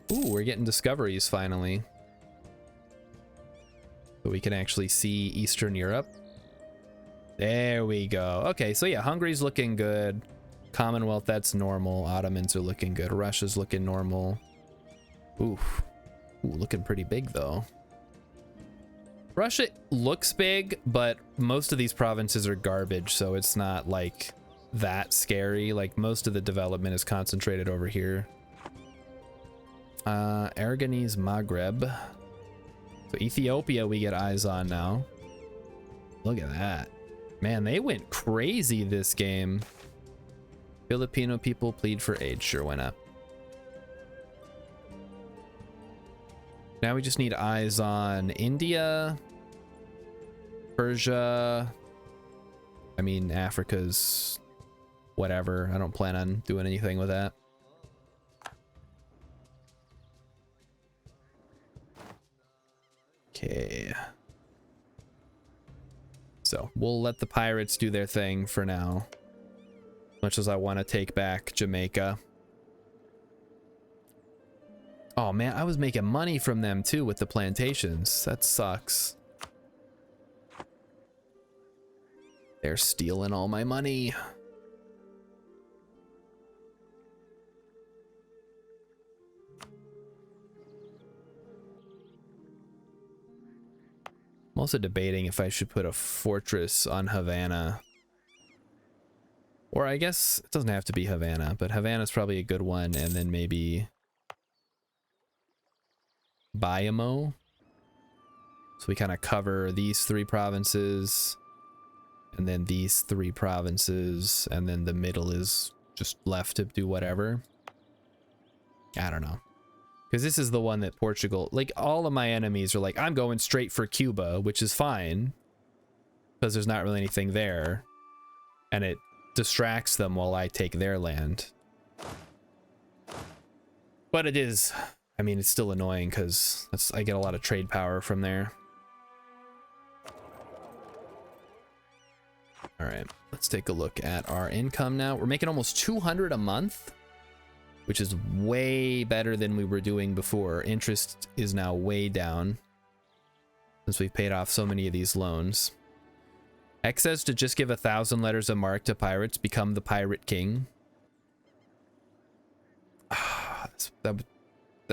Ooh, we're getting discoveries finally. So we can actually see Eastern Europe. There we go. Okay, so yeah, Hungary's looking good. Commonwealth, that's normal. Ottomans are looking good. Russia's looking normal. Oof. Ooh, looking pretty big though. Russia looks big, but most of these provinces are garbage, so it's not like that scary. Like most of the development is concentrated over here. Aragonese Maghreb. So Ethiopia we get eyes on now. Look at that. Man, they went crazy this game. Filipino people plead for aid. Sure, why not? Now we just need eyes on India, Persia. I mean, Africa's whatever. I don't plan on doing anything with that. Okay. So we'll let the pirates do their thing for now. Much as I want to take back Jamaica. Oh man, I was making money from them too with the plantations. That sucks. They're stealing all my money. I'm also debating if I should put a fortress on Havana. Or I guess it doesn't have to be Havana, but Havana's probably a good one, and then maybe Bayamo. So we kind of cover these 3 provinces, and then these 3 provinces, and then the middle is just left to do whatever. I don't know. Because this is the one that Portugal, like all of my enemies are like, I'm going straight for Cuba, which is fine. Because there's not really anything there. And it distracts them while I take their land. But it is, I mean, it's still annoying because I get a lot of trade power from there. All right, let's take a look at our income now. We're making almost 200 a month, which is way better than we were doing before. Interest is now way down since we've paid off so many of these loans. X says to just give 1,000 letters of marque to pirates, become the pirate king.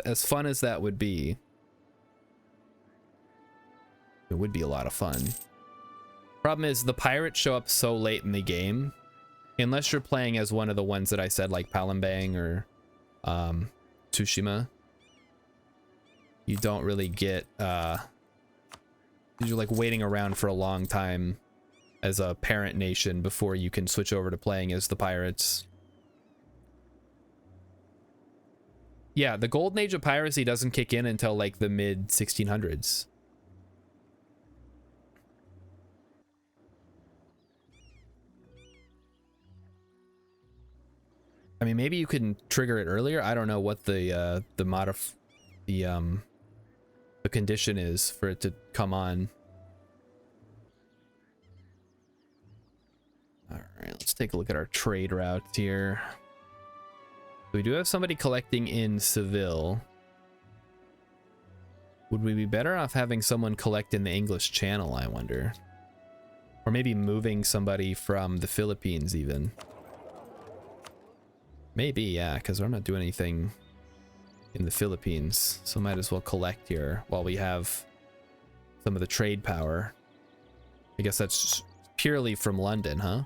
As fun as that would be, it would be a lot of fun. Problem is, the pirates show up so late in the game, unless you're playing as one of the ones that I said, like Palembang or Tsushima. You don't really get, you're like waiting around for a long time as a parent nation before you can switch over to playing as the pirates. Yeah, the golden age of piracy doesn't kick in until like the mid 1600s. I mean, maybe you can trigger it earlier. I don't know what the condition is for it to come on. All right, let's take a look at our trade routes here. We do have somebody collecting in Seville. Would we be better off having someone collect in the English Channel, I wonder? Or maybe moving somebody from the Philippines even. Maybe, yeah, because we're not doing anything in the Philippines. So might as well collect here while we have some of the trade power. I guess that's purely from London, huh?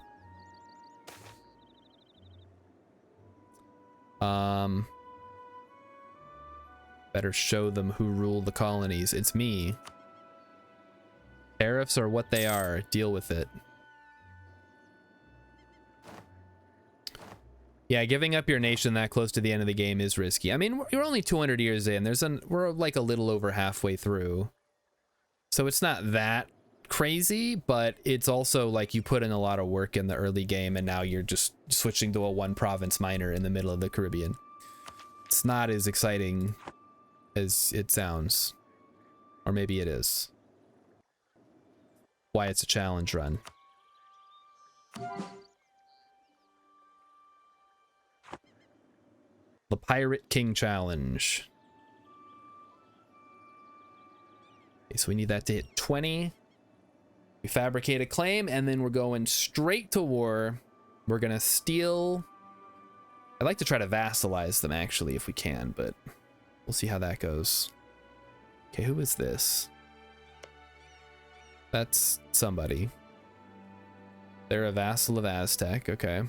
Better show them who rule the colonies. It's me. Tariffs are what they are. Deal with it. Yeah, giving up your nation that close to the end of the game is risky. I mean, we're only 200 years in. We're like a little over halfway through. So it's not that crazy, but it's also like you put in a lot of work in the early game and now you're just switching to a 1 province minor in the middle of the Caribbean. It's not as exciting as it sounds. Or maybe it is. Why it's a challenge run. The Pirate King Challenge. Okay, so we need that to hit 20. We fabricate a claim, and then we're going straight to war. We're gonna steal. I'd like to try to vassalize them, actually, if we can, but we'll see how that goes. Okay, who is this? That's somebody. They're a vassal of Aztec, okay.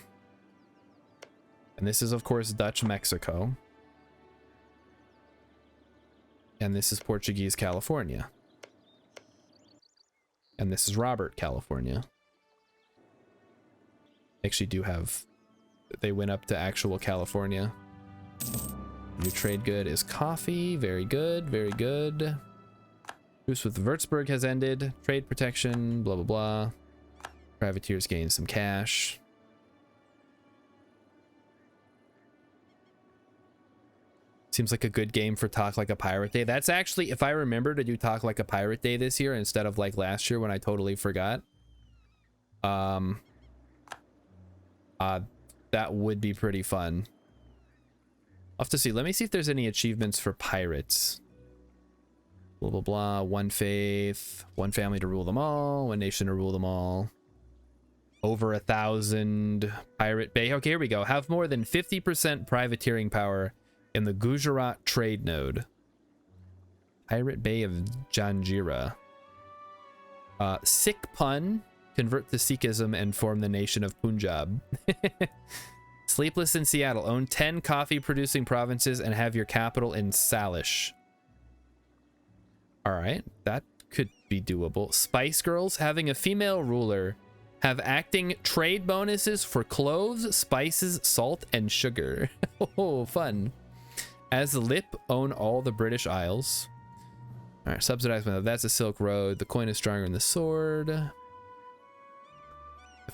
And this is, of course, Dutch Mexico. And this is Portuguese California. And this is Robert, California. Actually do have... They went up to actual California. New trade good is coffee. Very good, very good. Truce with Würzburg has ended. Trade protection, blah, blah, blah. Privateers gain some cash. Seems like a good game for Talk Like a Pirate Day. That's actually, if I remember to do Talk Like a Pirate Day this year instead of like last year when I totally forgot, that would be pretty fun. I'll have to see. Let me see if there's any achievements for pirates. Blah, blah, blah. One faith, one family to rule them all, one nation to rule them all. Over 1,000 pirate bay. Okay, here we go. Have more than 50% privateering power in the Gujarat trade node. Pirate Bay of Janjira. Sikh pun. Convert to Sikhism and form the nation of Punjab. Sleepless in Seattle. Own 10 coffee-producing provinces and have your capital in Salish. All right, that could be doable. Spice Girls. Having a female ruler. Have acting trade bonuses for cloves, spices, salt, and sugar. Oh, fun. As the Lip, own all the British Isles. All right, subsidized. That's the Silk Road. The coin is stronger than the sword. The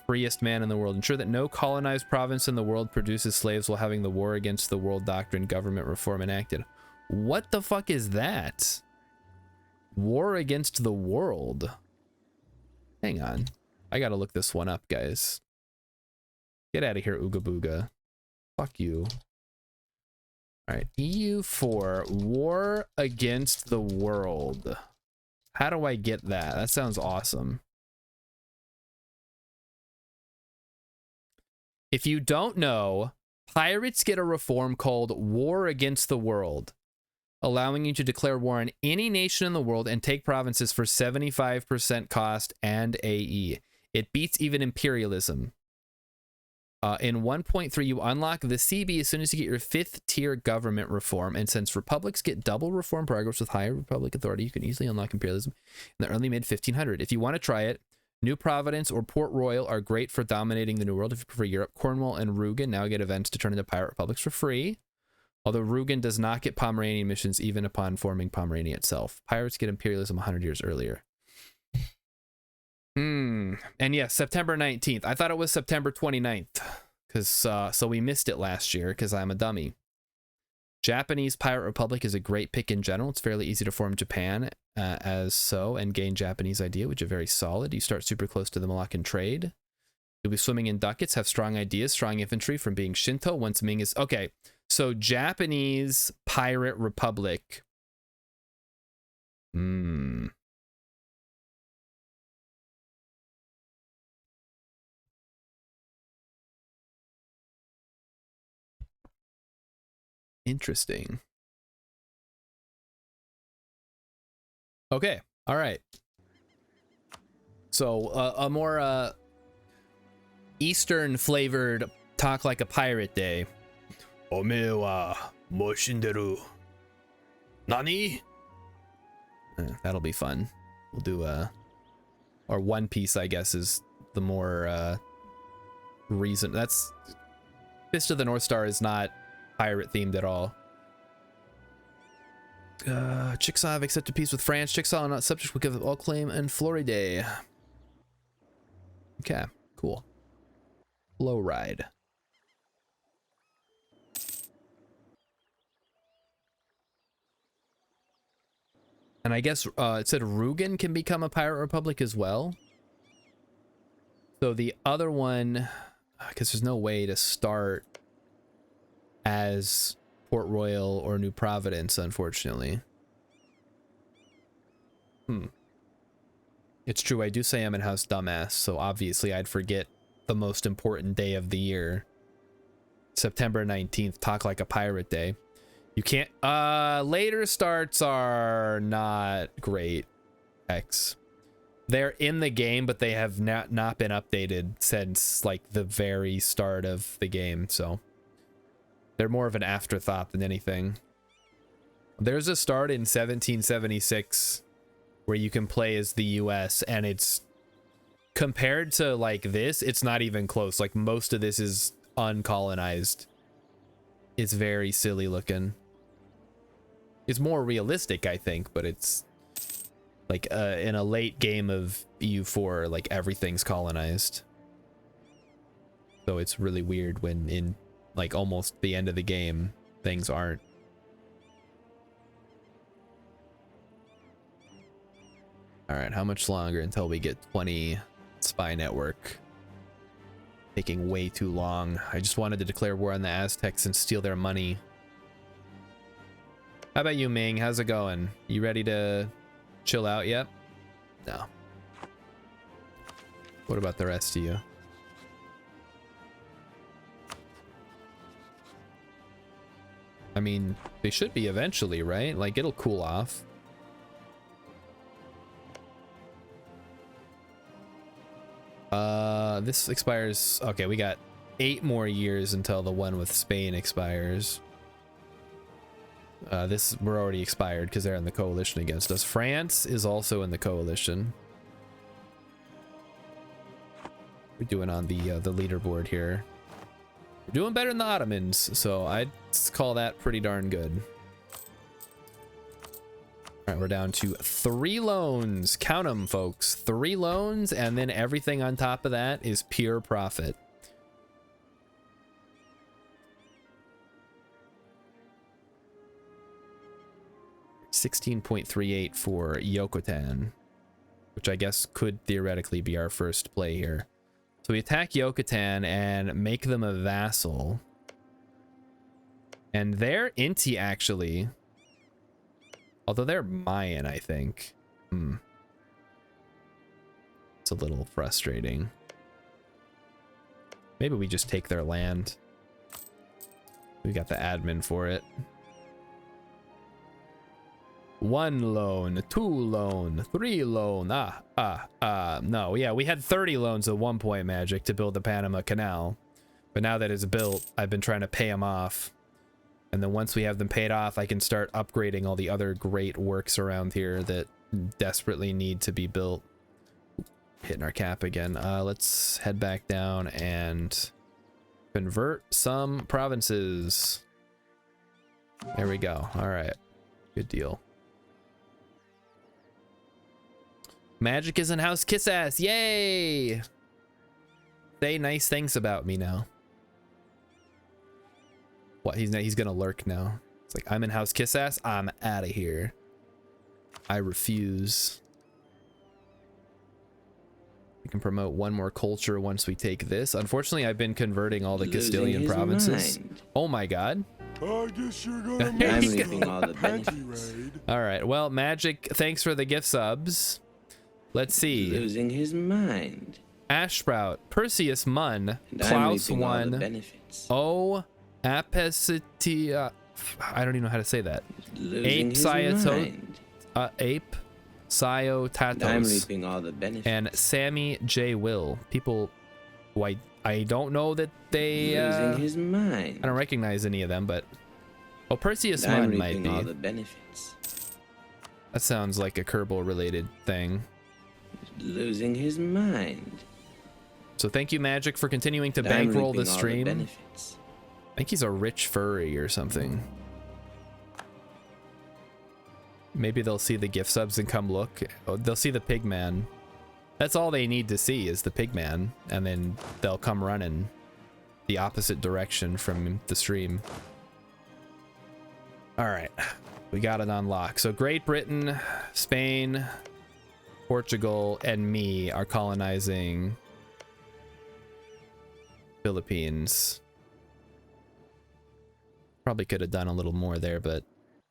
freest man in the world. Ensure that no colonized province in the world produces slaves while having the war against the world doctrine government reform enacted. What the fuck is that? War against the world. Hang on. I gotta look this one up, guys. Get out of here, Ooga Booga. Fuck you. Alright, EU4, War Against the World. How do I get that? That sounds awesome. If you don't know, pirates get a reform called War Against the World, allowing you to declare war on any nation in the world and take provinces for 75% cost and AE. It beats even imperialism. In 1.3, you unlock the CB as soon as you get your 5th tier government reform, and since republics get double reform progress with higher republic authority, you can easily unlock imperialism in the early mid 1500. If you want to try it, New Providence or Port Royal are great for dominating the New World. If you prefer Europe, Cornwall and Rugen now get events to turn into pirate republics for free. Although Rugen does not get Pomeranian missions even upon forming Pomerania itself. Pirates get imperialism 100 years earlier. And yes, September 19th. I thought it was September 29th. So we missed it last year because I'm a dummy. Japanese Pirate Republic is a great pick in general. It's fairly easy to form Japan and gain Japanese idea, which is very solid. You start super close to the Malaccan trade. You'll be swimming in ducats, have strong ideas, strong infantry from being Shinto. Once Ming is... Okay, so Japanese Pirate Republic. Interesting. Okay, all right. So a more Eastern flavored Talk Like a Pirate Day. Ome wa mo shinderu. Nani? That'll be fun. We'll do or One Piece, I guess, is the more reason. That's Fist of the North Star is not pirate themed at all. Chickasaw have accepted peace with France. Chickasaw are not subject will give all claim and Florida. Okay, cool. Low ride. And I guess it said Rugen can become a pirate republic as well. So the other one, because there's no way to start as Port Royal or New Providence, unfortunately. It's true, I do say I'm in house dumbass, so obviously I'd forget the most important day of the year. September 19th, Talk Like a Pirate Day. You can't... later starts are not great, X. They're in the game, but they have not been updated since, like, the very start of the game, so... They're more of an afterthought than anything. There's a start in 1776 where you can play as the US, and it's... Compared to, like, this, it's not even close. Like, most of this is uncolonized. It's very silly looking. It's more realistic, I think, but it's... Like, in a late game of EU4, like, everything's colonized. So it's really weird when in, like, almost the end of the game, things aren't. All right, how much longer until we get 20 spy network? Taking way too long. I just wanted to declare war on the Aztecs and steal their money. How about you, Ming? How's it going? You ready to chill out yet? No. What about the rest of you? I mean, they should be eventually, right? Like, it'll cool off. This expires. Okay, we got 8 more years until the one with Spain expires. We're already expired because they're in the coalition against us. France is also in the coalition. We're doing on the leaderboard here. We're doing better than the Ottomans, so I'd call that pretty darn good. All right, we're down to 3 loans. Count them, folks. 3 loans, and then everything on top of that is pure profit. $16.38 for Yucatan, which I guess could theoretically be our first play here. So we attack Yucatan and make them a vassal. And they're Inti, actually. Although they're Mayan, I think. It's a little frustrating. Maybe we just take their land. We got the admin for it. 1 loan, 2 loan, 3 loan. No, yeah, we had 30 loans at one point, Magic, to build the Panama Canal. But now that it's built, I've been trying to pay them off. And then once we have them paid off, I can start upgrading all the other great works around here that desperately need to be built. Hitting our cap again. Let's head back down and convert some provinces. There we go. All right. Good deal. Magic is in House Kiss Ass. Yay! Say nice things about me now. What? He's gonna lurk now. It's like, I'm in House Kiss Ass. I'm out of here. I refuse. We can promote 1 more culture once we take this. Unfortunately, I've been converting all the Castilian provinces. Oh my god. I guess you're gonna I'm reaping all the benefits. All right. Well, Magic, thanks for the gift subs. Let's see. Losing his mind. Ash Sprout, Perseus Munn, And Klaus I'm reaping all the 1, benefits. O Apesitia. I don't even know how to say that. Losing Ape his mind. Ape Sio And I'm Tatos reaping all the benefits. and Sammy J Will. People who I don't know that they Losing his mind. I don't recognize any of them, but oh, Perseus And I'm Munn might reaping be. all the benefits. That sounds like a Kerbal related thing. Losing his mind. So thank you, Magic, for continuing to And I'm bankroll reaping the all stream. benefits. I think he's a rich furry or something. Maybe they'll see the gift subs and come look. Oh, they'll see the Pigman. That's all they need to see is the Pigman, and then they'll come running the opposite direction from the stream. All right, we got it on lock. So Great Britain, Spain, Portugal, and me are colonizing Philippines. Probably could have done a little more there, but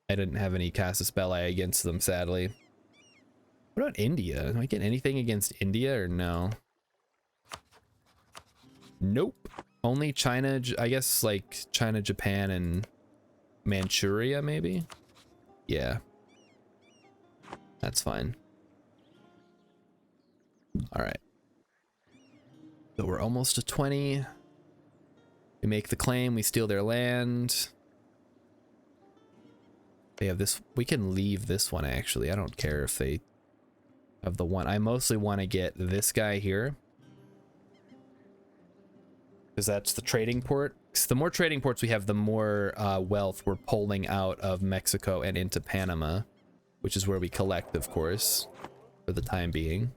I didn't have any casus belli against them, sadly. What about India? Do I get anything against India or no? Nope. Only China, I guess, like China, Japan, and Manchuria, maybe? Yeah. That's fine. All right. So we're almost to 20. We make the claim, we steal their land. They have this. We can leave this one, actually. I don't care if they have the one. I mostly want to get this guy here, because that's the trading port. So the more trading ports we have, the more wealth we're pulling out of Mexico and into Panama, which is where we collect, of course, for the time being.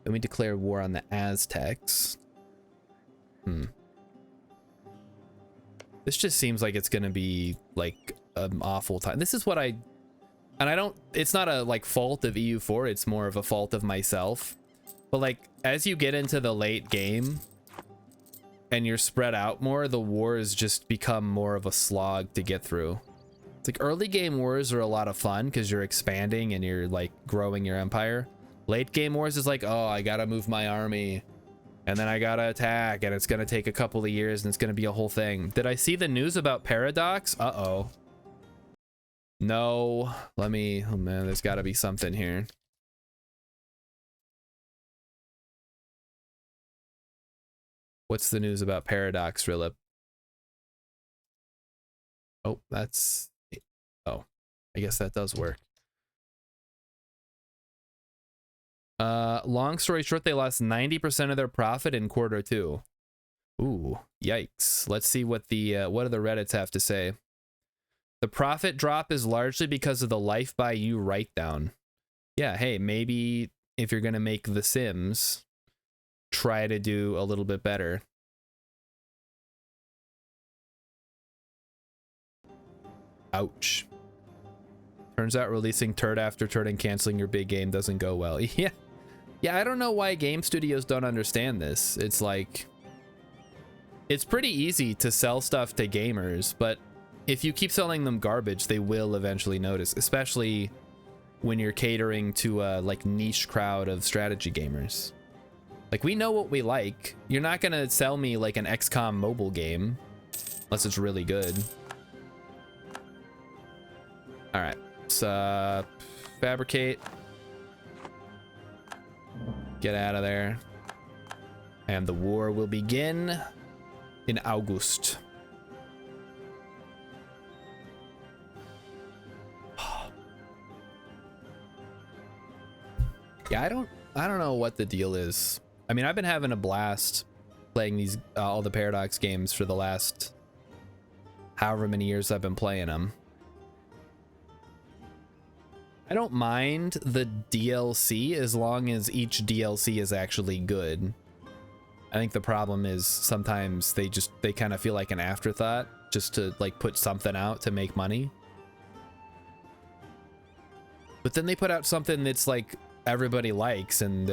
Then we declare war on the Aztecs. This just seems like it's gonna be like an awful time. This is what I don't, it's not a like fault of EU4, it's more of a fault of myself. But like as you get into the late game and you're spread out more, the wars just become more of a slog to get through. It's like early game wars are a lot of fun because you're expanding and you're like growing your empire. Late game wars is like, oh, I gotta move my army and then I gotta attack and it's gonna take a couple of years and it's gonna be a whole thing. Did I see the news about Paradox? Uh-oh. No, let me, oh man, there's gotta be something here. What's the news about Paradox, Rilip? Oh, that's, oh, I guess that does work. Long story short, they lost 90% of their profit in Q2. Ooh, yikes. Let's see what the what do the Reddits have to say. The profit drop is largely because of the Life by You write down. Yeah, hey, maybe if you're gonna make The Sims, try to do a little bit better. Ouch. Turns out releasing turd after turd and canceling your big game doesn't go well. Yeah. Yeah, I don't know why game studios don't understand this. It's like, it's pretty easy to sell stuff to gamers, but if you keep selling them garbage, they will eventually notice, especially when you're catering to a like niche crowd of strategy gamers. Like, we know what we like. You're not gonna sell me like an XCOM mobile game unless it's really good. All right, so fabricate. Get out of there. And the war will begin in August. Yeah, I don't know what the deal is. I mean, I've been having a blast playing these all the Paradox games for the last however many years I've been playing them. I don't mind the DLC as long as each DLC is actually good. I think the problem is sometimes they kind of feel like an afterthought just to like put something out to make money. But then they put out something that's like everybody likes and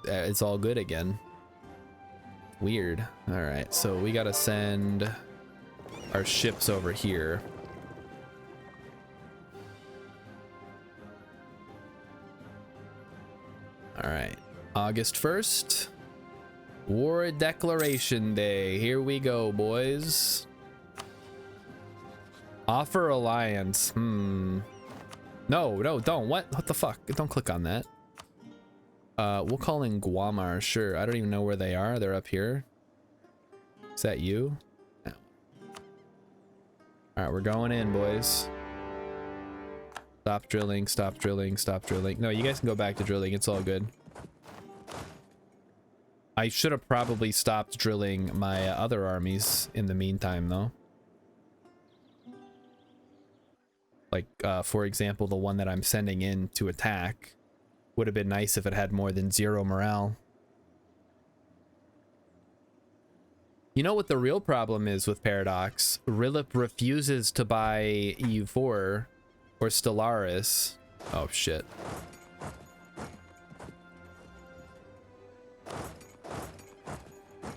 it's all good again. Weird. All right, so we gotta send our ships over here. All right, August 1st, War Declaration Day. Here we go, boys. Offer alliance. No, don't. What the fuck? Don't click on that. We'll call in Guamar. Sure. I don't even know where they are. They're up here. Is that you? No. All right, we're going in, boys. Stop drilling, stop drilling, stop drilling. No, you guys can go back to drilling. It's all good. I should have probably stopped drilling my other armies in the meantime, though. Like, for example, the one that I'm sending in to attack would have been nice if it had more than 0 morale. You know what the real problem is with Paradox? Rilip refuses to buy EU4 or Stellaris. Oh, shit.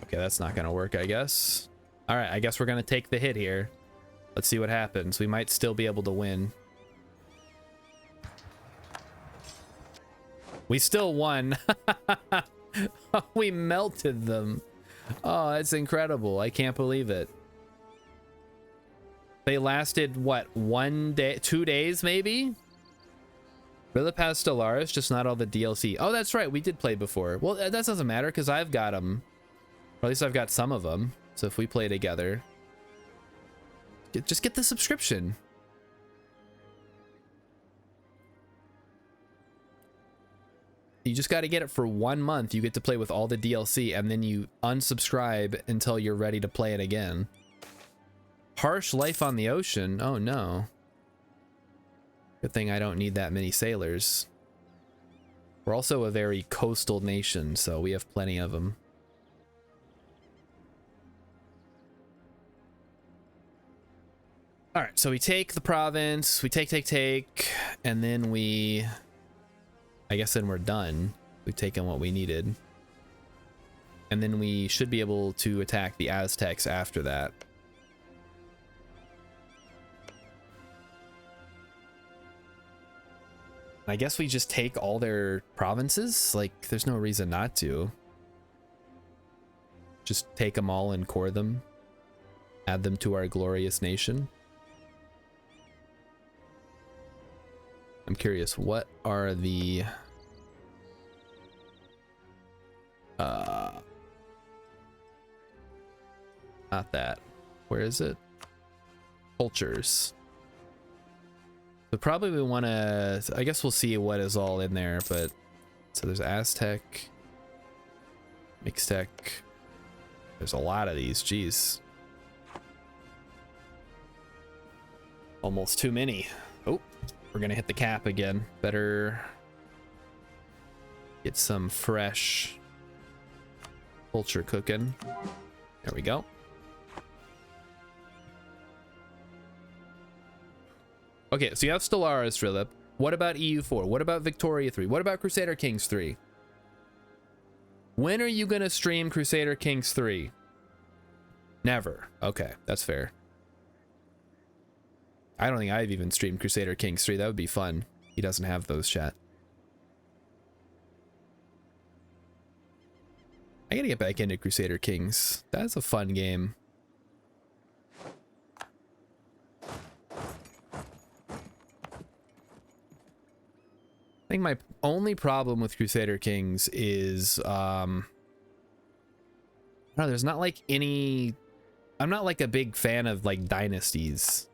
Okay, that's not gonna work, I guess. All right, I guess we're gonna take the hit here. Let's see what happens. We might still be able to win. We still won. We melted them. Oh, that's incredible. I can't believe it. They lasted, what, 1 day, 2 days, maybe? Rilip has Stellaris, just not all the DLC. Oh, that's right. We did play before. Well, that doesn't matter because I've got them. Or at least I've got some of them. So if we play together, just get the subscription. You just got to get it for 1 month. You get to play with all the DLC and then you unsubscribe until you're ready to play it again. Harsh life on the ocean. Oh no. Good thing I don't need that many sailors. We're also a very coastal nation, so we have plenty of them. All right, so we take the province, we take, and then we, I guess then we're done. We've taken what we needed. And then we should be able to attack the Aztecs after that. I guess we just take all their provinces? Like, there's no reason not to. Just take them all and core them. Add them to our glorious nation. I'm curious, what are the... not that. Where is it? Cultures. So probably we want to... I guess we'll see what is all in there, but... So there's Aztec. Mixtec. There's a lot of these, jeez. Almost too many. Oh, we're gonna hit the cap again. Better get some fresh culture cooking. There we go. Okay, so you have Stellaris, Philip. What about EU4? What about Victoria 3? What about Crusader Kings 3? When are you gonna stream Crusader Kings 3? Never. Okay, that's fair. I don't think I've even streamed Crusader Kings 3. That would be fun. He doesn't have those, chat. I gotta get back into Crusader Kings. That's a fun game. I think my only problem with Crusader Kings is, no, there's not like any... I'm not like a big fan of like dynasties.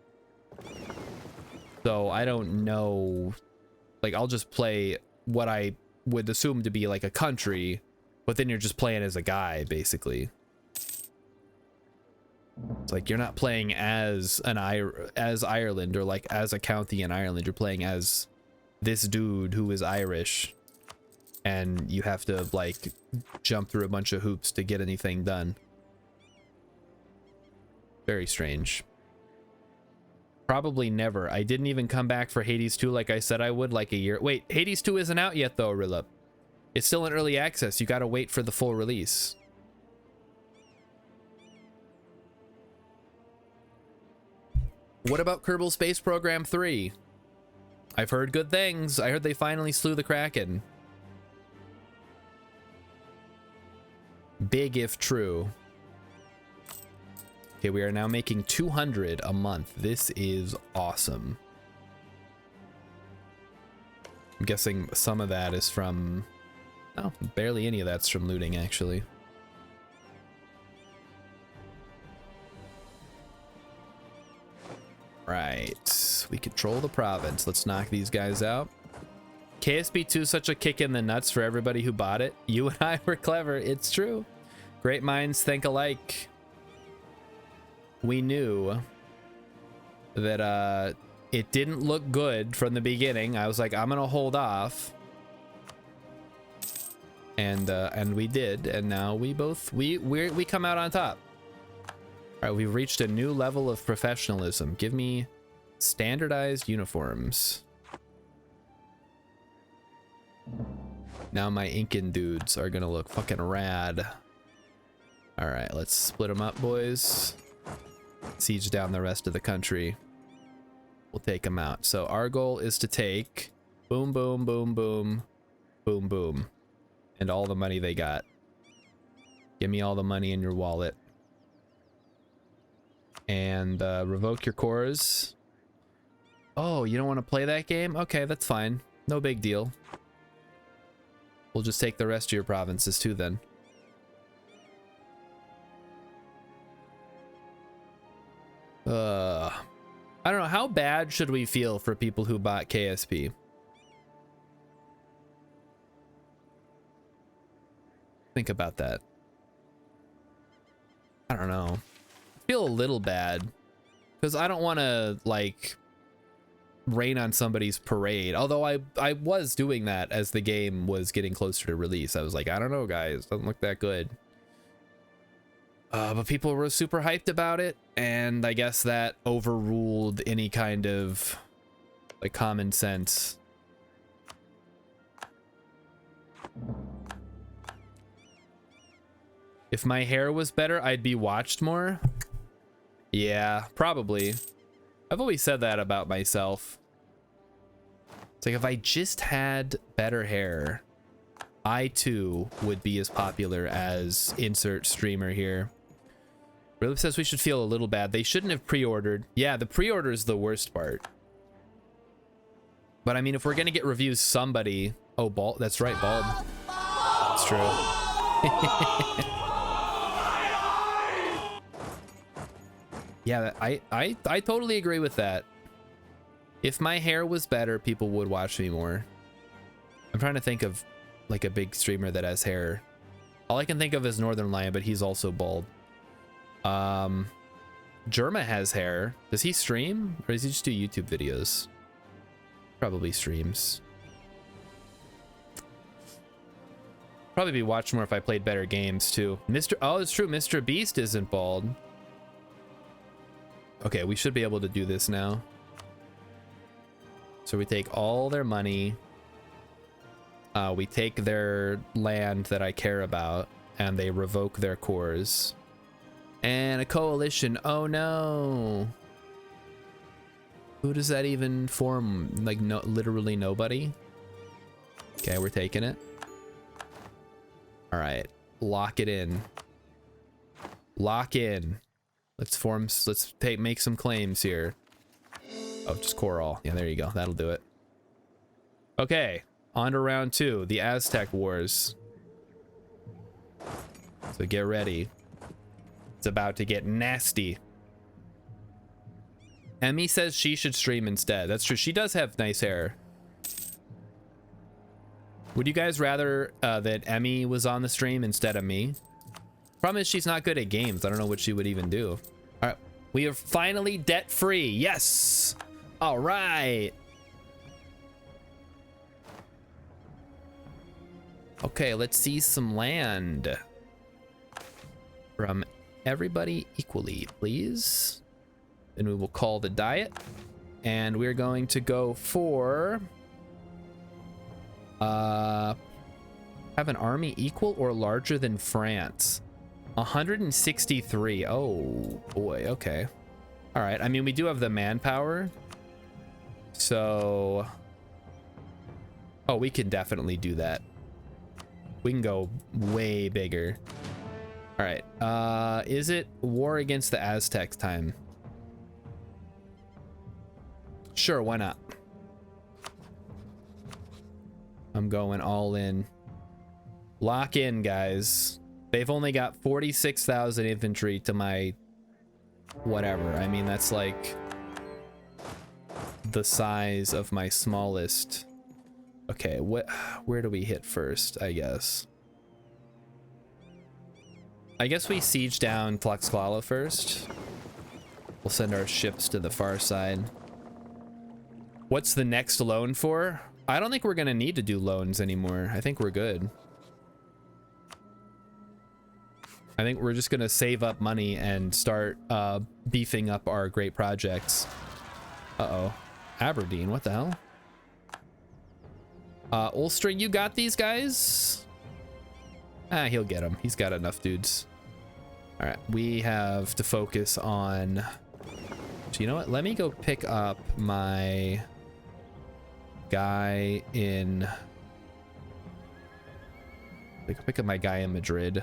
So I don't know, like I'll just play what I would assume to be like a country, but then you're just playing as a guy basically. It's like you're not playing as Ireland or like as a county in Ireland. You're playing as this dude who is Irish, and you have to like jump through a bunch of hoops to get anything done. Very strange. Probably never. I didn't even come back for Hades 2 like I said I would, like a year. Wait, Hades 2 isn't out yet though, Rillup. It's still in early access. You gotta wait for the full release. What about Kerbal Space Program 3? I've heard good things. I heard they finally slew the Kraken. Big if true. Okay, we are now making 200 a month. This is awesome. I'm guessing some of that is from... Oh, barely any of that's from looting, actually. Right. We control the province. Let's knock these guys out. KSP2 is such a kick in the nuts for everybody who bought it. You and I were clever. It's true. Great minds think alike. We knew that it didn't look good from the beginning. I was like, I'm gonna hold off, and we did, and now we come out on top. All right, we've reached a new level of professionalism. Give me standardized uniforms. Now my Incan dudes are gonna look fucking rad. All right, let's split them up, boys. Siege down the rest of the country. We'll take them out. So our goal is to take boom, boom, boom, boom, boom, boom, and all the money they got. Give me all the money in your wallet. And revoke your cores. Oh, you don't want to play that game? Okay, that's fine. No big deal. We'll just take the rest of your provinces too then. I don't know, how bad should we feel for people who bought KSP? Think about that. I don't know. I feel a little bad because I don't want to like rain on somebody's parade. Although I was doing that as the game was getting closer to release. I was like, I don't know, guys, doesn't look that good. But people were super hyped about it, and I guess that overruled any kind of like common sense. If my hair was better, I'd be watched more. Yeah, probably. I've always said that about myself. It's like if I just had better hair, I too would be as popular as insert streamer here. Really says we should feel a little bad. They shouldn't have pre-ordered. Yeah, the pre-order is the worst part. But I mean, if we're gonna get reviews, somebody... Oh, bald. That's right, bald. That's true. Yeah, I totally agree with that. If my hair was better, people would watch me more. I'm trying to think of like a big streamer that has hair. All I can think of is Northern Lion, but he's also bald. Jerma has hair. Does he stream or does he just do YouTube videos? Probably streams. Probably be watched more if I played better games too. Oh, it's true. Mr. Beast isn't bald. Okay, we should be able to do this now. So we take all their money. We take their land that I care about, and they revoke their cores. And a coalition. Oh no. Who does that even form? Like, no, literally nobody. Okay, we're taking it. All right, lock it in. Lock in. Let's make some claims here. Oh, just core all. Yeah, there you go. That'll do it. Okay, on to round 2, the Aztec Wars. So get ready. It's about to get nasty. Emmy says she should stream instead. That's true. She does have nice hair. Would you guys rather that Emmy was on the stream instead of me? Problem is she's not good at games. I don't know what she would even do. All right, we are finally debt free. Yes. All right. Okay, let's see some land from everybody equally, please. Then we will call the diet, and we're going to go for have an army equal or larger than France. 163. Oh boy. Okay. All right. I mean, we do have the manpower, so oh, we can definitely do that. We can go way bigger. All right. Is it war against the Aztecs time? Sure, why not? I'm going all in. Lock in, guys. They've only got 46,000 infantry to my whatever. I mean, that's like the size of my smallest. Okay, where do we hit first, I guess? I guess we siege down Tlaxcala first. We'll send our ships to the far side. What's the next loan for? I don't think we're gonna need to do loans anymore. I think we're good. I think we're just gonna save up money and start beefing up our great projects. Uh-oh. Aberdeen, what the hell? Ulster, you got these guys? Ah, he'll get them. He's got enough dudes. All right, we have to focus on... So you know what? Let me go pick up my guy in... Pick up my guy in Madrid.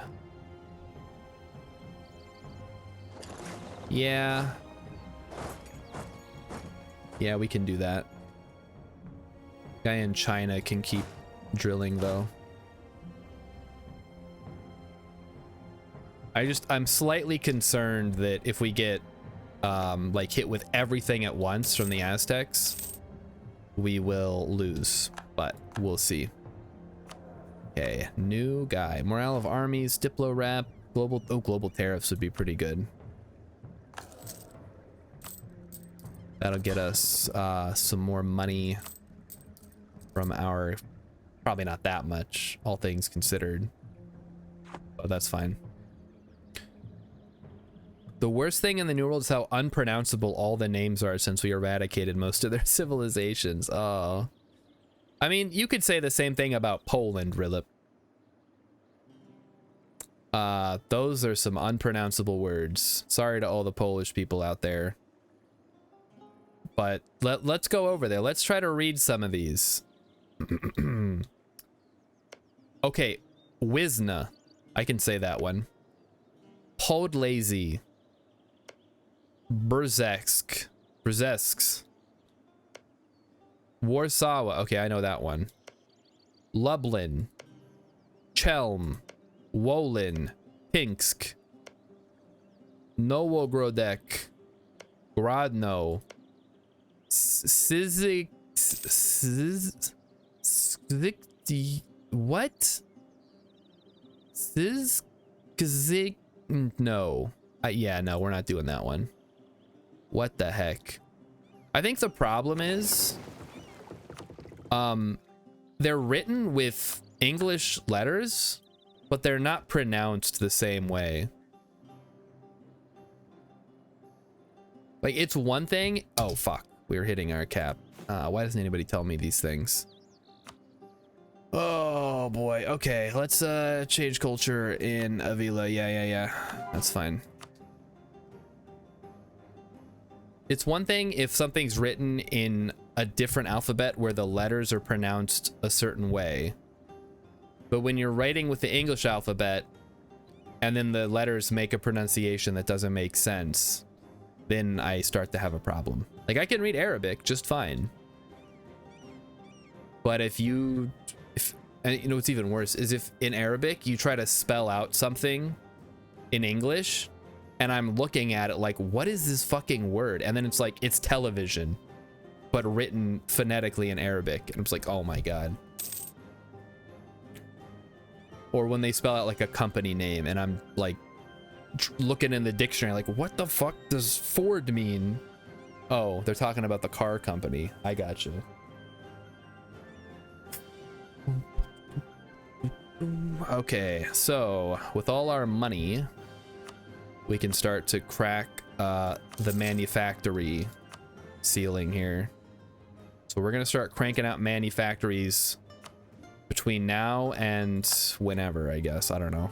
Yeah. Yeah, we can do that. Guy in China can keep drilling though. I'm slightly concerned that if we get like hit with everything at once from the Aztecs, we will lose, but we'll see. Okay, new guy. Morale of armies, Diplo rap, global tariffs would be pretty good. That'll get us some more money from our, probably not that much, all things considered, but that's fine. The worst thing in the New World is how unpronounceable all the names are since we eradicated most of their civilizations. Oh. I mean, you could say the same thing about Poland, Rilip. Those are some unpronounceable words. Sorry to all the Polish people out there. But let's go over there. Let's try to read some of these. Okay, Wisna. I can say that one. Podlazy. Brzesk. Warsaw. Okay, I know that one. Lublin. Chelm. Wolin. Pinsk. Nowogrodek. Grodno. Sizik. What? Sizkzik. No. Yeah, no, we're not doing that one. What the heck? I think the problem is they're written with English letters, but they're not pronounced the same way. Like, it's one thing. Oh fuck, we were hitting our cap. Why doesn't anybody tell me these things? Oh boy. Okay, let's change culture in Avila. Yeah, that's fine. It's one thing if something's written in a different alphabet where the letters are pronounced a certain way, but when you're writing with the English alphabet and then the letters make a pronunciation that doesn't make sense, then I start to have a problem. Like, I can read Arabic just fine, but and you know what's even worse is if in Arabic you try to spell out something in English and I'm looking at it like, what is this fucking word? And then it's like, it's television, but written phonetically in Arabic. And I'm just like, oh my God. Or when they spell out like a company name and I'm like looking in the dictionary, like, what the fuck does Ford mean? Oh, they're talking about the car company. I gotcha. Okay, so with all our money, we can start to crack the manufactory ceiling here. So we're gonna start cranking out manufactories between now and whenever, I guess. I don't know.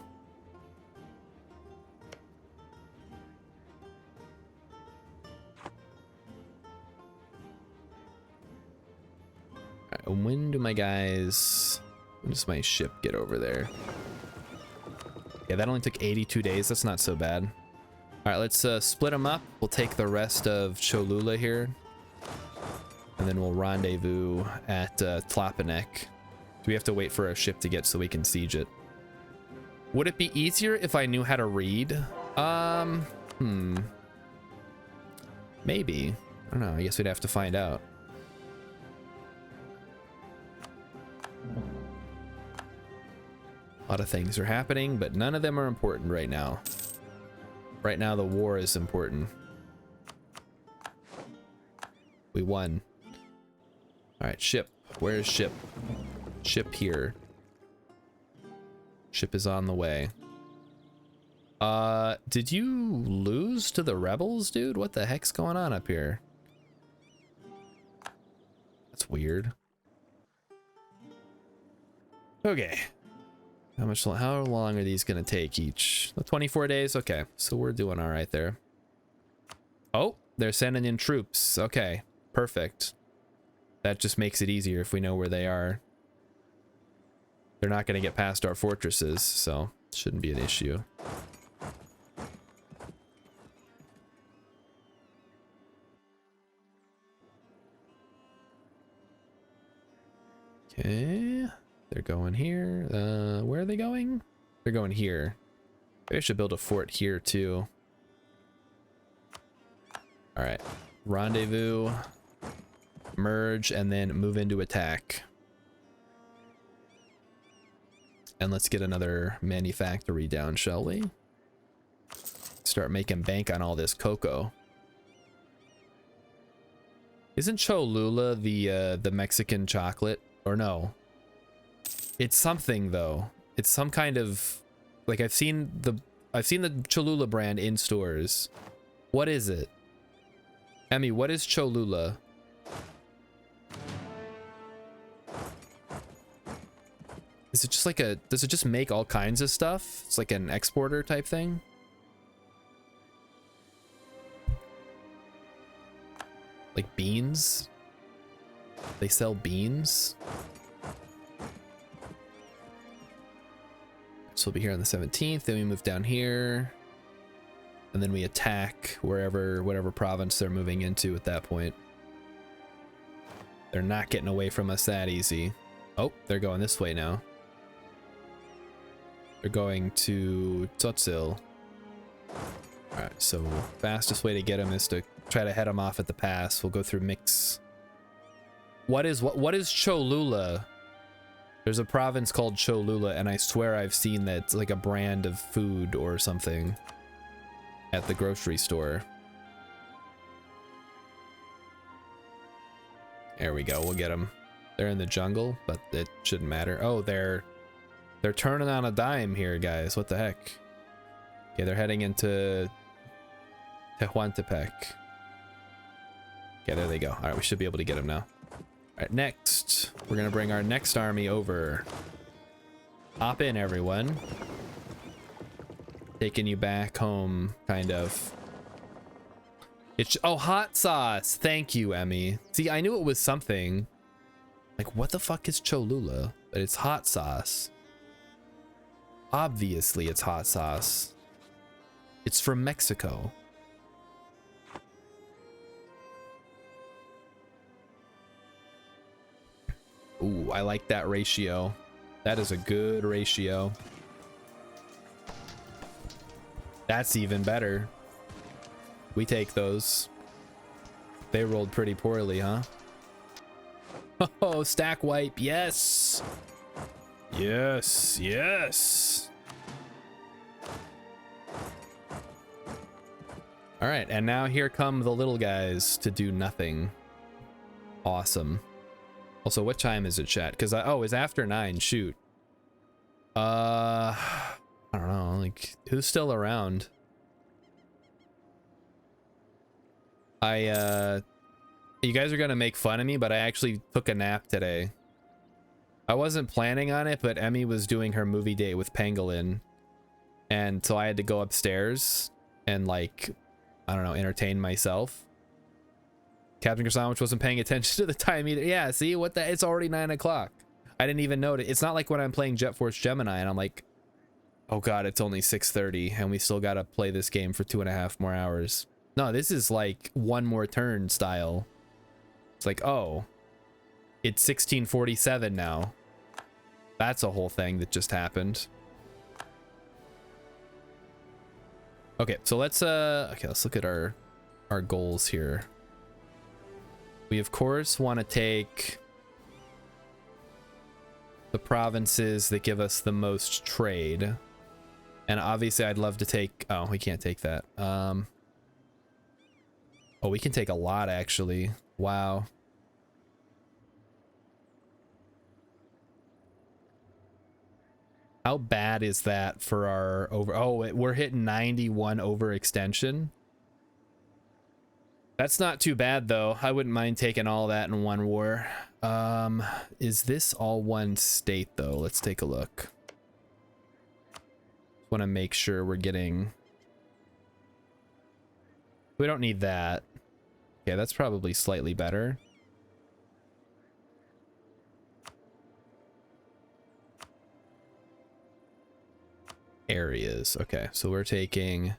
All right, when do my guys... When does my ship get over there? Yeah, that only took 82 days. That's not so bad. All right, let's split them up. We'll take the rest of Cholula here. And then we'll rendezvous at Tlapanek. Do we have to wait for a ship to get so we can siege it? Would it be easier if I knew how to read? Maybe. I don't know. I guess we'd have to find out. A lot of things are happening, but none of them are important right now. Right now, the war is important. We won. All right, ship. Where is ship? Ship here. Ship is on the way. Did you lose to the rebels, dude? What the heck's going on up here? That's weird. Okay. How long are these gonna take each? 24 days? Okay, so we're doing all right there. Oh, they're sending in troops. Okay, perfect. That just makes it easier if we know where they are. They're not gonna get past our fortresses, so it shouldn't be an issue. Okay. They're going here. Where are they going? They're going here. Maybe I should build a fort here too. All right. Rendezvous, merge, and then move into attack. And let's get another manufactory down, shall we? Start making bank on all this cocoa. Isn't Cholula the Mexican chocolate? Or no? It's something though. It's some kind of, like, I've seen I've seen the Cholula brand in stores. What is it? Emmy, what is Cholula? Is it just like a, does it just make all kinds of stuff? It's like an exporter type thing? Like beans? They sell beans? So we'll be here on the 17th, then we move down here. And then we attack whatever province they're moving into at that point. They're not getting away from us that easy. Oh, they're going this way now. They're going to Tzotzil. Alright, so fastest way to get them is to try to head them off at the pass. We'll go through Mix. What is Cholula? There's a province called Cholula, and I swear I've seen that it's like a brand of food or something at the grocery store. There we go, we'll get them. They're in the jungle, but it shouldn't matter. Oh, they're turning on a dime here, guys. What the heck? Okay, they're heading into Tehuantepec. Okay, there they go. All right, we should be able to get them now. All right, next, we're gonna bring our next army over. Hop in, everyone. Taking you back home, kind of. It's, oh, hot sauce. Thank you, Emmy. See, I knew it was something. Like, what the fuck is Cholula? But it's hot sauce. Obviously, it's hot sauce. It's from Mexico. Ooh, I like that ratio. That is a good ratio. That's even better. We take those. They rolled pretty poorly, huh? Oh, stack wipe. Yes. Yes. Yes. All right. And now here come the little guys to do nothing. Awesome. Also, what time is it, chat? Because oh, it's after 9. Shoot. I don't know. Like, who's still around? You guys are gonna make fun of me, but I actually took a nap today. I wasn't planning on it, but Emmy was doing her movie date with Pangolin, and so I had to go upstairs and, like, I don't know, entertain myself. Captain Croissant wasn't paying attention to the time either. Yeah, see what the? It's already 9 o'clock. I didn't even notice. It's not like when I'm playing Jet Force Gemini and I'm like, oh god, it's only 6:30 and we still gotta play this game for 2.5 more hours. No, this is like one more turn style. It's like, oh, it's 1647 now. That's a whole thing that just happened. Okay, so let's look at our goals here. We of course want to take the provinces that give us the most trade. And obviously I'd love to take, oh, we can't take that. Oh, we can take a lot, actually. Wow. How bad is that for our over? Oh, we're hitting 91 overextension. That's not too bad, though. I wouldn't mind taking all that in one war. Is this all one state, though? Let's take a look. Want to make sure we're getting... We don't need that. Okay, that's probably slightly better. Areas. Okay, so we're taking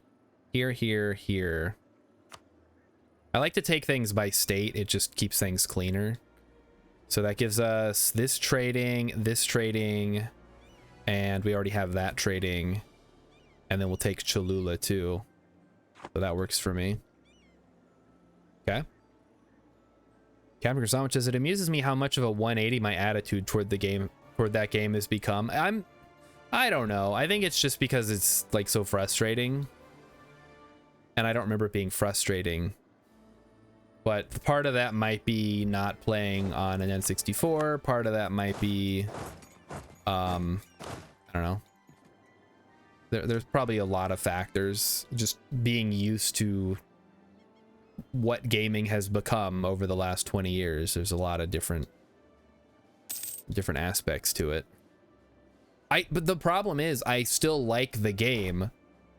here, here, here. I like to take things by state. It just keeps things cleaner. So that gives us this trading, and we already have that trading. And then we'll take Cholula too. So that works for me. Okay. Captain Croissant says, it amuses me how much of a 180 my attitude toward that game has become. I don't know. I think it's just because it's like so frustrating. And I don't remember it being frustrating. But part of that might be not playing on an N64. Part of that might be, I don't know. there's probably a lot of factors. Just being used to what gaming has become over the last 20 years. There's a lot of different aspects to it. But the problem is I still like the game.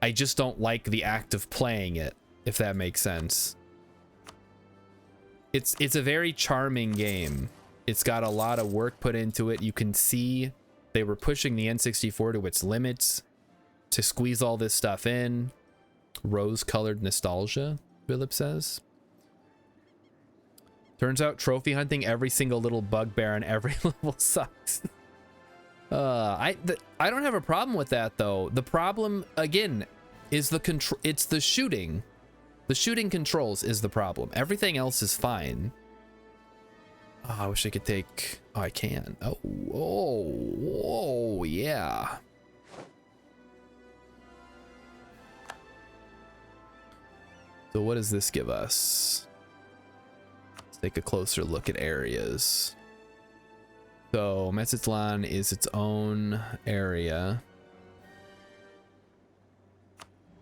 I just don't like the act of playing it, if that makes sense. It's a very charming game. It's got a lot of work put into it. You can see they were pushing the N64 to its limits to squeeze all this stuff in. Rose-colored nostalgia, Philip says. Turns out trophy hunting every single little bugbear on every level sucks. I don't have a problem with that though. The problem again is it's the shooting. The shooting controls is the problem. Everything else is fine. Oh, I wish I could take... Oh, I can. Oh, yeah. So what does this give us? Let's take a closer look at areas. So Metzitlan is its own area.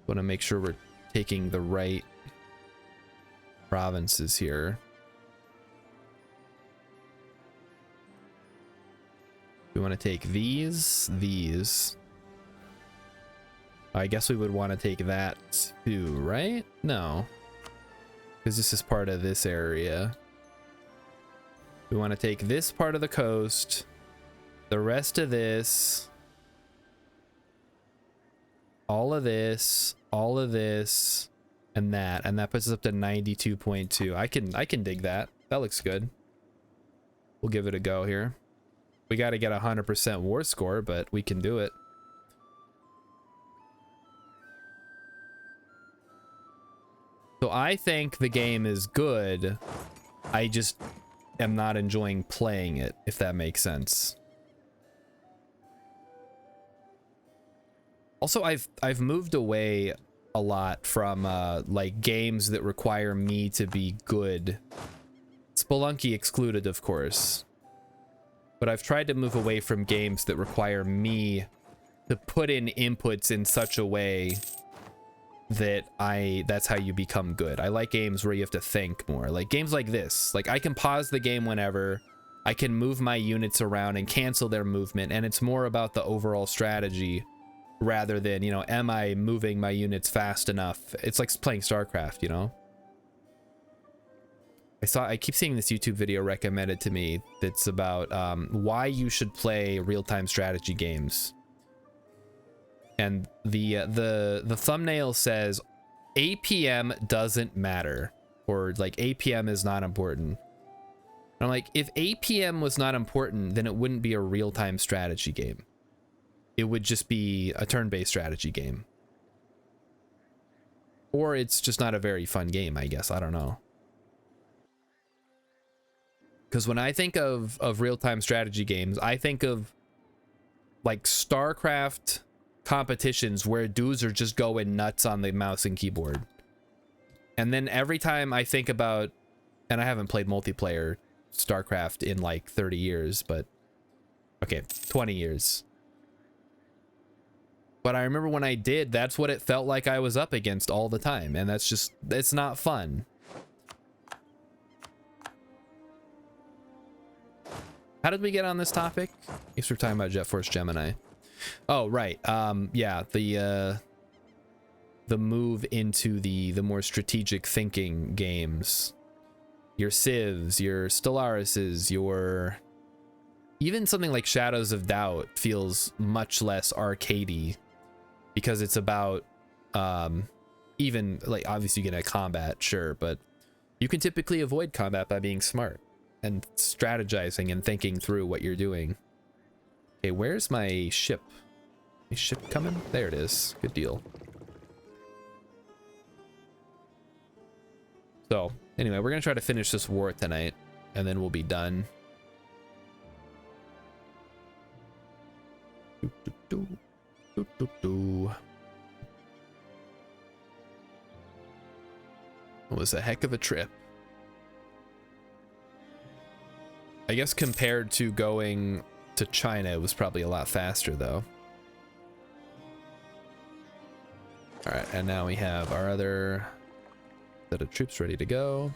Want to make sure we're taking the right provinces here. We want to take these. I guess we would want to take that too, right? No, because this is part of this area. We want to take this part of the coast, the rest of this, all of this, and that puts us up to 92.2. I can dig that. That looks good. We'll give it a go here. We got to get 100% war score, but we can do it. So I think the game is good. I just am not enjoying playing it, if that makes sense. Also, I've moved away a lot from like games that require me to be good. Spelunky excluded, of course. But I've tried to move away from games that require me to put in inputs in such a way that that's how you become good. I like games where you have to think more. Like games like this. Like I can pause the game whenever. I can move my units around and cancel their movement, and it's more about the overall strategy rather than, you know, am I moving my units fast enough? It's like playing StarCraft, you know? I keep seeing this YouTube video recommended to me that's about why you should play real-time strategy games. And the thumbnail says APM doesn't matter, or like APM is not important. And I'm like, if APM was not important, then it wouldn't be a real-time strategy game. It would just be a turn-based strategy game. Or it's just not a very fun game, I guess. I don't know. Because when I think of real-time strategy games, I think of like StarCraft competitions where dudes are just going nuts on the mouse and keyboard. And then every time I think about, and I haven't played multiplayer StarCraft in like 30 years, but okay, 20 years. But I remember when I did, that's what it felt like I was up against all the time. And that's just, it's not fun. How did we get on this topic? I guess we're talking about Jet Force Gemini. Oh, right. Yeah, the move into the more strategic thinking games. Your Civs, your Stellaris's, your... Even something like Shadows of Doubt feels much less arcadey because it's about, even, like, obviously you get a combat, sure, but you can typically avoid combat by being smart and strategizing and thinking through what you're doing. Okay, where's my ship? My ship coming? There it is. Good deal. So, anyway, we're gonna try to finish this war tonight, and then we'll be done. It was a heck of a trip. I guess compared to going to China, it was probably a lot faster, though. All right, and now we have our other set of troops ready to go.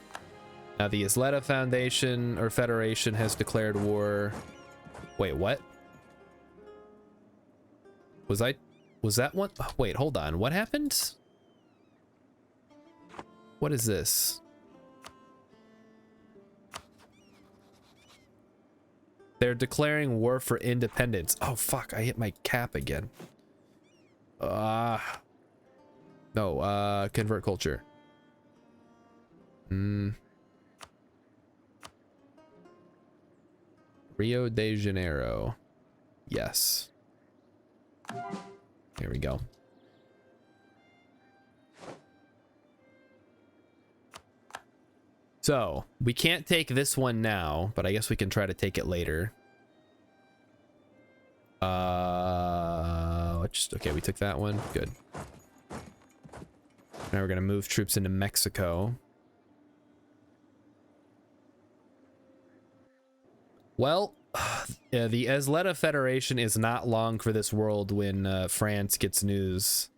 Now the Isleta Foundation or Federation has declared war. Wait, what? Was that one? Oh, wait, hold on. What happened? What is this? They're declaring war for independence. Oh, fuck. I hit my cap again. No, convert culture. Rio de Janeiro. Yes. Here we go. So, we can't take this one now, but I guess we can try to take it later. Okay, we took that one. Good. Now we're gonna move troops into Mexico. Well, the Isleta Federation is not long for this world when France gets news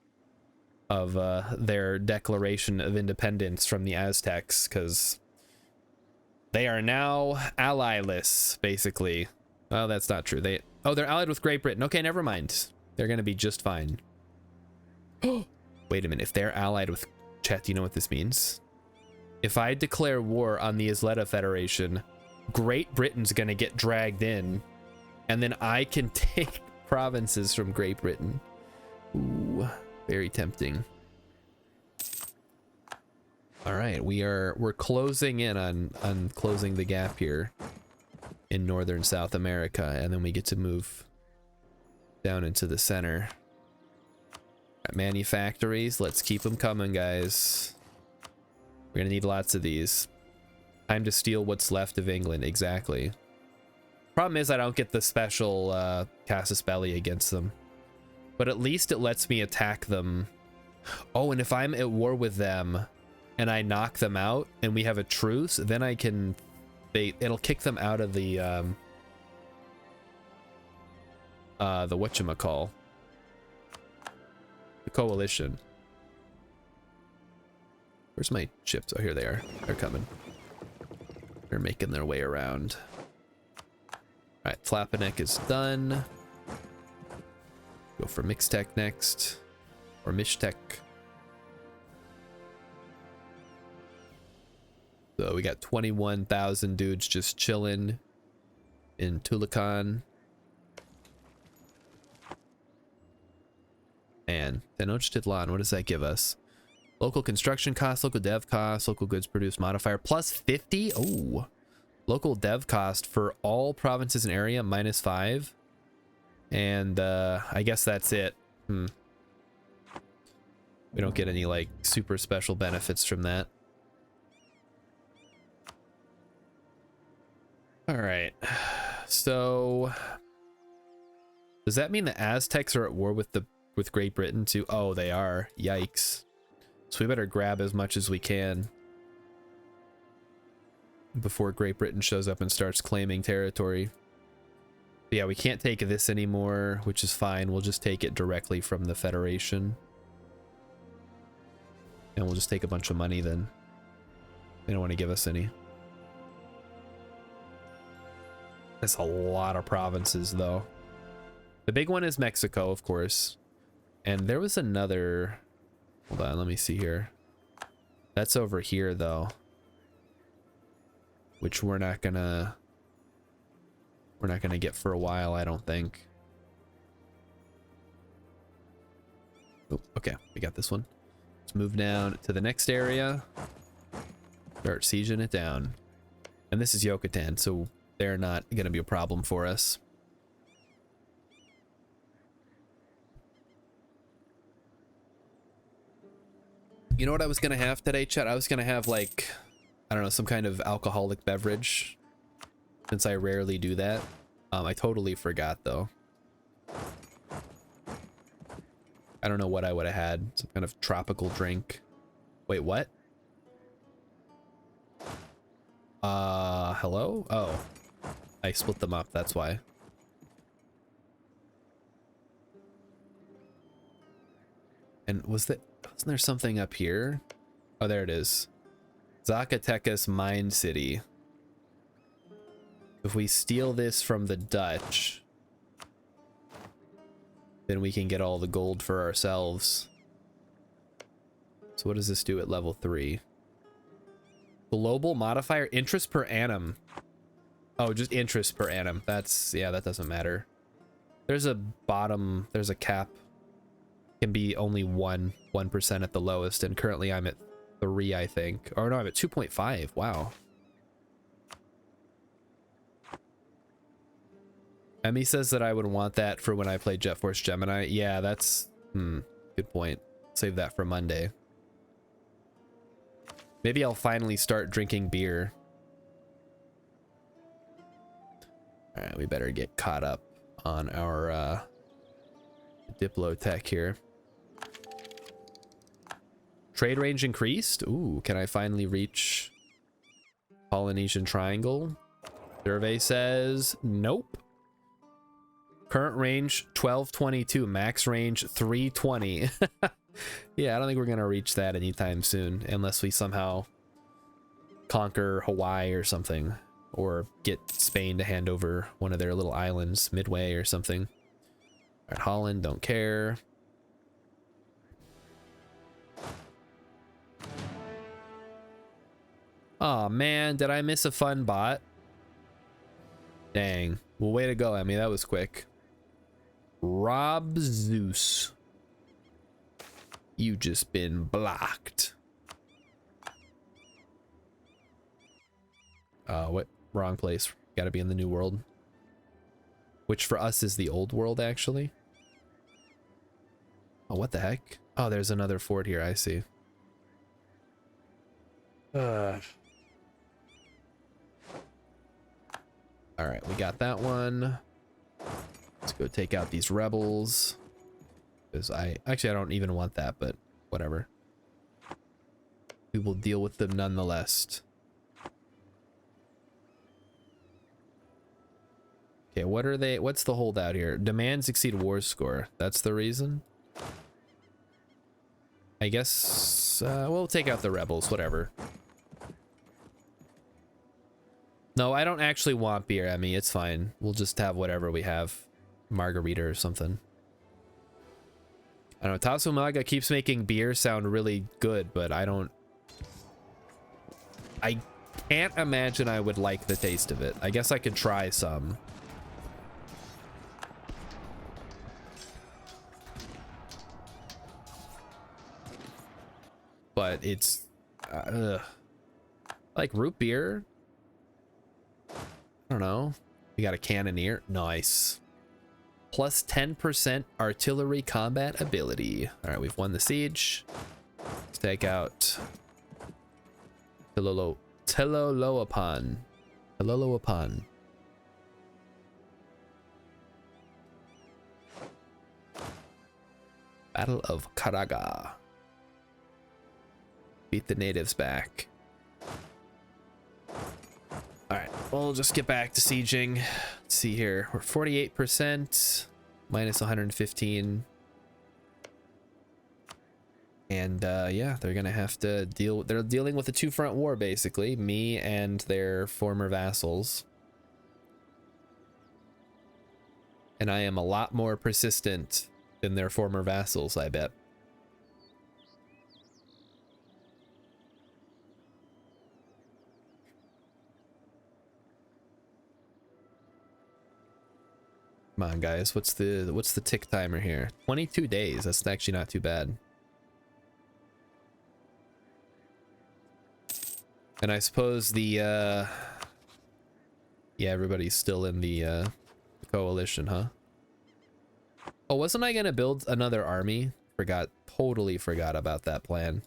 of their declaration of independence from the Aztecs, because they are now allyless, basically. Oh, that's not true. They're allied with Great Britain. Okay, never mind. They're gonna be just fine. Wait a minute. If they're allied with... Chat, do you know what this means? If I declare war on the Isleta Federation, Great Britain's gonna get dragged in, and then I can take provinces from Great Britain. Ooh, very tempting. All right, we're closing in on closing the gap here in northern South America, and then we get to move down into the center. Manufactories, let's keep them coming, guys. We're gonna need lots of these. Time to steal what's left of England. Exactly. Problem is I don't get the special casus belli against them, but at least it lets me attack them. Oh, and if I'm at war with them and I knock them out and we have a truce, then I can... it'll kick them out of the whatchamacall. The coalition. Where's my ships? Oh, here they are. They're coming. They're making their way around. All right, Flapanek is done. Go for Mixtech next. Or Mishtech. So we got 21,000 dudes just chilling in Tulacan. And Tenochtitlan, what does that give us? Local construction cost, local dev cost, local goods produced modifier plus 50. Oh, local dev cost for all provinces and area -5. And I guess that's it. We don't get any like super special benefits from that. All right. So does that mean the Aztecs are at war with Great Britain too? Oh, they are. Yikes. So we better grab as much as we can before Great Britain shows up and starts claiming territory. But yeah, we can't take this anymore, which is fine. We'll just take it directly from the Federation. And we'll just take a bunch of money then. They don't want to give us any. That's a lot of provinces, though. The big one is Mexico, of course. And there was another... Hold on, let me see here. That's over here, though. Which we're not gonna get for a while, I don't think. Oh, okay, we got this one. Let's move down to the next area. Start sieging it down. And this is Yucatan, so they're not gonna be a problem for us. You know what I was gonna have today, chat? I was gonna have like, I don't know, some kind of alcoholic beverage, since I rarely do that. I totally forgot though. I don't know what I would have had. Some kind of tropical drink. Wait, what? Hello? Oh, I split them up, that's why. And was that... Isn't there something up here? Oh, there it is. Zacatecas Mine City. If we steal this from the Dutch, then we can get all the gold for ourselves. So what does this do at level 3? Global modifier, interest per annum. Oh, just interest per annum. That's, yeah, that doesn't matter. There's a bottom, there's a cap. Can be only 1% at the lowest, and currently I'm at 3, I think. Or no, I'm at 2.5. Wow. Emmy says that I would want that for when I play Jet Force Gemini. Yeah, that's good point. Save that for Monday. Maybe I'll finally start drinking beer. All right, we better get caught up on our Diplo tech here. Trade range increased. Ooh, can I finally reach Polynesian Triangle? Survey says nope. Current range 1222, max range 320. Yeah, I don't think we're gonna reach that anytime soon unless we somehow conquer Hawaii or something, or get Spain to hand over one of their little islands midway or something. All right, Holland, don't care. Oh man, did I miss a fun bot? Dang. Well, way to go, Emmy. That was quick. Rob Zeus. You just been blocked. What? Wrong place. Gotta be in the new world. Which for us is the old world, actually. Oh, what the heck? Oh, there's another fort here. I see. Alright, we got that one. Let's go take out these rebels. Because I don't even want that, but whatever. We will deal with them nonetheless. Okay, what are they? What's the holdout here? Demands exceed war score. That's the reason? I guess we'll take out the rebels, whatever. No, I don't actually want beer, Emmy. It's fine. We'll just have whatever we have. Margarita or something. I don't know. Tasumaga keeps making beer sound really good, but I can't imagine I would like the taste of it. I guess I could try some. But it's like root beer. I don't know. We got a cannoneer. Nice. Plus 10% artillery combat ability. All right, we've won the siege. Let's take out Teloloapan. Battle of Caraga. Beat the natives back. Alright, we'll just get back to sieging. Let's see here. We're 48%, minus 115. And yeah, they're gonna have to deal. They're dealing with a two-front war, basically. Me and their former vassals. And I am a lot more persistent than their former vassals, I bet. Come on, guys. What's the tick timer here? 22 days. That's actually not too bad. And I suppose the yeah, everybody's still in the coalition, huh? Oh, wasn't I gonna build another army? Totally forgot about that plan.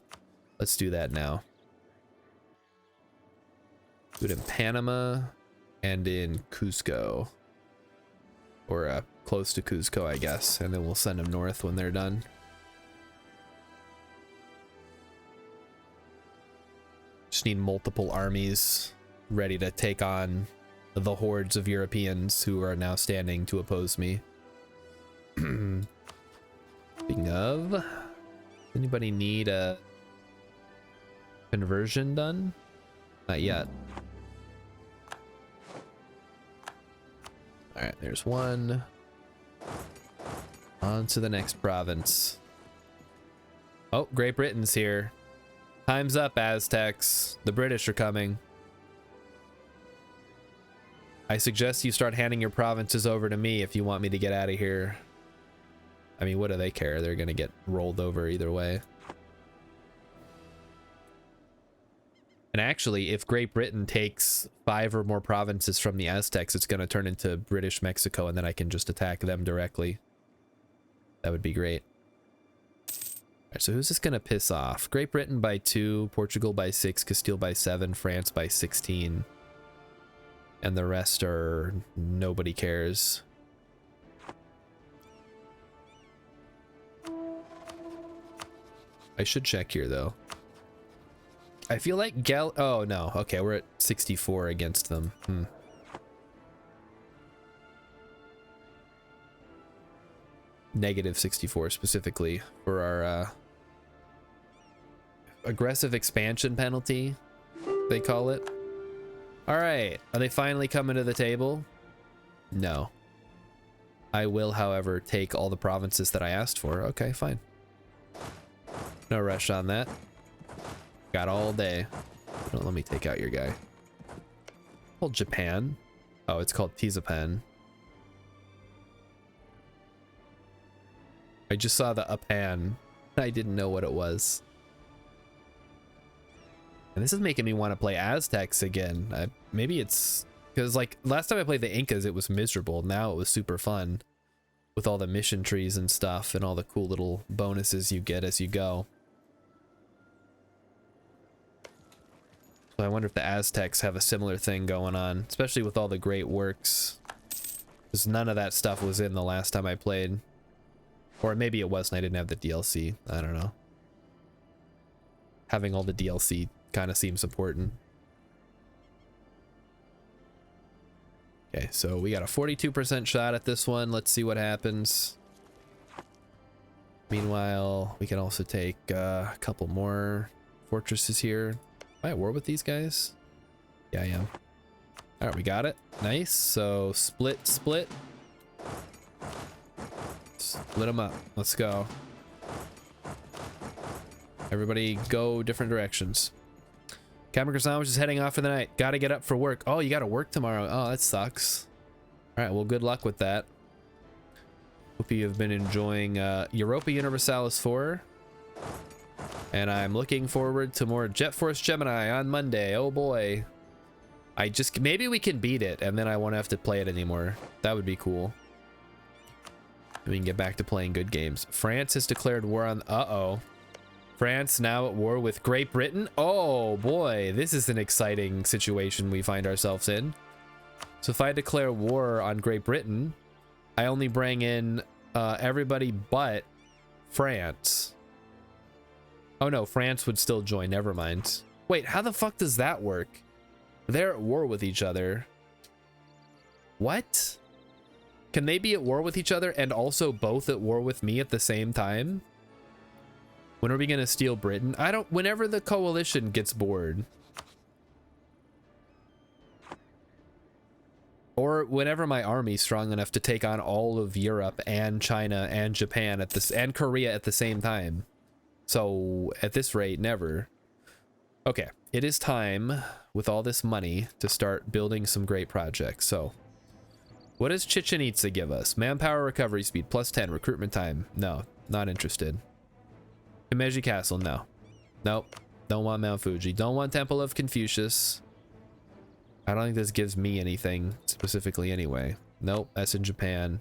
Let's do that now. Do it in Panama and in Cuzco. Or close to Cuzco, I guess, and then we'll send them north when they're done. Just need multiple armies ready to take on the hordes of Europeans who are now standing to oppose me. Speaking of, Anybody need a conversion done? Not yet. All right, there's one. On to the next province. Oh, Great Britain's here. Time's up, Aztecs. The British are coming. I suggest you start handing your provinces over to me if you want me to get out of here. I mean, what do they care? They're gonna get rolled over either way. And actually, if Great Britain takes 5 or more provinces from the Aztecs, it's gonna turn into British Mexico, and then I can just attack them directly. That would be great. All right, so who's this gonna piss off? Great Britain by 2, Portugal by 6, Castile by 7, France by 16. And the rest are nobody cares. I should check here though. I feel like oh no, okay, we're at 64 against them. Negative 64 specifically for our aggressive expansion penalty, they call it. All right, are they finally coming to the table? No. I will, however, take all the provinces that I asked for. Okay, fine. No rush on that. Got all day. Don't let me take out your guy. Hold Japan. Oh, it's called Tizapan. I just saw the Apan. I didn't know what it was. And this is making me want to play Aztecs again. Maybe it's because, like, last time I played the Incas, it was miserable. Now it was super fun with all the mission trees and stuff and all the cool little bonuses you get as you go. So I wonder if the Aztecs have a similar thing going on, especially with all the great works. Because none of that stuff was in the last time I played. Or maybe it was and I didn't have the DLC. I don't know. Having all the DLC kind of seems important. Okay, so we got a 42% shot at this one. Let's see what happens. Meanwhile, we can also take a couple more fortresses here. Am I at war with these guys? Yeah, I am. All right, we got it. Nice. So split. Split them up. Let's go. Everybody go different directions. Captain Croissant is heading off for the night. Gotta get up for work. Oh, you gotta work tomorrow. Oh, that sucks. All right, well, good luck with that. Hope you have been enjoying Europa Universalis 4. And I'm looking forward to more Jet Force Gemini on Monday. Oh boy. Maybe we can beat it and then I won't have to play it anymore. That would be cool. We can get back to playing good games. France has declared war on... Uh-oh. France now at war with Great Britain. Oh boy, this is an exciting situation we find ourselves in. So if I declare war on Great Britain, I only bring in everybody but France. Oh no, France would still join. Never mind. Wait, how the fuck does that work? They're at war with each other. What? Can they be at war with each other and also both at war with me at the same time? When are we gonna steal Britain? Whenever the coalition gets bored. Or whenever my army's strong enough to take on all of Europe and China and Japan and Korea at the same time. So at this rate, never. Okay, it is time with all this money to start building some great projects. So what does Chichen Itza give us? Manpower recovery speed +10, recruitment time. No, not interested. Himeji Castle, no. Nope. Don't want Mount Fuji. Don't want Temple of Confucius. I don't think this gives me anything specifically anyway. Nope, that's in Japan.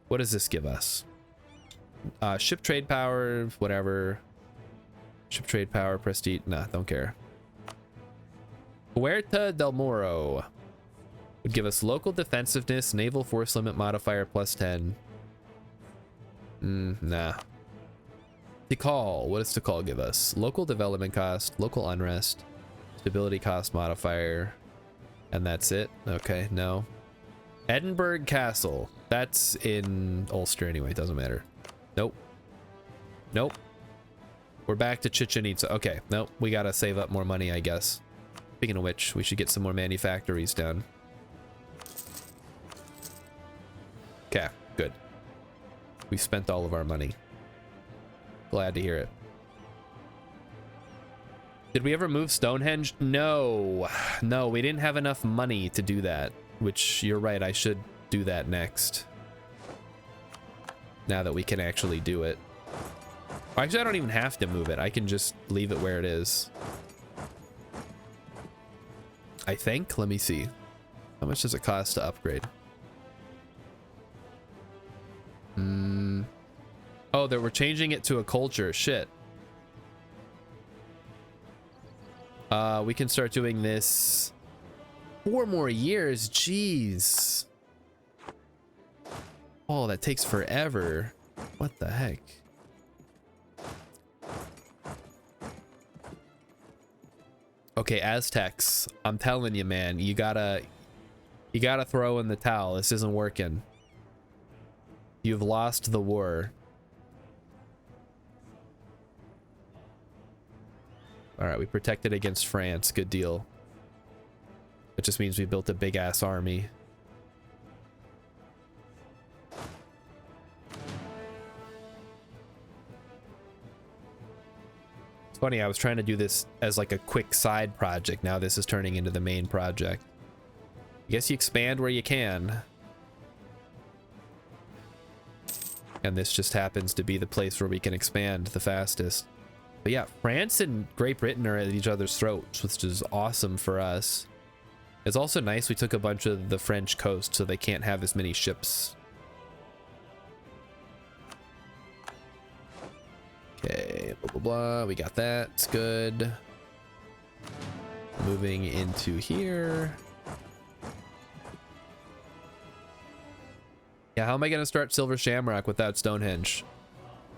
What does this give us? Ship trade power, whatever. Ship trade power, prestige. Nah, don't care. Puerta del Moro would give us local defensiveness, naval force limit modifier +10. Nah. Tikal, what does Tikal give us? Local development cost, local unrest, stability cost modifier, and that's it. Okay, no. Edinburgh Castle, that's in Ulster anyway, doesn't matter. Nope. Nope. We're back to Chichen Itza. Okay, nope, we gotta save up more money, I guess. Speaking of which, we should get some more manufactories done. Okay, good. We spent all of our money. Glad to hear it. Did we ever move Stonehenge? No. No, we didn't have enough money to do that, which you're right, I should do that next. Now that we can actually do it. Actually, I don't even have to move it. I can just leave it where it is. I think. Let me see. How much does it cost to upgrade? Oh, we're changing it to a culture. Shit. We can start doing this 4 more years. Jeez. Oh, that takes forever. What the heck? Okay, Aztecs. I'm telling you, man, you gotta throw in the towel. This isn't working. You've lost the war. All right, we protected against France. Good deal. It just means we built a big ass army. It's funny, I was trying to do this as like a quick side project. Now this is turning into the main project. I guess you expand where you can. And this just happens to be the place where we can expand the fastest. But yeah, France and Great Britain are at each other's throats, which is awesome for us. It's also nice we took a bunch of the French coast so they can't have as many ships. Okay, blah, blah, blah. We got that. It's good. Moving into here. Yeah, how am I going to start Silver Shamrock without Stonehenge?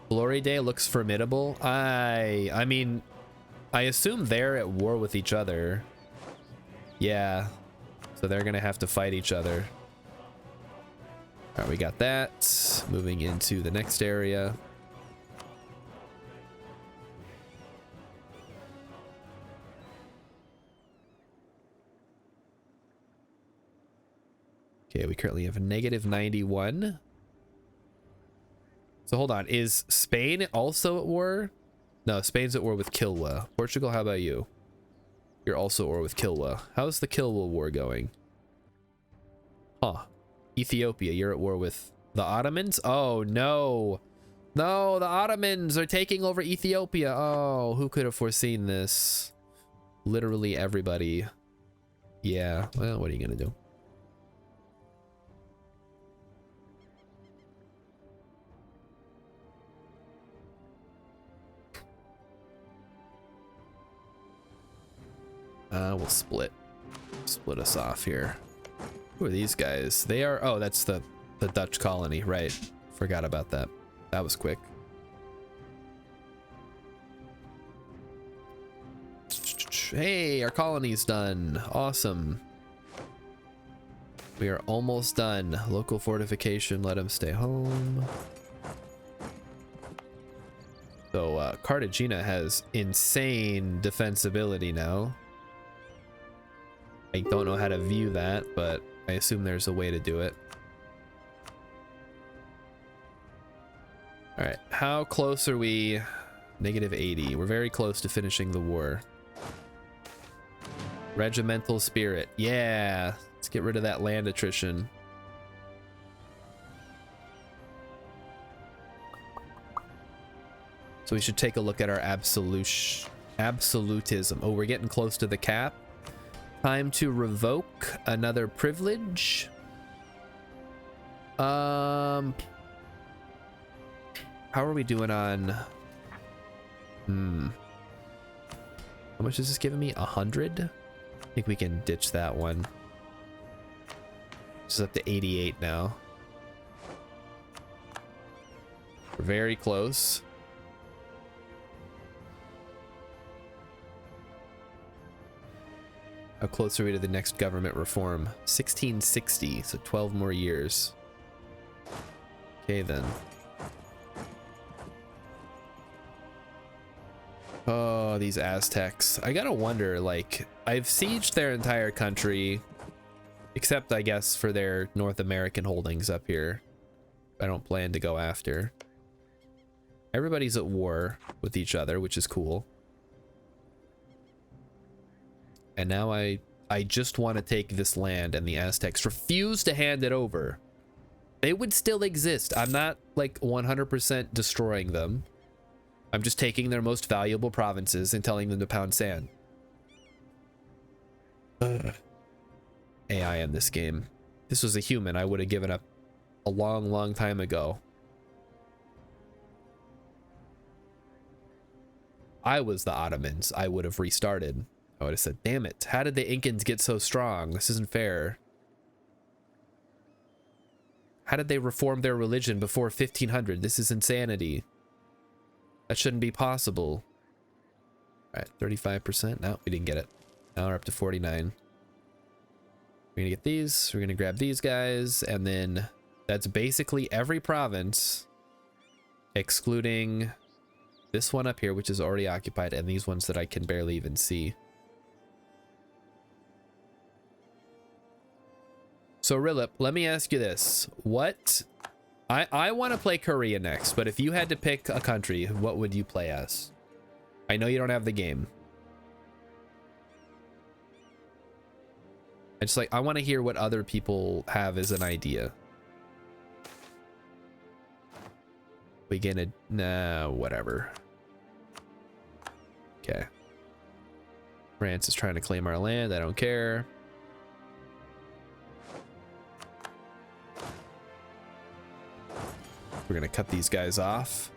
Glory Day looks formidable. I mean, I assume they're at war with each other. Yeah, so they're gonna have to fight each other. All right, we got that. Moving into the next area. Okay, we currently have a -91. So hold on, is Spain also at war? No, Spain's at war with Kilwa. Portugal, how about you? You're also at war with Kilwa. How's the Kilwa war going? Huh. Ethiopia, you're at war with the Ottomans? Oh, no. No, the Ottomans are taking over Ethiopia. Oh, who could have foreseen this? Literally everybody. Yeah, well, what are you gonna do? We'll split us off here. Who are these guys? They are, oh, that's the Dutch colony, right? Forgot about that. That was quick. Hey, our colony's done. Awesome. We are almost done. Local fortification, let them stay home. So Cartagena has insane defensibility now. I don't know how to view that, but I assume there's a way to do it. All right, how close are we? -80. We're very close to finishing the war. Regimental spirit. Yeah, let's get rid of that land attrition. So we should take a look at our absolutism. Oh, we're getting close to the cap. Time to revoke another privilege. How are we doing on? How much is this giving me? 100? I think we can ditch that one. It's up to 88 now. We're very close. How close are we to the next government reform? 1660, so 12 more years. Okay then. Oh, these Aztecs. I gotta wonder, like, I've sieged their entire country, except I guess for their North American holdings up here. I don't plan to go after. Everybody's at war with each other, which is cool. And now I just want to take this land, and the Aztecs refuse to hand it over. They would still exist. I'm not like 100% destroying them. I'm just taking their most valuable provinces and telling them to pound sand. AI in this game. If this was a human, I would have given up a long time ago. I was the Ottomans. I would have restarted. I would have said, damn it, how did the Incans get so strong? This isn't fair. How did they reform their religion before 1500? This is insanity. That shouldn't be possible. All right, 35%. No, we didn't get it. Now we're up to 49. We're gonna get these. We're gonna grab these guys, and then that's basically every province, excluding this one up here, which is already occupied, and these ones that I can barely even see. So Rilip, let me ask you this. What... I want to play Korea next, but if you had to pick a country, what would you play as? I know you don't have the game. I want to hear what other people have as an idea. We gonna... Nah, whatever. Okay. France is trying to claim our land. I don't care. We're gonna cut these guys off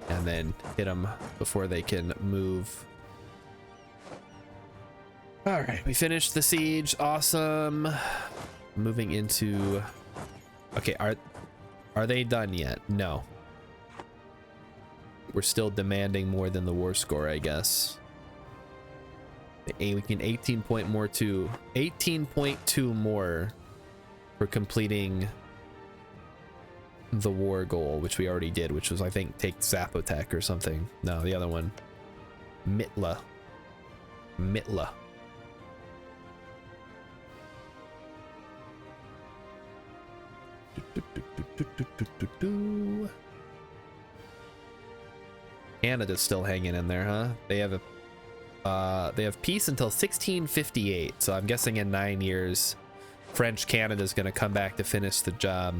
and then hit them before they can move. All right, we finished the siege. Awesome. Moving into... Okay, are they done yet? No. We're still demanding more than the war score, I guess. We can 18 point more to 18.2 more for completing the war goal, which we already did, which was, I think, take Zapotec or something. No, the other one. Mitla. Canada's still hanging in there, huh? They have peace until 1658, so I'm guessing in 9 years French Canada's gonna come back to finish the job.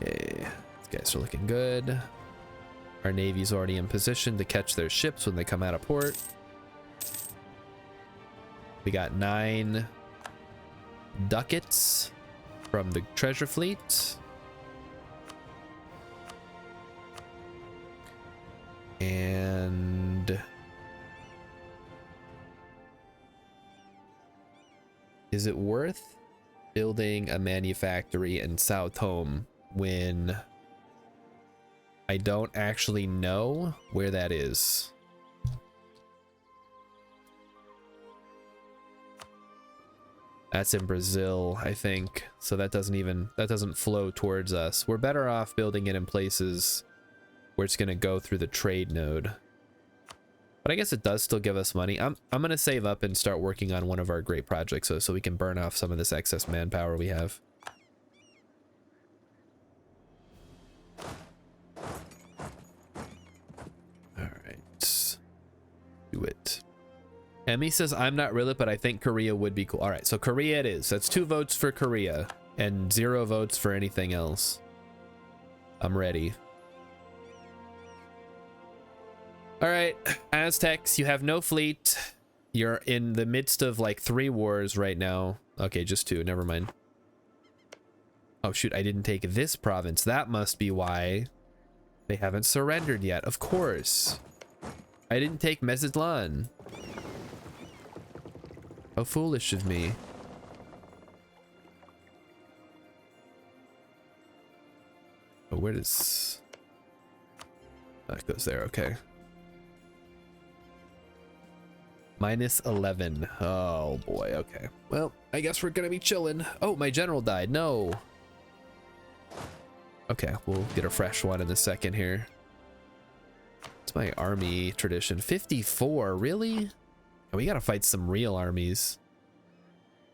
Okay, these guys are looking good. Our navy's already in position to catch their ships when they come out of port. We got 9 ducats from the treasure fleet. And is it worth building a manufactory in Sao Tome when I don't actually know where that is? That's in Brazil, I think. So that doesn't flow towards us. We're better off building it in places where it's gonna go through the trade node. But I guess it does still give us money. I'm gonna save up and start working on one of our great projects so we can burn off some of this excess manpower we have. Alright. Do it. Emmy says, I'm not really, but I think Korea would be cool. Alright, so Korea it is. That's 2 votes for Korea and 0 votes for anything else. I'm ready. Alright, Aztecs, you have no fleet. You're in the midst of like 3 wars right now. Okay, just 2, never mind. Oh shoot, I didn't take this province. That must be why they haven't surrendered yet. Of course. I didn't take Mazatlan. How foolish of me. Oh, where does... That goes there, okay. Minus 11. Oh boy, okay. Well, I guess we're gonna be chilling. Oh, my general died. No. Okay, we'll get a fresh one in a second here. It's my army tradition. 54, really? Oh, we gotta fight some real armies.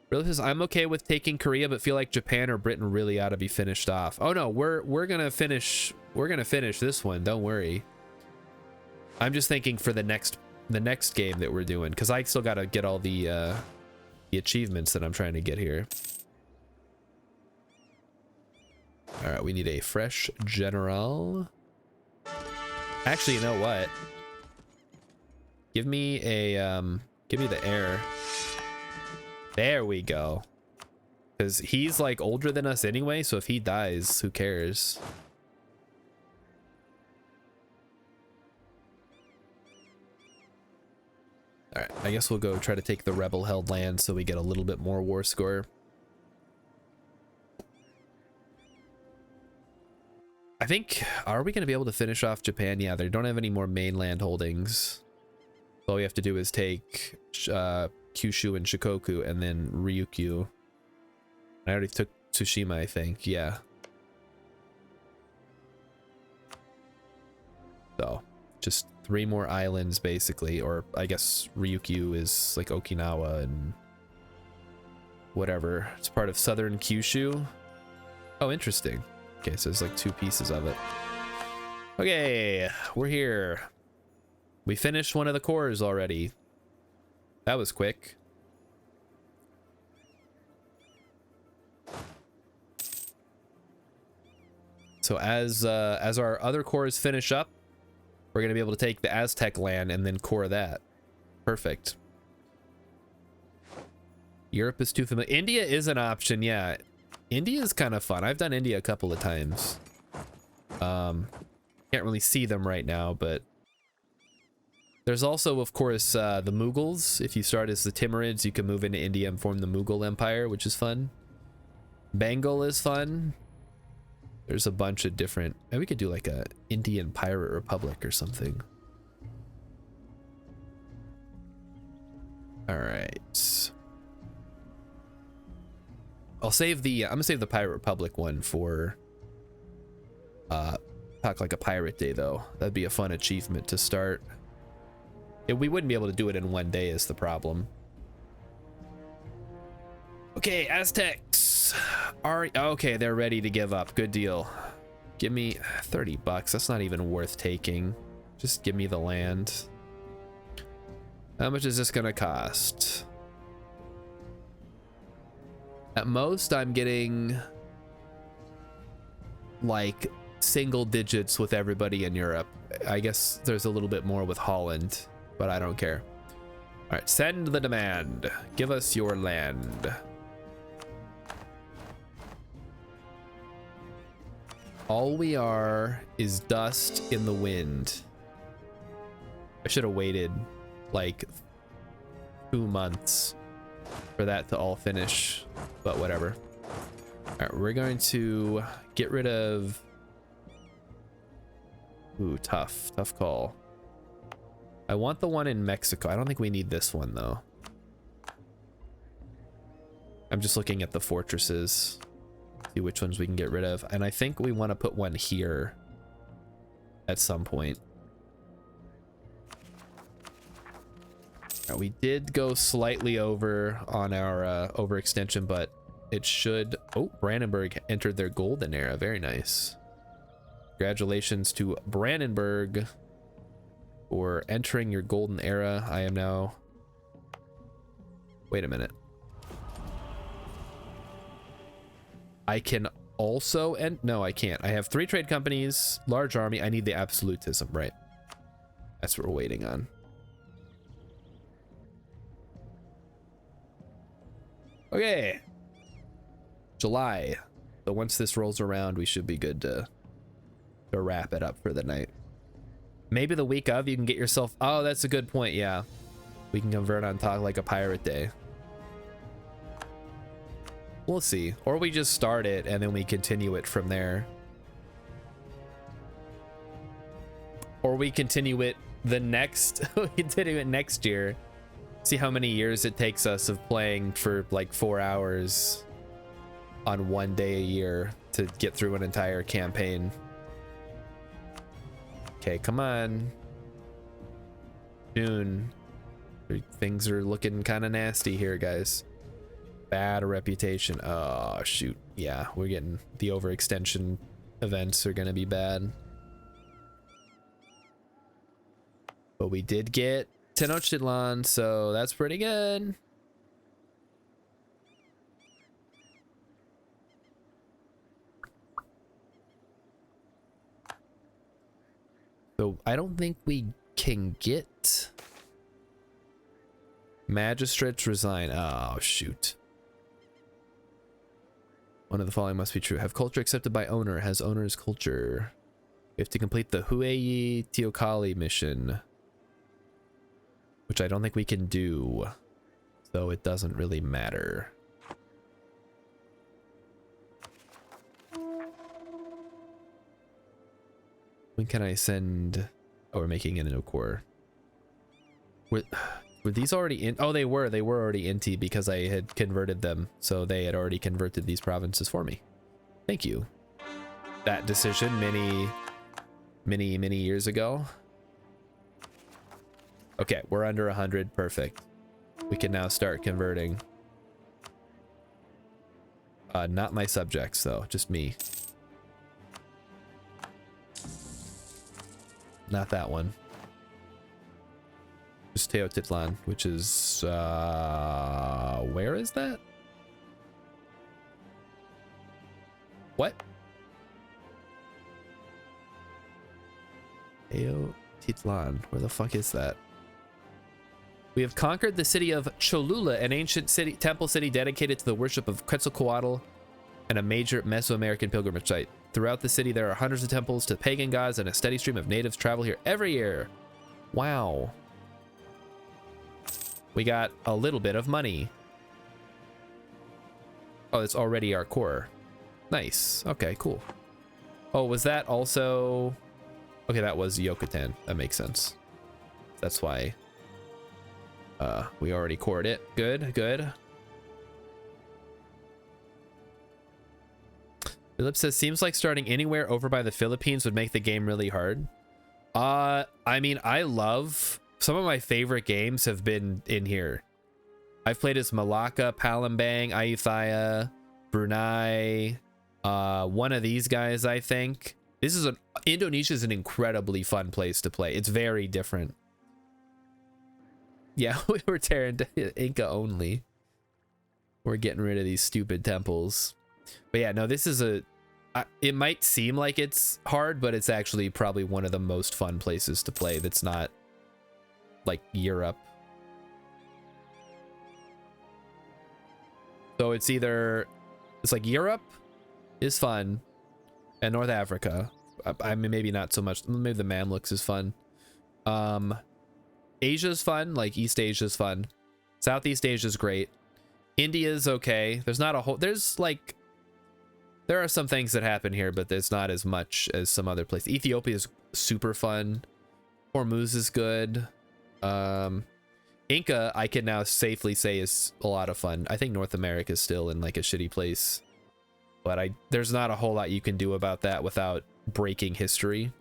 Really says, I'm okay with taking Korea, but feel like Japan or Britain really ought to be finished off. Oh no, we're gonna finish this one, don't worry. I'm just thinking for the next game that we're doing, because I still gotta get all the achievements that I'm trying to get here. All right, we need a fresh general. Actually, you know what? Give me the air. There we go. Because he's like older than us anyway, so if he dies, who cares? All right, I guess we'll go try to take the rebel-held land so we get a little bit more war score. I think, are we going to be able to finish off Japan? Yeah, they don't have any more mainland holdings. All we have to do is take Kyushu and Shikoku and then Ryukyu. I already took Tsushima, I think. Yeah. So, just 3 more islands, basically. Or, I guess Ryukyu is like Okinawa and whatever. It's part of southern Kyushu. Oh, interesting. Okay, so there's like 2 pieces of it. Okay, we're here. We finished one of the cores already. That was quick. So as our other cores finish up, we're gonna be able to take the Aztec land and then core that. Perfect. Europe is too familiar. India is an option, yeah. India is kind of fun. I've done India a couple of times. Can't really see them right now, but there's also, of course, the Mughals. If you start as the Timurids, you can move into India and form the Mughal Empire, which is fun. Bengal is fun. There's a bunch of different... And we could do like a Indian Pirate Republic or something. All right. I'll save the... I'm gonna save the Pirate Republic one for... talk like a pirate day, though. That'd be a fun achievement to start. We wouldn't be able to do it in one day is the problem. Okay, Aztecs. Okay, they're ready to give up. Good deal. Give me 30 bucks. That's not even worth taking. Just give me the land. How much is this gonna cost? At most, I'm getting like single digits with everybody in Europe. I guess there's a little bit more with Holland, but I don't care. All right, send the demand. Give us your land. All we are is dust in the wind. I should have waited like 2 months for that to all finish, but whatever. All right, we're going to get rid of... Ooh, tough call. I want the one in Mexico. I don't think we need this one, though. I'm just looking at the fortresses. See which ones we can get rid of. And I think we want to put one here at some point. Now, we did go slightly over on our overextension, but it should... Oh, Brandenburg entered their golden era. Very nice. Congratulations to Brandenburg for entering your golden era. I am now... Wait a minute. I can also end... No, I can't. I have 3 trade companies, large army. I need the absolutism, right? That's what we're waiting on. Okay. July. So once this rolls around, we should be good to wrap it up for the night. Maybe the week of, you can get yourself... Oh, that's a good point, yeah. We can convert on talk like a pirate day. We'll see. Or we just start it and then we continue it from there. Or we continue it the next... we continue it next year. See how many years it takes us of playing for like 4 hours on one day a year to get through an entire campaign. Okay, come on. June. Things are looking kind of nasty here, guys. Bad reputation. Oh, shoot. Yeah, we're getting the overextension events are going to be bad. But we did get Tenochtitlan, so that's pretty good. So I don't think we can get magistrates resign. Oh, shoot. One of the following must be true. Have culture accepted by owner. Has owner's culture. We have to complete the Hueyi Teocalli mission, which I don't think we can do, so it doesn't really matter. When can I send... Oh, we're making it in a core. Were these already in? Oh, they were already in T because I had converted them, so they had already converted these provinces for me. Thank you. That decision many years ago. Okay, we're under 100. Perfect. We can now start converting. Not my subjects though, just me. Not that one. Just Teotihuacan, which is where is that? What? Teotihuacan, where the fuck is that? We have conquered the city of Cholula, an ancient temple city dedicated to the worship of Quetzalcoatl and a major Mesoamerican pilgrimage site. Throughout the city, there are hundreds of temples to pagan gods, and a steady stream of natives travel here every year. Wow. We got a little bit of money. Oh, it's already our core. Nice. Okay, cool. Oh, was that also... Okay, that was Yucatan. That makes sense. That's why we already cored it. Good, good. Philip says, seems like starting anywhere over by the Philippines would make the game really hard. I mean, I love... Some of my favorite games have been in here. I've played as Malacca, Palembang, Ayutthaya, Brunei, one of these guys, I think. Indonesia is an incredibly fun place to play. It's very different. Yeah, we were tearing Inca only. We're getting rid of these stupid temples. But yeah, no, this is it might seem like it's hard, but it's actually probably one of the most fun places to play that's not like Europe. So it's like Europe is fun and North Africa. I mean, maybe not so much. Maybe the Mamluks is fun. Asia's fun, like East Asia's fun. Southeast Asia's great. India's okay. There's not a whole... There are some things that happen here, but there's not as much as some other places. Ethiopia is super fun. Hormuz is good. Inca, I can now safely say, is a lot of fun. I think North America is still in like a shitty place, but there's not a whole lot you can do about that without breaking history.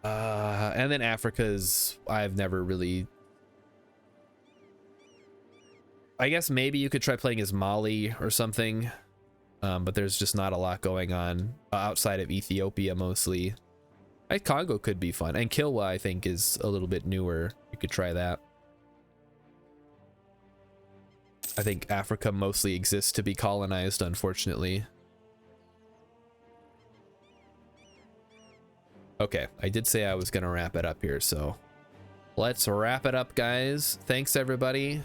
And then Africa's, I've never really... I guess maybe you could try playing as Mali or something, but there's just not a lot going on outside of Ethiopia mostly. Congo could be fun, and Kilwa I think is a little bit newer. You could try that. I think Africa mostly exists to be colonized, unfortunately. Okay, I did say I was gonna wrap it up here, so let's wrap it up, guys. Thanks everybody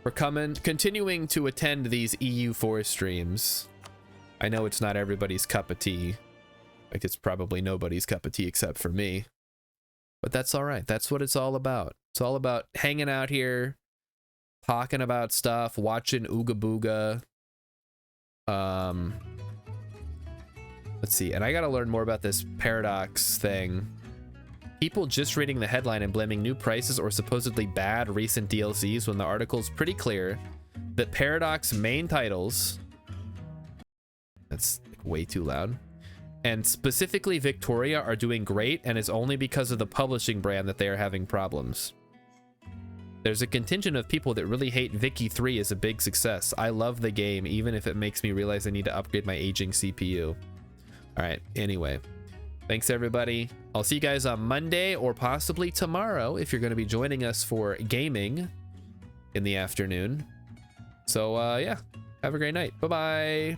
for continuing to attend these EU4 streams. I know it's not everybody's cup of tea. Like, it's probably nobody's cup of tea except for me. But that's all right. That's what it's all about. It's all about hanging out here, talking about stuff, watching Ooga Booga. Let's see. And I gotta learn more about this Paradox thing. People just reading the headline and blaming new prices or supposedly bad recent DLCs when the article's pretty clear that Paradox main titles That's like way too loud. And specifically Victoria are doing great, and it's only because of the publishing brand that they are having problems. There's a contingent of people that really hate Vicky 3 as a big success. I love the game, even if it makes me realize I need to upgrade my aging CPU. All right, anyway. Thanks, everybody. I'll see you guys on Monday or possibly tomorrow if you're going to be joining us for gaming in the afternoon. So, yeah, have a great night. Bye-bye.